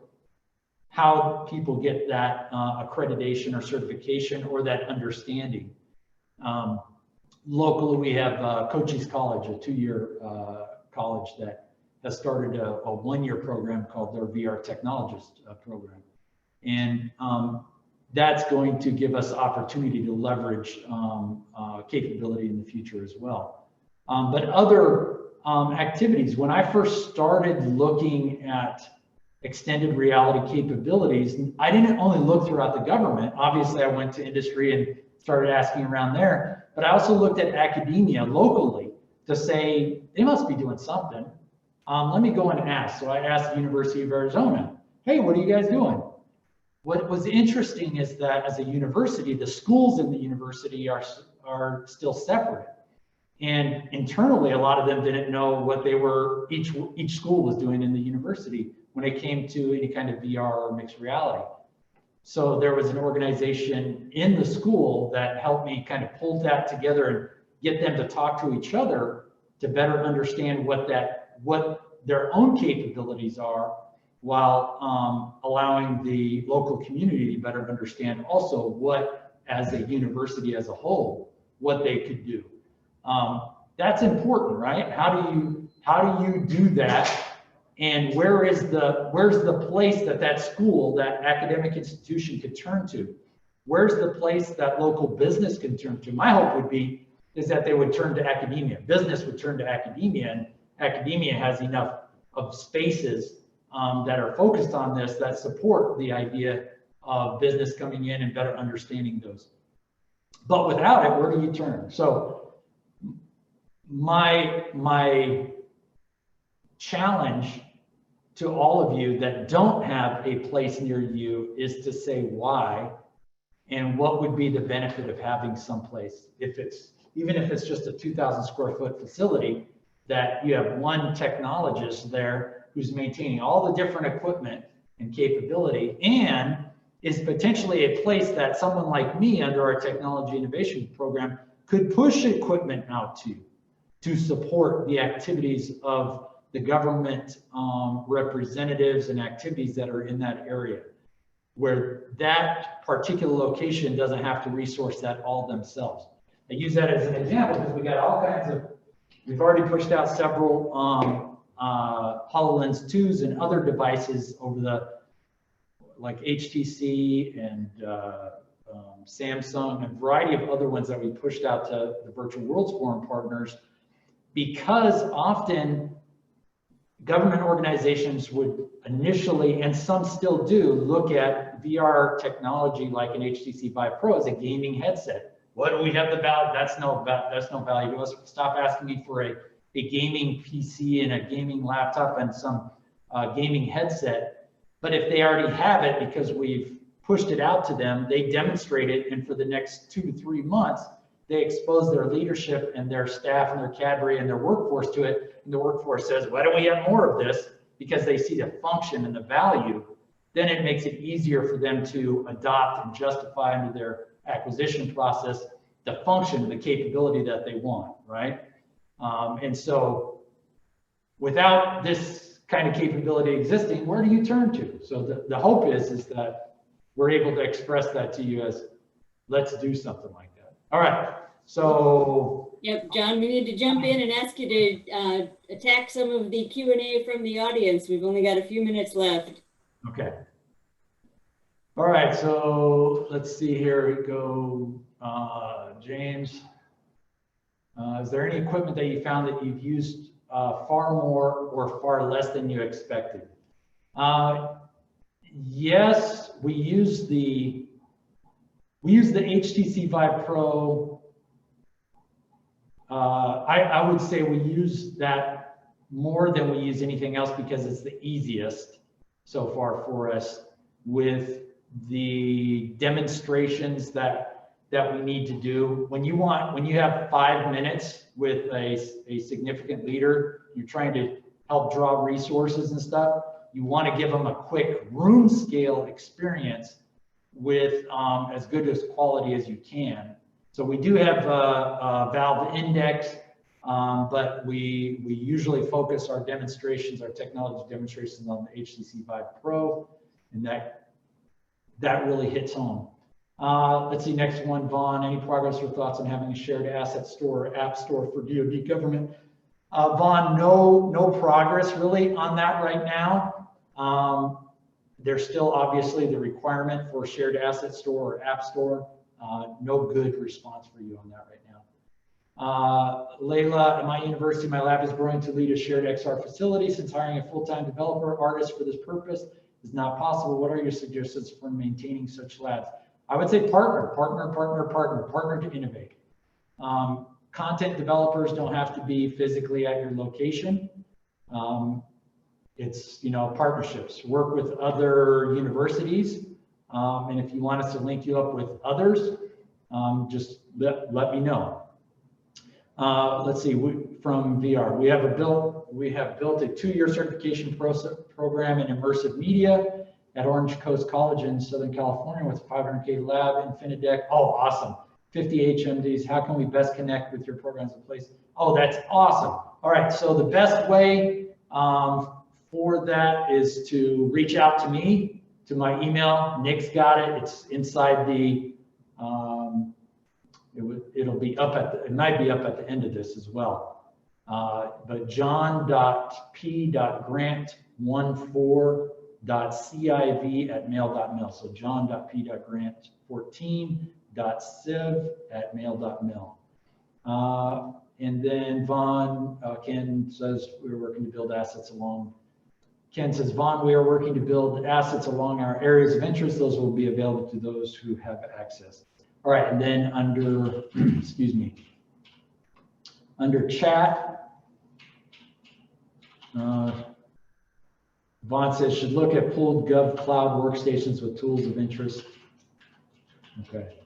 how people get that accreditation or certification or that understanding? Locally, we have Cochise College, a 2-year college that has started a 1-year program called their VR technologist program. And that's going to give us opportunity to leverage capability in the future as well. But other activities, when I first started looking at extended reality capabilities, I didn't only look throughout the government. Obviously, I went to industry and started asking around there, but I also looked at academia locally to say, they must be doing something. Let me go and ask. So I asked the University of Arizona, hey, what are you guys doing? What was interesting is that as a university, the schools in the university are still separate. And internally, a lot of them didn't know what they were, each school was doing in the university when it came to any kind of VR or mixed reality. So there was an organization in the school that helped me kind of pull that together and get them to talk to each other to better understand what their own capabilities are, while allowing the local community to better understand also what, as a university as a whole, what they could do. That's important, right? How do you do that? And where's the place that school, that academic institution could turn to? Where's the place that local business can turn to? My hope is that they would turn to academia. Business would turn to academia, and academia has enough of spaces that are focused on this that support the idea of business coming in and better understanding those. But without it, where do you turn? So my challenge to all of you that don't have a place near you is to say why, and what would be the benefit of having someplace, even if it's just a 2,000 square foot facility, that you have one technologist there who's maintaining all the different equipment and capability, and is potentially a place that someone like me under our technology innovation program could push equipment out to support the activities of the government representatives and activities that are in that area, where that particular location doesn't have to resource that all themselves. I use that as an example because we got all kinds of, we've already pushed out several HoloLens 2s and other devices over the, like HTC and Samsung and a variety of other ones that we pushed out to the Virtual Worlds Forum partners, because often government organizations would initially, and some still do, look at VR technology like an HTC Vive Pro as a gaming headset. What do we have the value? That's no value to us. Stop asking me for a gaming PC and a gaming laptop and some gaming headset. But if they already have it because we've pushed it out to them, they demonstrate it, and for the next 2 to 3 months, they expose their leadership and their staff and their cadre and their workforce to it. And the workforce says, why don't we have more of this? Because they see the function and the value. Then it makes it easier for them to adopt and justify into their acquisition process the function, the capability that they want, right? And so without this kind of capability existing, where do you turn to? So the hope is that we're able to express that to you as, let's do something like that. All right, so. Yep, John, we need to jump in and ask you to attack some of the Q&A from the audience. We've only got a few minutes left. Okay. All right, so let's see here. We go, James. Is there any equipment that you found that you've used far more or far less than you expected? Yes, we use the HTC Vive Pro. I would say we use that more than we use anything else because it's the easiest so far for us with the demonstrations that we need to do. When you have 5 minutes with a significant leader, you're trying to help draw resources and stuff. You want to give them a quick room scale experience with as good as quality as you can. So we do have a valve index, but we usually focus our demonstrations, our technology demonstrations on the HTC Vive Pro, and that really hits home. Let's see, next one, Vaughn, any progress or thoughts on having a shared asset store or app store for DoD government? Vaughn, no progress really on that right now. There's still obviously the requirement for shared asset store or app store. No good response for you on that right now. Layla, at my university, my lab is growing to lead a shared XR facility. Since hiring a full-time developer artist for this purpose is not possible, what are your suggestions for maintaining such labs? I would say partner to innovate. Content developers don't have to be physically at your location. It's, partnerships. Work with other universities. And if you want us to link you up with others, just let me know. Let's see, from VR, we have built a 2-year certification program in immersive media at Orange Coast College in Southern California with a 500K lab, Infinideck. Oh, awesome. 50 HMDs. How can we best connect with your programs in place? Oh, that's awesome. All right, so the best way for that is to reach out to me, to my email. Nick's got it. It's inside the, it'll be up it might be up at the end of this as well. But john.p.grant14.civ@mail.mil. So john.p.grant14.civ@mail.mil. And then Vaughn, Ken says we're working to build assets along. Ken says, Vaughn, we are working to build assets along our areas of interest. Those will be available to those who have access. All right, and then under, excuse me, under chat, Vaughn says, should look at pooled Gov Cloud workstations with tools of interest. Okay.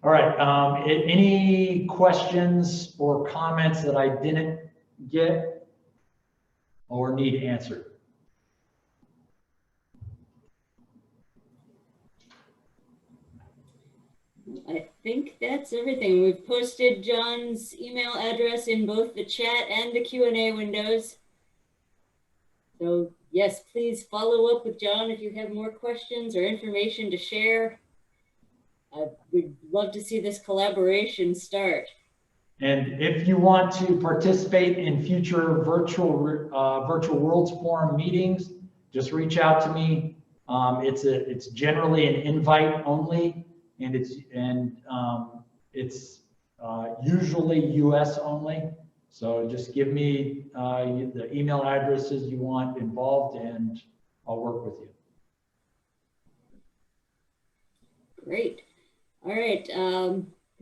All right, any questions or comments that I didn't get or need answered? I think that's everything. We've posted John's email address in both the chat and the Q&A windows. So yes, please follow up with John if you have more questions or information to share. We'd love to see this collaboration start. And if you want to participate in future virtual Worlds Forum meetings, just reach out to me. It's generally an invite only. And it's usually US only. So just give me the email addresses you want involved and I'll work with you. Great. All right.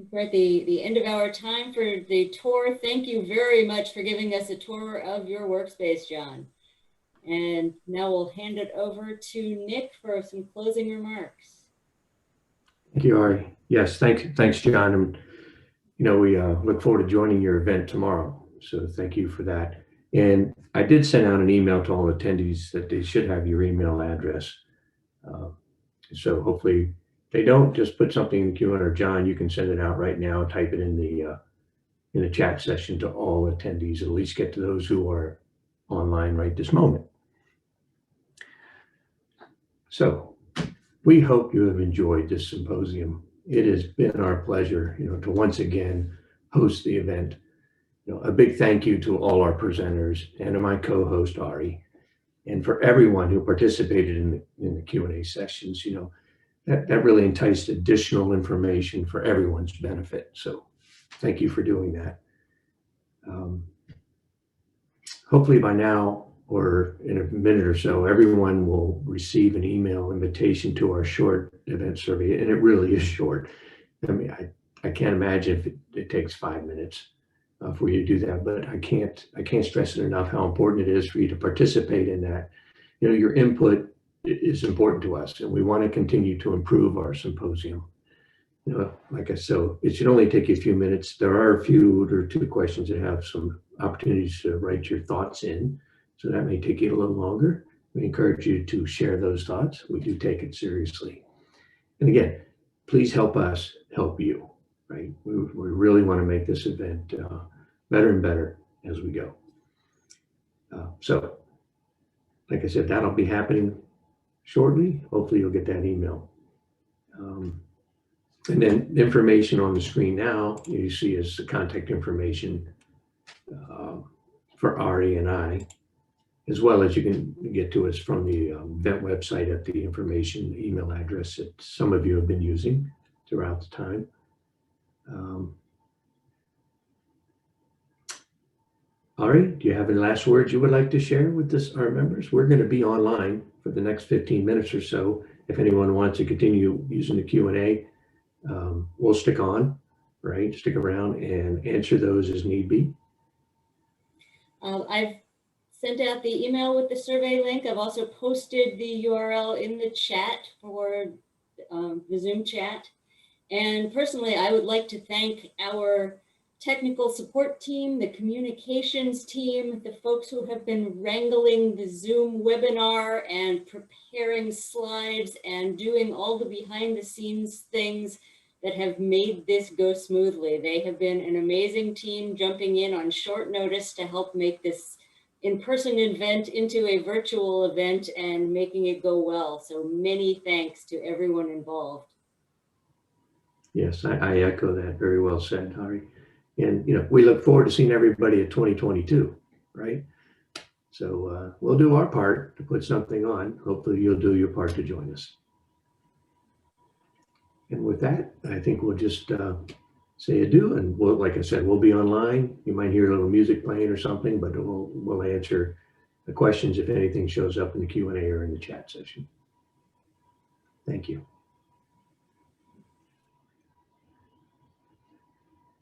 We're at the end of our time for the tour. Thank you very much for giving us a tour of your workspace, John. And now we'll hand it over to Nick for some closing remarks. Thank you, Ari. Yes, thanks, John. And we look forward to joining your event tomorrow. So thank you for that. And I did send out an email to all attendees that they should have your email address. So hopefully they don't, just put something in the Q&A, or John, you can send it out right now. Type it in the chat session to all attendees. At least get to those who are online right this moment. So we hope you have enjoyed this symposium. It has been our pleasure, to once again host the event. A big thank you to all our presenters and to my co-host Ari, and for everyone who participated in the Q&A sessions. That really enticed additional information for everyone's benefit. So thank you for doing that. Hopefully by now, or in a minute or so, everyone will receive an email invitation to our short event survey. And it really is short. I mean, I can't imagine if it takes 5 minutes for you to do that, but I can't stress it enough how important it is for you to participate in that. Your input is important to us, and we want to continue to improve our symposium. Like I said, it should only take you a few minutes. There are a few or 2 questions that have some opportunities to write your thoughts in. So that may take you a little longer. We encourage you to share those thoughts. We do take it seriously. And again, please help us help you, right? We really want to make this event better and better as we go. So, like I said, that'll be happening shortly. Hopefully you'll get that email. And then the information on the screen now, you see is the contact information for Ari and I, as well as you can get to us from the event website at the information email address that some of you have been using throughout the time. Ari, do you have any last words you would like to share with our members? We're going to be online for the next 15 minutes or so. If anyone wants to continue using the Q&A, we'll stick on, right? Stick around and answer those as need be. I've sent out the email with the survey link. I've also posted the URL in the chat for the Zoom chat. And personally, I would like to thank our technical support team, the communications team, the folks who have been wrangling the Zoom webinar and preparing slides and doing all the behind the scenes things that have made this go smoothly. They have been an amazing team jumping in on short notice to help make this in-person event into a virtual event and making it go well. So many thanks to everyone involved. Yes, I echo that. Very well said, Ari. And, you know, we look forward to seeing everybody at 2022, right? So we'll do our part to put something on. Hopefully you'll do your part to join us. And with that, I think we'll just say adieu. And we'll, like I said, we'll be online. You might hear a little music playing or something, but we'll answer the questions if anything shows up in the Q&A or in the chat session. Thank you.